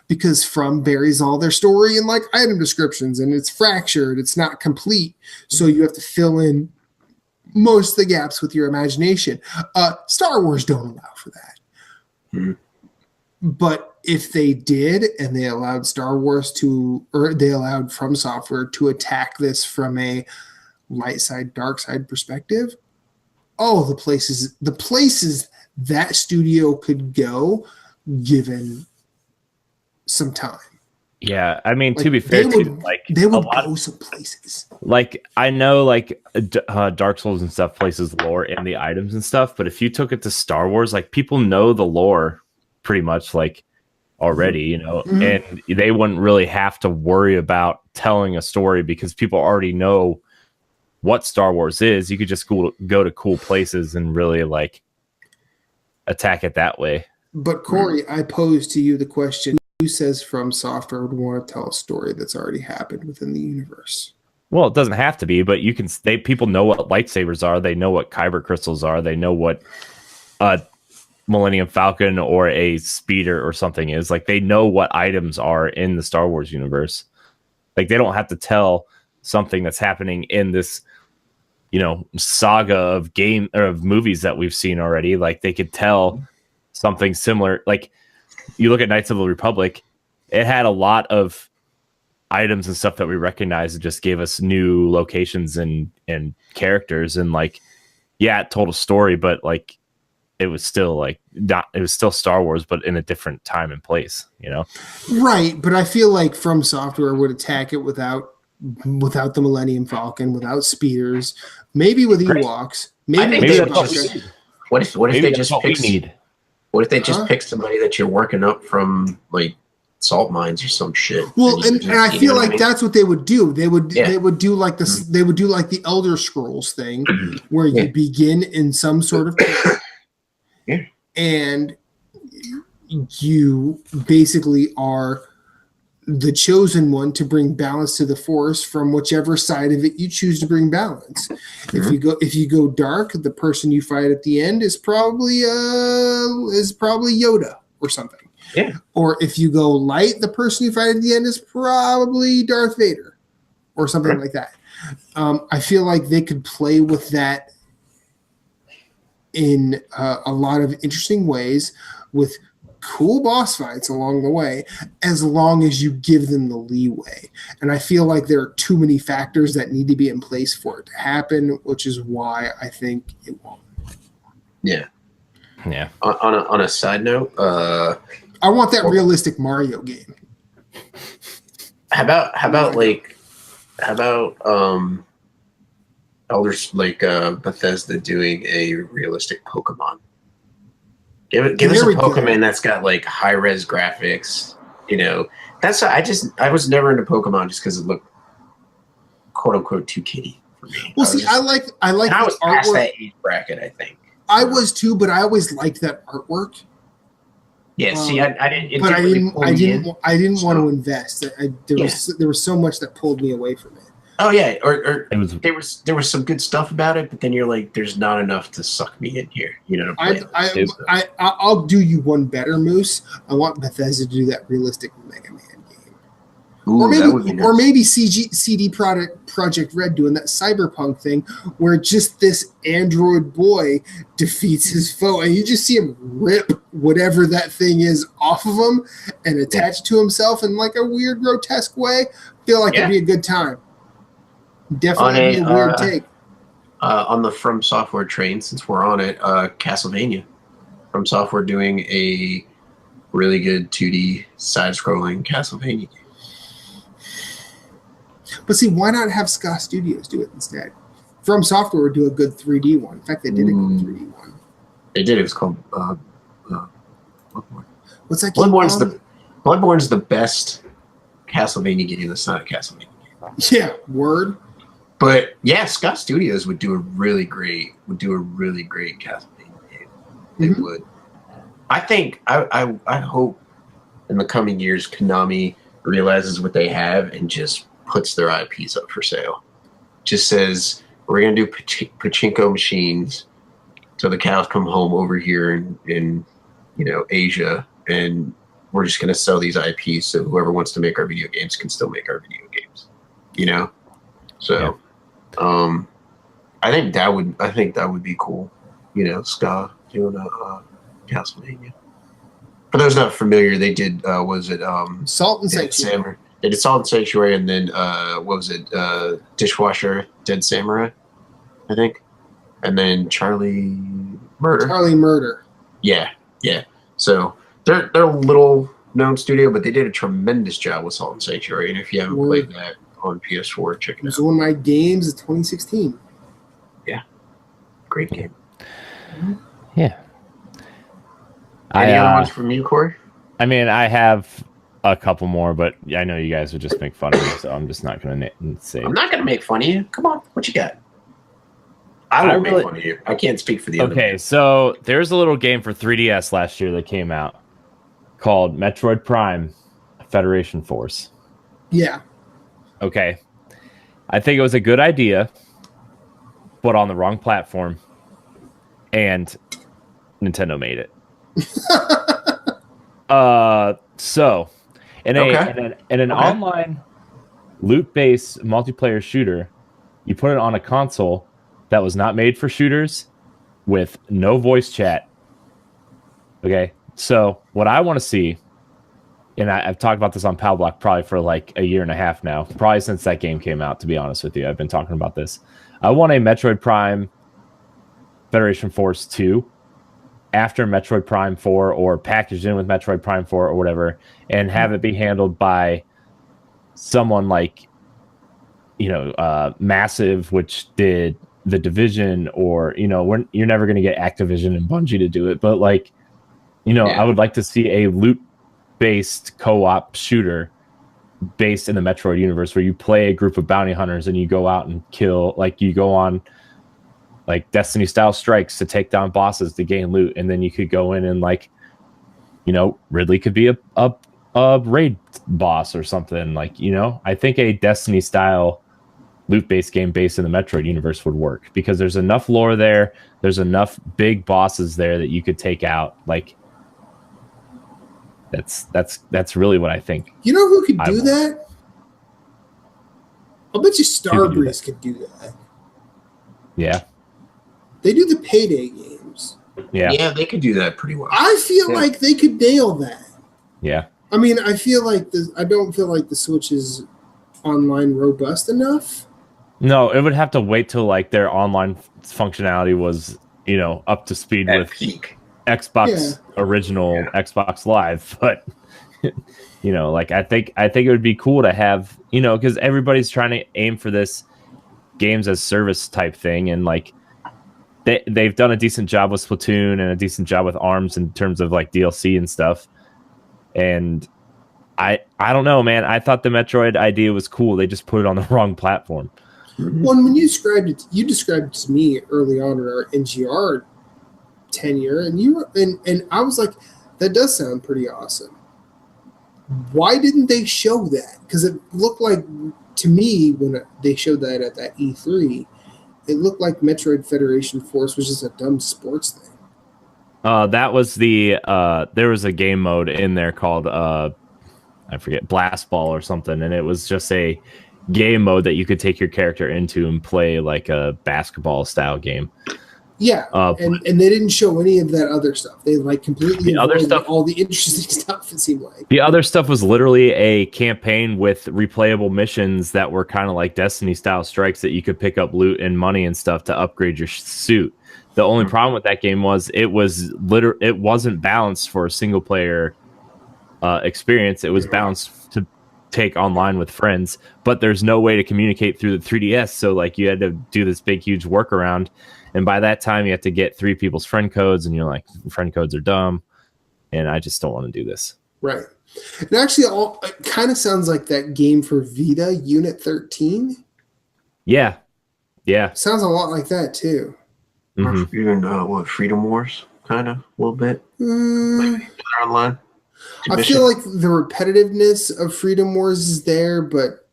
because From buries all their story in like item descriptions, and it's fractured, it's not complete, so you have to fill in most of the gaps with your imagination. Star Wars don't allow for that. Mm-hmm. But if they did, and they allowed they allowed From Software to attack this from a light side, dark side perspective, the places that studio could go, given some time. Yeah, I mean, to be fair, they would go some places. Like, I know, like, Dark Souls and stuff places lore in the items and stuff, but if you took it to Star Wars, like, people know the lore pretty much, like, already, you know, and they wouldn't really have to worry about telling a story because people already know what Star Wars is. You could just go to cool places and really, like, attack it that way. But, Corey, I pose to you the question, who says From Software would want to tell a story that's already happened within the universe? Well, it doesn't have to be, but people know what lightsabers are. They know what kyber crystals are. They know what Millennium Falcon or a speeder or something is. Like, they know what items are in the Star Wars universe. Like, they don't have to tell something that's happening in this, you know, saga of movies that we've seen already. Like, they could tell something similar. Like, you look at Knights of the Republic, it had a lot of items and stuff that we recognize. It just gave us new locations and characters, and like, yeah, it told a story, but like, it was still like it was still Star Wars, but in a different time and place, you know? Right, but I feel like From Software would attack it without the Millennium Falcon, without speeders, maybe with Ewoks. Maybe what if they just pick? What if they just pick somebody that you're working up from like salt mines or some shit? Well, and I feel like that's what they would do. They would do like this. They would do like the Elder Scrolls thing, where you begin in some sort of and you basically are the chosen one to bring balance to the Force from whichever side of it you choose to bring balance. If you go dark, the person you fight at the end is probably Yoda or something. Yeah. Or if you go light, the person you fight at the end is probably Darth Vader or something like that. I feel like they could play with that in a lot of interesting ways with cool boss fights along the way, as long as you give them the leeway. And I feel like there are too many factors that need to be in place for it to happen, which is why I think it won't. Yeah. Yeah. On a side note, I want that realistic Mario game. How about Elders like Bethesda doing a realistic Pokemon? Give us a Pokemon that's got like high res graphics. You know, I was never into Pokemon just because it looked quote unquote too kiddie for me. Well, I was past that age bracket, I think. I was too, but I always liked that artwork. Yeah, I didn't. I didn't want to invest. There was so much that pulled me away from it. Oh yeah, or there was some good stuff about it, but then you're like, there's not enough to suck me in here. You know. I'll do you one better, Moose. I want Bethesda to do that realistic Mega Man game. Ooh, or maybe CD Projekt Red doing that cyberpunk thing where just this android boy defeats his foe, and you just see him rip whatever that thing is off of him and attach it to himself in like a weird, grotesque way. Feel like it'd be a good time. Definitely a weird take. On the From Software train, since we're on it, Castlevania. From Software doing a really good 2D side-scrolling Castlevania game. But see, why not have Ska Studios do it instead? From Software would do a good 3D one. In fact, they did a good 3D one. They did. It was called Bloodborne. What's that game called? Bloodborne's the best Castlevania game that's not a Castlevania game. Yeah, word. But yeah, Scott Studios would do a really great Castlevania game. They would. I think I hope in the coming years Konami realizes what they have and just puts their IPs up for sale. Just says, we're going to do pachinko machines till the cows come home over here in Asia, and we're just going to sell these IPs so whoever wants to make our video games can still make our video games. So I think that would be cool. Ska doing a Castlevania. For those not familiar, they did Salt and Sanctuary. They did Salt and Sanctuary, and then Dishwasher Dead Samurai, I think, and then Charlie Murder. Yeah. So they're a little known studio, but they did a tremendous job with Salt and Sanctuary. And if you haven't played that on PS4, check it out. It was one of my games of 2016. Yeah, great game. Yeah. Any other ones from you, Corey? I mean, I have a couple more, but I know you guys would just make fun of me, so I'm just not going to say. I'm not going to make fun of you. Come on, what you got? I won't make fun of you. I can't speak for the other. Okay, so there's a little game for 3DS last year that came out called Metroid Prime Federation Force. Yeah. Okay. I think it was a good idea, but on the wrong platform, and Nintendo made it. So in an online loot-based multiplayer shooter, you put it on a console that was not made for shooters with no voice chat. Okay, so what I want to see, and I've talked about this on Pal Block probably for like a year and a half now, probably since that game came out, to be honest with you. I've been talking about this. I want a Metroid Prime Federation Force 2 after Metroid Prime 4, or packaged in with Metroid Prime 4 or whatever, and have it be handled by someone like, Massive, which did The Division, or, you're never going to get Activision and Bungie to do it, but I would like to see a loot-based co-op shooter based in the Metroid universe where you play a group of bounty hunters and you go out and kill, you go on like Destiny style strikes to take down bosses to gain loot, and then you could go in and Ridley could be a raid boss or something. I think a Destiny style loot based game based in the Metroid universe would work, because there's enough lore there, there's enough big bosses there that you could take out. That's really what I think. You know who could do that? I'll bet you Starbreeze could do that. Yeah. They do the Payday games. Yeah, they could do that pretty well. I feel like they could nail that. Yeah. I mean, I don't feel like the Switch is online robust enough. No, it would have to wait till their online functionality was, up to speed with peak Xbox original Xbox Live. But I think it would be cool to have, because everybody's trying to aim for this games as service type thing, and they've done a decent job with Splatoon and a decent job with ARMS in terms of DLC and stuff. And I don't know, man. I thought the Metroid idea was cool. They just put it on the wrong platform. Well, when you described it to me early on in our NGR tenure, and I was like, that does sound pretty awesome. Why didn't they show that? Because it looked like, to me, when they showed that at that E3, it looked like Metroid Federation Force was just a dumb sports thing. That was there was a game mode in there called I forget, Blast Ball or something, and it was just a game mode that you could take your character into and play like a basketball style game. Yeah, and they didn't show any of that other stuff. They completely avoided all the interesting stuff, it seemed like. The other stuff was literally a campaign with replayable missions that were kind of like Destiny style strikes that you could pick up loot and money and stuff to upgrade your suit. The only problem with that game was it wasn't balanced for a single player experience. It was balanced to take online with friends, but there's no way to communicate through the 3DS, so you had to do this big huge workaround. And by that time, you have to get 3 people's friend codes, and you're like, friend codes are dumb, and I just don't want to do this. Right. And actually, it kind of sounds like that game for Vita, Unit 13. Yeah. Yeah. Sounds a lot like that, too. Mm-hmm. Even, Freedom Wars, kind of, a little bit. Maybe online. I feel like the repetitiveness of Freedom Wars is there, but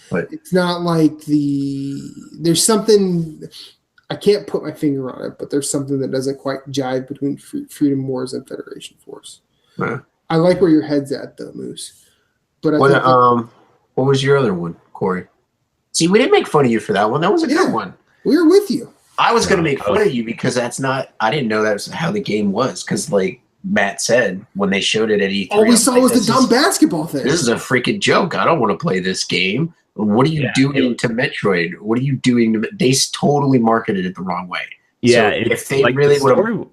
but it's not like there's something I can't put my finger on it, but there's something that doesn't quite jive between Freedom Wars and Federation Force. Yeah. I like where your head's at, though, Moose. But what was your other one, Corey? See, we didn't make fun of you for that one. That was a good one. We were with you. I was going to make fun of you because I didn't know that was how the game was. Because, like Matt said, when they showed it at E3, all we saw was the dumb basketball thing. This is a freaking joke. I don't want to play this game. What are you doing to Metroid? What are you doing? They totally marketed it the wrong way. Yeah, so if they really would have.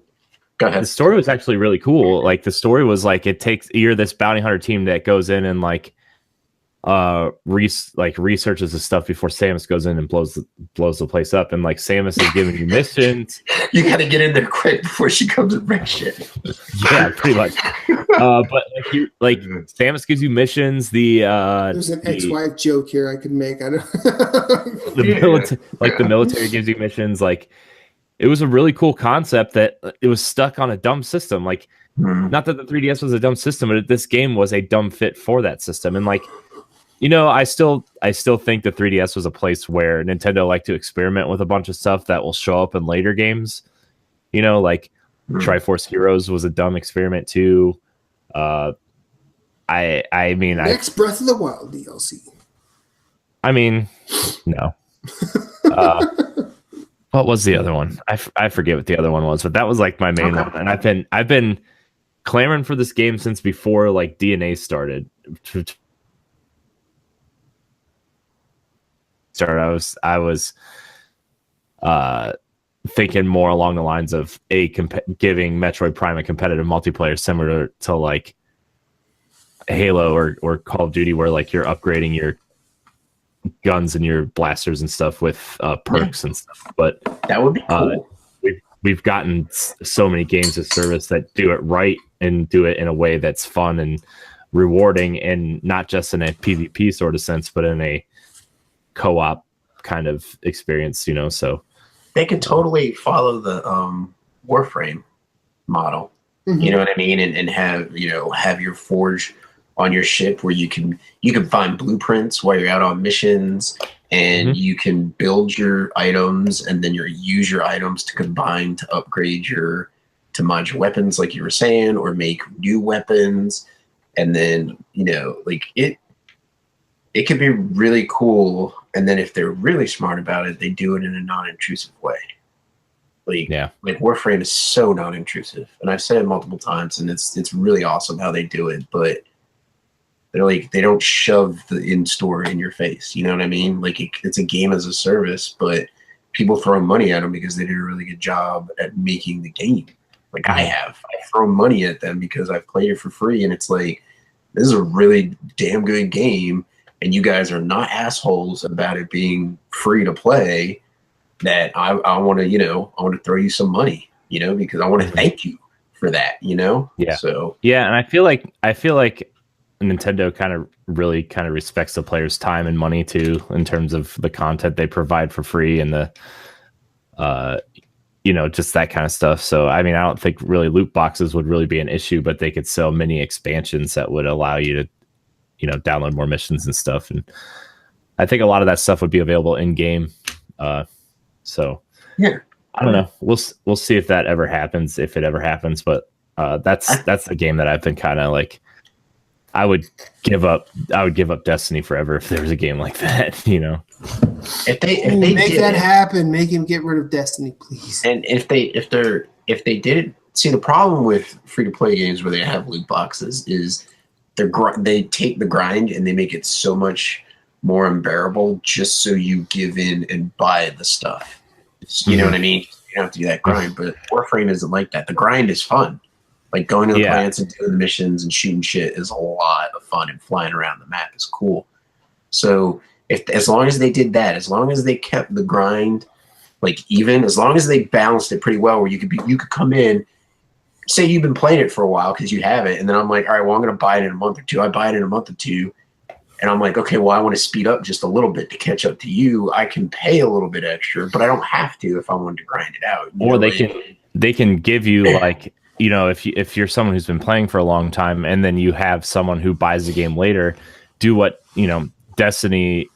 Go ahead. The story was actually really cool. Like the story was like you're this bounty hunter team that goes in and researches the stuff before Samus goes in and blows the place up, and like Samus is giving you missions. You got to get in there quick before she comes and wrecks shit. Yeah, pretty much. But Samus gives you missions. There's an ex-wife joke here I could make. I don't. The military gives you missions. Like it was a really cool concept that it was stuck on a dumb system. Like not that the 3DS was a dumb system, but this game was a dumb fit for that system, and like. I still think the 3DS was a place where Nintendo liked to experiment with a bunch of stuff that will show up in later games. Triforce Heroes was a dumb experiment too. Next Breath of the Wild DLC. I mean, no. What was the other one? I forget what the other one was, but that was like my main one, and I've been clamoring for this game since before like DNA started. I was thinking more along the lines of giving Metroid Prime a competitive multiplayer similar to like Halo or Call of Duty, where like you're upgrading your guns and your blasters and stuff with perks and stuff. But that would be cool. We've gotten so many games of service that do it right and do it in a way that's fun and rewarding, and not just in a PvP sort of sense, but in a co-op kind of experience, so they can totally follow the Warframe model. You know what I mean, and have your forge on your ship where you can find blueprints while you're out on missions, and you can build your items, and then use your items to combine to upgrade to mod your weapons, like you were saying, or make new weapons, and then it could be really cool. And then if they're really smart about it, they do it in a non-intrusive way. Like Warframe is so non-intrusive, and I've said it multiple times, and it's really awesome how they do it. But they don't shove the in-store in your face. You know what I mean? Like it's a game as a service, but people throw money at them because they did a really good job at making the game. Like I throw money at them because I've played it for free, and it's like, this is a really damn good game. And you guys are not assholes about it being free to play, that I want to throw you some money, because I want to thank you for that, Yeah. So yeah, and I feel like Nintendo kind of respects the player's time and money too, in terms of the content they provide for free and the just that kind of stuff. So I mean, I don't think really loot boxes would really be an issue, but they could sell mini expansions that would allow you to download more missions and stuff, and I think a lot of that stuff would be available in game. So yeah, I don't know. We'll see if that ever happens, if it ever happens. But that's the game that I've been kind of like. I would give up Destiny forever if there was a game like that. If they make that happen, make him get rid of Destiny, please. And if they did it, see, the problem with free to play games where they have loot boxes is they take the grind and they make it so much more unbearable just so you give in and buy the stuff. You know what I mean? You don't have to do that grind, but Warframe isn't like that. The grind is fun. Like going to the planets and doing the missions and shooting shit is a lot of fun, and flying around the map is cool. So as long as they did that, as long as they kept the grind even, as long as they balanced it pretty well, where you could come in, say you've been playing it for a while because you have it, and then I'm like, all right, well, I'm going to buy it in a month or two. I buy it in a month or two, and I'm like, okay, well, I want to speed up just a little bit to catch up to you. I can pay a little bit extra, but I don't have to if I wanted to grind it out. Or they can give you if you're someone who's been playing for a long time and then you have someone who buys the game later, do what Destiny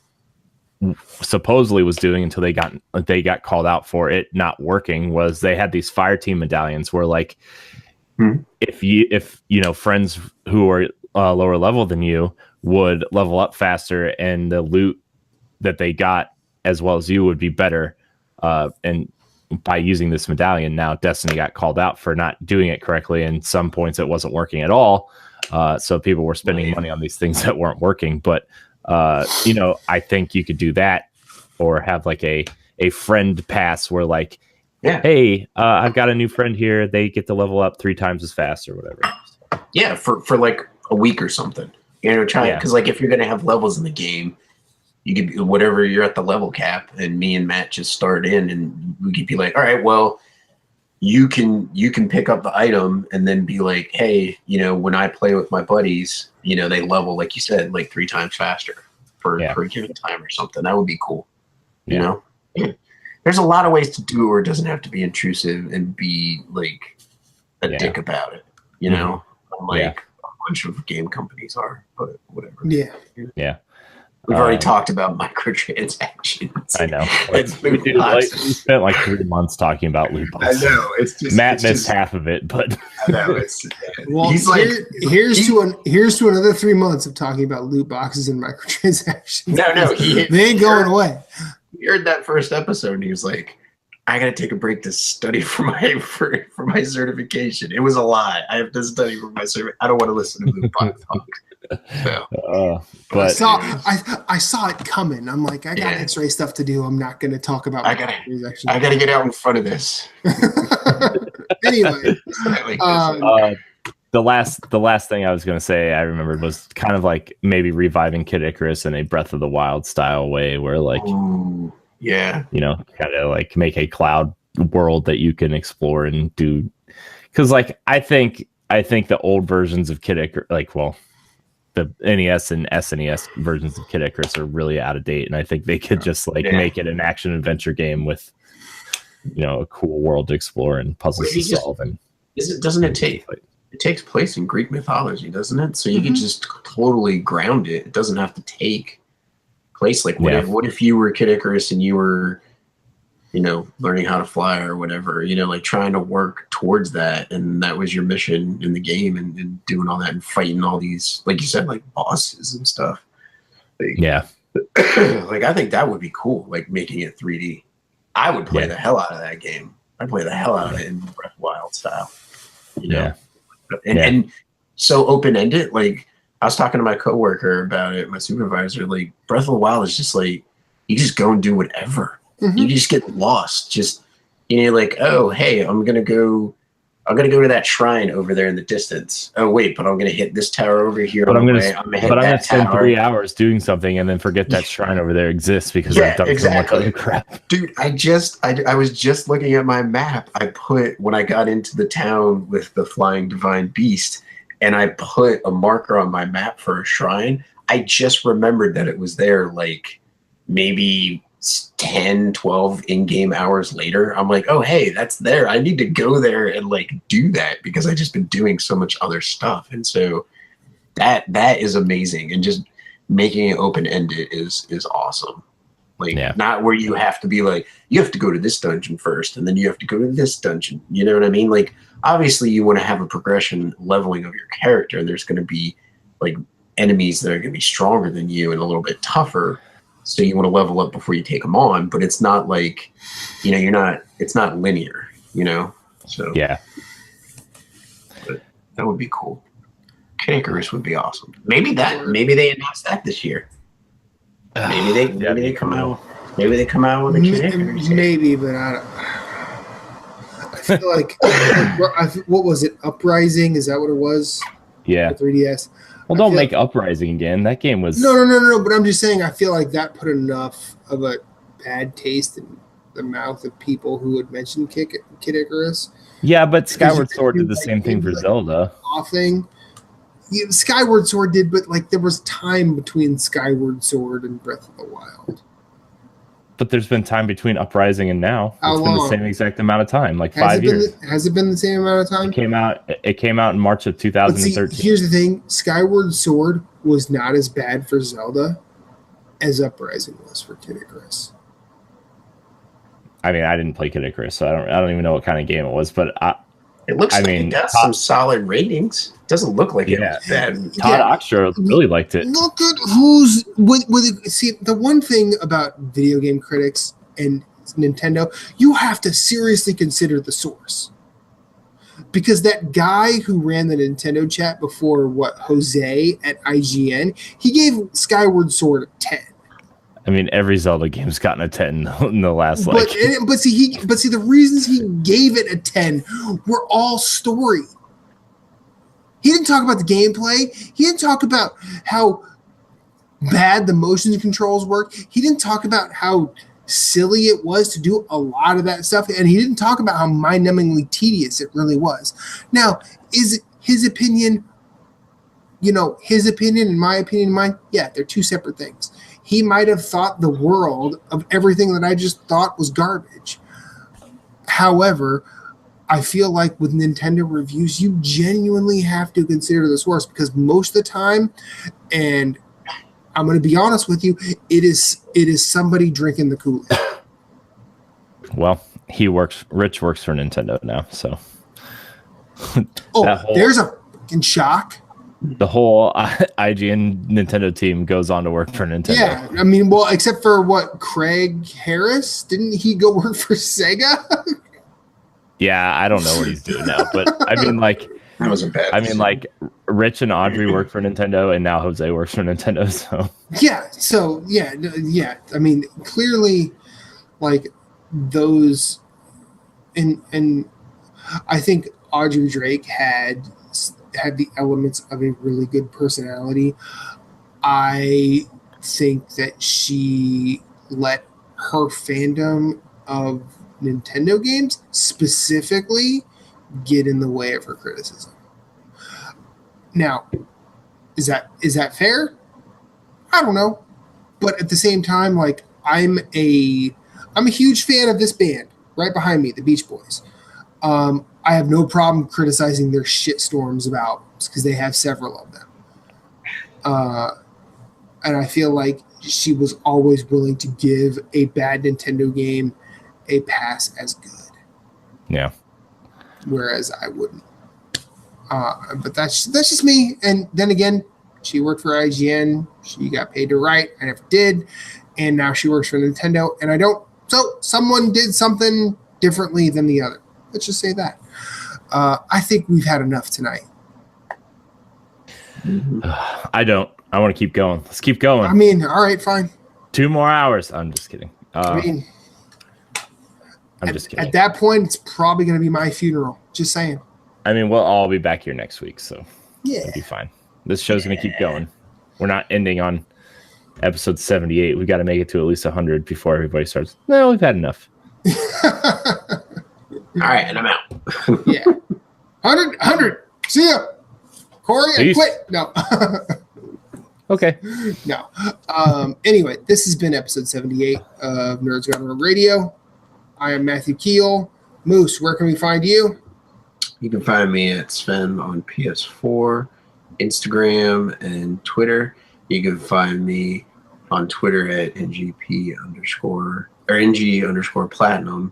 supposedly was doing until they got called out for it not working, was they had these fire team medallions where like if friends who are lower level than you would level up faster and the loot that they got as well as you would be better, and by using this medallion. Now Destiny got called out for not doing it correctly, and some points it wasn't working at all, so people were spending money on these things that weren't working. But I think you could do that, or have like a friend pass where like, hey, I've got a new friend here, they get to level up 3 times as fast or whatever. Yeah, for like a week or something. Because like if you're gonna have levels in the game, you could, whatever, you're at the level cap, and me and Matt just start in, and we could be like, all right, well, you can pick up the item and then be like, hey, when I play with my buddies, they level, like you said, like 3 times faster for a given time or something. That would be cool. Yeah. There's a lot of ways to do it where it doesn't have to be intrusive and be like a dick about it, Unlike a bunch of game companies are, but whatever. Yeah. Yeah. We've already talked about microtransactions. I know. We spent like 3 months talking about loot boxes. I know. It's just Matt missed half of it, but I know. Well, here's to another 3 months of talking about loot boxes and microtransactions. No, they ain't going away. He heard that first episode and he was like, I gotta take a break to study for my certification. It was a lie. I have to study for my certification. I don't want to listen to loot box talk. So. But I saw it coming. I'm like, I got X-ray stuff to do. I'm not going to talk about. I gotta get out in front of this. Anyway, the last thing I was going to say I remembered was kind of like maybe reviving Kid Icarus in a Breath of the Wild style way, where like, kind of like make a cloud world that you can explore and do. Because like I think the old versions of Kid Icarus, the NES and SNES versions of Kid Icarus are really out of date, and I think they could just make it an action adventure game with a cool world to explore and puzzles to solve. And it takes place in Greek mythology, doesn't it? So you can just totally ground it. It doesn't have to take place like what if you were Kid Icarus and you were learning how to fly or whatever, like trying to work towards that, and that was your mission in the game, and doing all that and fighting all these, like you said, like bosses and stuff. Like I think that would be cool, like making it 3D. I would play the hell out of that game. I'd play the hell out of it in Breath of the Wild style. And so open-ended, like I was talking to my coworker about it, my supervisor, like Breath of the Wild is just like, you just go and do whatever. You just get lost. Just like, oh hey, I'm gonna go to that shrine over there in the distance. Oh wait, but I'm gonna hit this tower over here. But I'm gonna spend 3 hours doing something and then forget that shrine over there exists because I've done so much other crap. Dude, I was just looking at my map. I put, when I got into the town with the flying divine beast, and I put a marker on my map for a shrine. I just remembered that it was there like maybe 10, 12 in-game hours later. I'm like, oh hey, that's there. I need to go there and like do that because I just been doing so much other stuff. And so that is amazing. And just making it open-ended is awesome. Like not where you have to be like, you have to go to this dungeon first and then you have to go to this dungeon. You know what I mean? Like obviously you want to have a progression leveling of your character, and there's going to be like enemies that are going to be stronger than you and a little bit tougher. So you want to level up before you take them on, but it's not like, it's not linear, So but that would be cool. Kid Icarus would be awesome. Maybe they announced that this year. Maybe they come out. Maybe they come out with a Kid Icarus. Maybe, but I feel like what was it? Uprising? Is that what it was? Yeah. 3DS. Well, don't make Uprising again. That game was... No. But I'm just saying, I feel like that put enough of a bad taste in the mouth of people who had mentioned Kid Icarus. Yeah, but Skyward Sword did the same thing for Zelda. Skyward Sword did, but like there was time between Skyward Sword and Breath of the Wild. But there's been time between Uprising and now. How It's been the long? same exact amount of time, like 5 years. Has it been the same amount of time? It came out in March of But see, 2013. here's the thing: Skyward Sword was not as bad for Zelda as Uprising was for Kid Icarus. I mean, I didn't play Kid Icarus, so I don't even know what kind of game it was. But It looks like it got some solid ratings. It doesn't look like it was bad. Todd Oxtra really liked it. Look at who's see, the one thing about video game critics and Nintendo, you have to seriously consider the source. Because that guy who ran the Nintendo chat before Jose at IGN, he gave Skyward Sword a 10. I mean, every Zelda game's gotten a 10 in the last But see, the reasons he gave it a 10 were all story. He didn't talk about the gameplay. He didn't talk about how bad the motion controls work. He didn't talk about how silly it was to do a lot of that stuff, and he didn't talk about how mind-numbingly tedious it really was. Now, is his opinion, his opinion and my opinion and mine? Yeah, they're two separate things. He might have thought the world of everything that I just thought was garbage. However, I feel like with Nintendo reviews, you genuinely have to consider the source, because most of the time, and I'm going to be honest with you, it is somebody drinking the Kool-Aid. Well, Rich works for Nintendo now, so. There's a fucking shock. The whole IGN Nintendo team goes on to work for Nintendo. Yeah, I mean, well, except for Craig Harris? Didn't he go work for Sega? Yeah, I don't know what he's doing now, but I mean, like, that was a bad. I mean, like, Rich and Audrey work for Nintendo, and now Jose works for Nintendo. So yeah. I mean, clearly, like those, and I think Audrey Drake had the elements of a really good personality. I think that she let her fandom of Nintendo games specifically get in the way of her criticism. Now, is that fair? I don't know. But at the same time, like, I'm a huge fan of this band right behind me, the Beach Boys. I have no problem criticizing their shitstorms of albums because they have several of them. And I feel like she was always willing to give a bad Nintendo game a pass as good. Yeah. Whereas I wouldn't. But that's just me. And then again, she worked for IGN. She got paid to write. I never did. And now she works for Nintendo. And I don't. So someone did something differently than the other. Let's just say that. I think we've had enough tonight. I don't. I want to keep going. Let's keep going. I mean, all right, fine. 2 more hours. I'm just kidding. I'm just kidding. At that point, it's probably going to be my funeral. Just saying. I mean, we'll all be back here next week, so yeah, it'll be fine. This show's going to keep going. We're not ending on episode 78. We got to make it to at least 100 before everybody starts. No, we've had enough. All right, and I'm out. Yeah. 100. See ya. Corey, I quit. No. Okay. No. Anyway, this has been episode 78 of Nerds Gone Rogue Radio. I am Matthew Keel. Moose, where can we find you? You can find me at Sven on PS4, Instagram, and Twitter. You can find me on Twitter at NG_platinum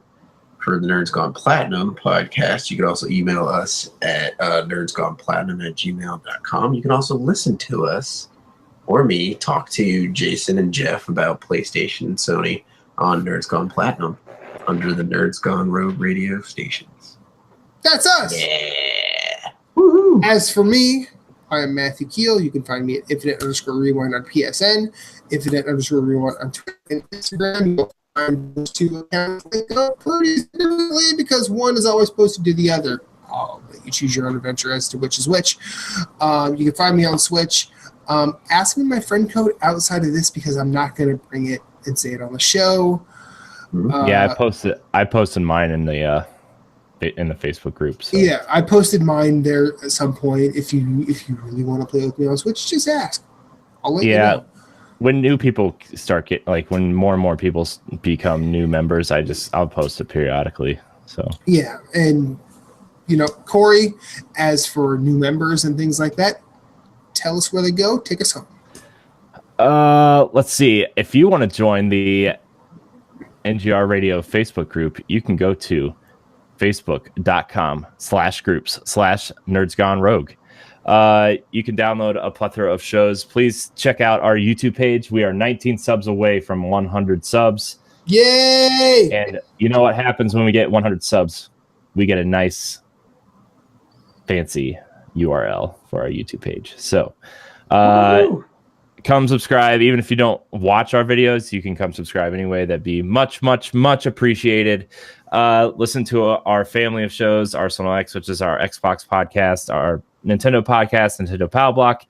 for the Nerds Gone Platinum podcast. You can also email us at nerdsgoneplatinum@gmail.com. You can also listen to us or me talk to Jason and Jeff about PlayStation and Sony on Nerds Gone Platinum under the Nerds Gone Rogue radio stations. That's us. Yeah. Woohoo. As for me, I am Matthew Keel. You can find me at Infinite_Rewind on PSN, Infinite_Rewind on Twitter and Instagram. You'll find those two accounts linked up pretty significantly because one is always posted to the other. I'll let you choose your own adventure as to which is which. You can find me on Switch. Ask me my friend code outside of this because I'm not going to bring it and say it on the show. Yeah, I posted mine in the Facebook group. So. Yeah, I posted mine there at some point. If you really want to play with me on Switch, just ask. I'll let you know. when new people start when more and more people become new members, I'll post it periodically. So yeah, and Corey, as for new members and things like that, tell us where they go. Take us home. Let's see. If you want to join the NGR Radio Facebook group, you can go to facebook.com/groups/nerdsgonerogue. You can download a plethora of shows. Please check out our YouTube page. We are 19 subs away from 100 subs. Yay! And you know what happens when we get 100 subs? We get a nice, fancy URL for our YouTube page. So, come subscribe. Even if you don't watch our videos, you can come subscribe anyway. That'd be much, much, much appreciated. Listen to our family of shows, Arsenal X, which is our Xbox podcast, our Nintendo podcast, Nintendo Power Block,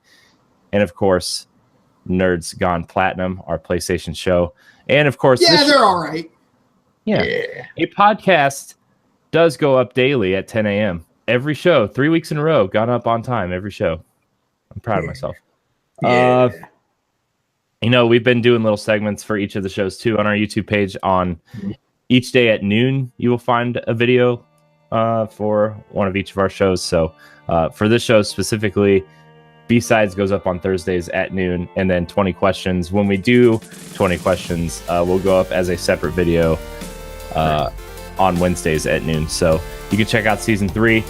and of course, Nerds Gone Platinum, our PlayStation show. And of course, they're all right. Yeah. A podcast does go up daily at 10 a.m. Every show, 3 weeks in a row, gone up on time. Every show. I'm proud of myself. Yeah. We've been doing little segments for each of the shows too on our YouTube page. On each day at noon, you will find a video for one of each of our shows. So for this show specifically, B-Sides goes up on Thursdays at noon, and then 20 questions. When we do 20 questions, we'll go up as a separate video on Wednesdays at noon. So you can check out season 3.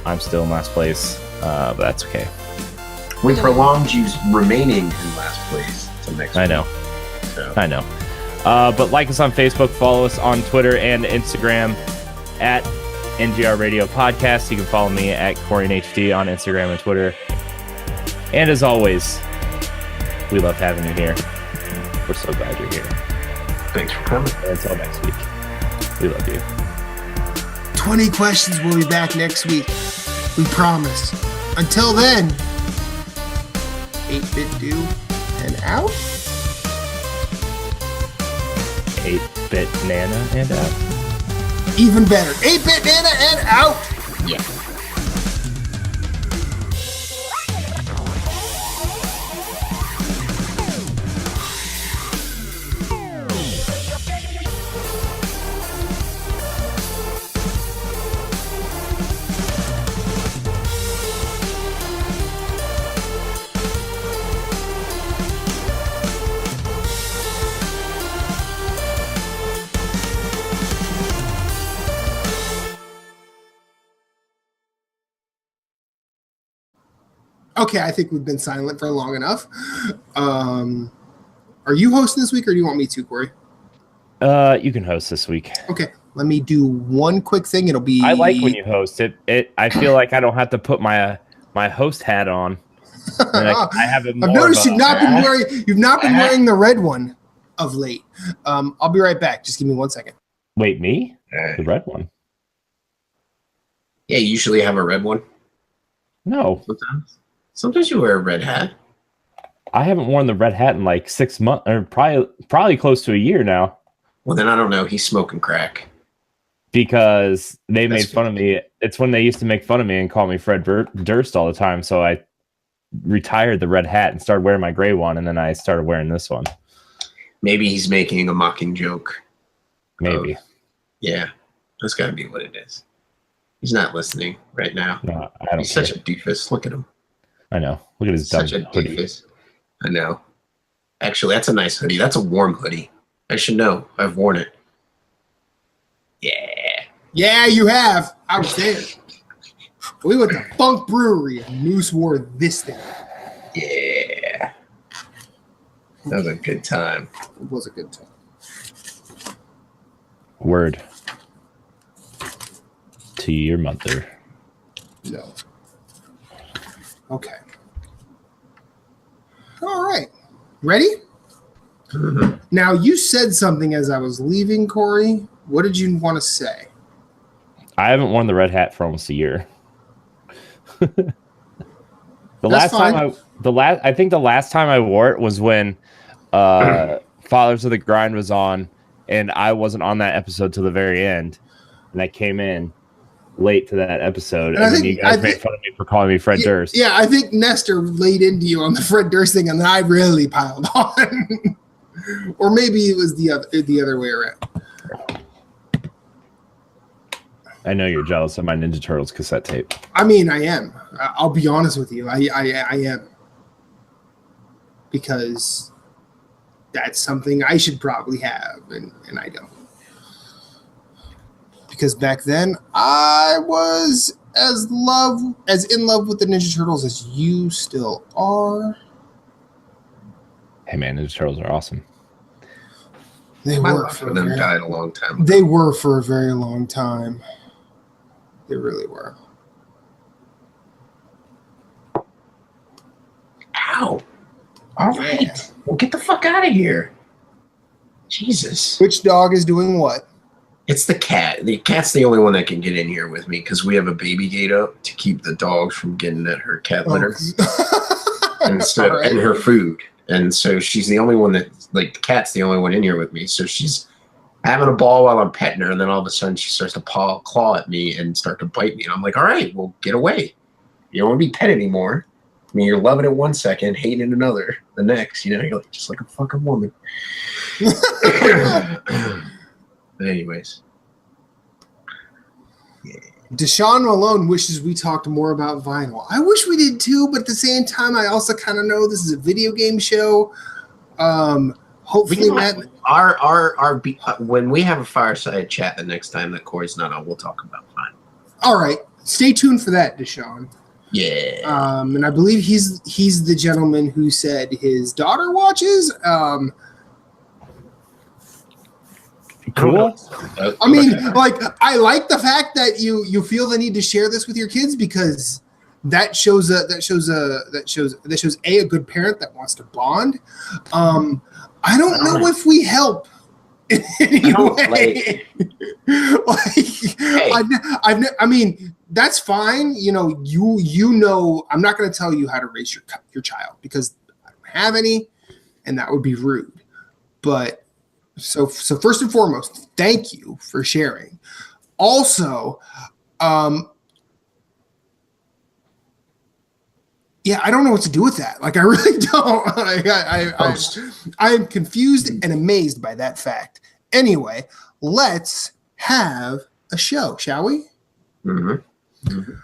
I'm still in last place, but that's okay. We prolonged you remaining in last place till next week. I know. But like us on Facebook, follow us on Twitter and Instagram at NGR Radio Podcast. You can follow me at CorianHD on Instagram and Twitter. And as always, we love having you here. We're so glad you're here. Thanks for coming. Until next week, we love you. 20 questions. We'll be back next week. We promise. Until then, 8-bit do and out. 8-bit Nana and out. Even better. 8-bit Nana and out. Yeah. Okay, I think we've been silent for long enough. Are you hosting this week, or do you want me to, Corey? You can host this week. Okay, let me do one quick thing. It'll be. I like when you host it. I feel like I don't have to put my host hat on. And I have it. I've noticed you've not been wearing the red one of late. I'll be right back. Just give me 1 second. Wait, me? The red one? Yeah, you usually have a red one. No. Sometimes you wear a red hat. I haven't worn the red hat in like 6 months, or probably close to a year now. Well, then I don't know. He's smoking crack. Because they made fun of me. It's when they used to make fun of me and call me Fred Durst all the time. So I retired the red hat and started wearing my gray one, and then I started wearing this one. Maybe he's making a mocking joke. Maybe. Yeah, that's got to be what it is. He's not listening right now. No, I don't. He's such a doofus. Look at him. I know. Look at his dumb Such a hoodie. doofus. I know. Actually, that's a nice hoodie. That's a warm hoodie. I should know. I've worn it. Yeah. Yeah, you have. I was there. We went to Funk Brewery and Moose wore this thing. Yeah. That was a good time. It was a good time. Word to your mother. No. Okay. All right. Ready? Mm-hmm. Now, you said something as I was leaving, Corey. What did you want to say? I haven't worn the red hat for almost a year. I think the last time I wore it was when Fathers of the Grind was on, and I wasn't on that episode till the very end, and I came in, late to that episode, And and then you guys made fun of me for calling me Fred Durst. Yeah, I think Nestor laid into you on the Fred Durst thing, and then I really piled on. Or maybe it was the other way around. I know you're jealous of my Ninja Turtles cassette tape. I mean, I am. I'll be honest with you. I am. Because that's something I should probably have, and I don't. Because back then, I was as in love with the Ninja Turtles as you still are. Hey man, Ninja Turtles are awesome. They were for them died a long time ago. They were for a very long time. They really were. Ow. All right. Yeah. Well, get the fuck out of here. Jesus. Which dog is doing what? It's the cat. The cat's the only one that can get in here with me because we have a baby gate up to keep the dogs from getting at her cat litter and her food. And so she's the only one that, like, the cat's the only one in here with me. So she's having a ball while I'm petting her, and then all of a sudden she starts to claw at me and start to bite me. And I'm like, all right, well, get away. You don't want to be pet anymore. I mean, you're loving it one second, hating it another the next. You know, you're like, just like a fucking woman. But anyways. Yeah. Deshaun Malone wishes we talked more about vinyl. I wish we did too, but at the same time, I also kind of know this is a video game show. Hopefully, Matt. When we have a fireside chat the next time that Corey's not on, we'll talk about vinyl. All right, stay tuned for that, Deshaun. Yeah. And I believe he's the gentleman who said his daughter watches. Cool. I mean, like, I like the fact that you feel the need to share this with your kids because that shows a good parent that wants to bond. I don't know if we help in any way. I mean, that's fine. You know, I'm not going to tell you how to raise your child because I don't have any, and that would be rude. But so first and foremost, thank you for sharing. Also, yeah, I don't know what to do with that. Like, I really don't. I am confused and amazed by that fact. Anyway, let's have a show, shall we? Mm-hmm. Mm-hmm.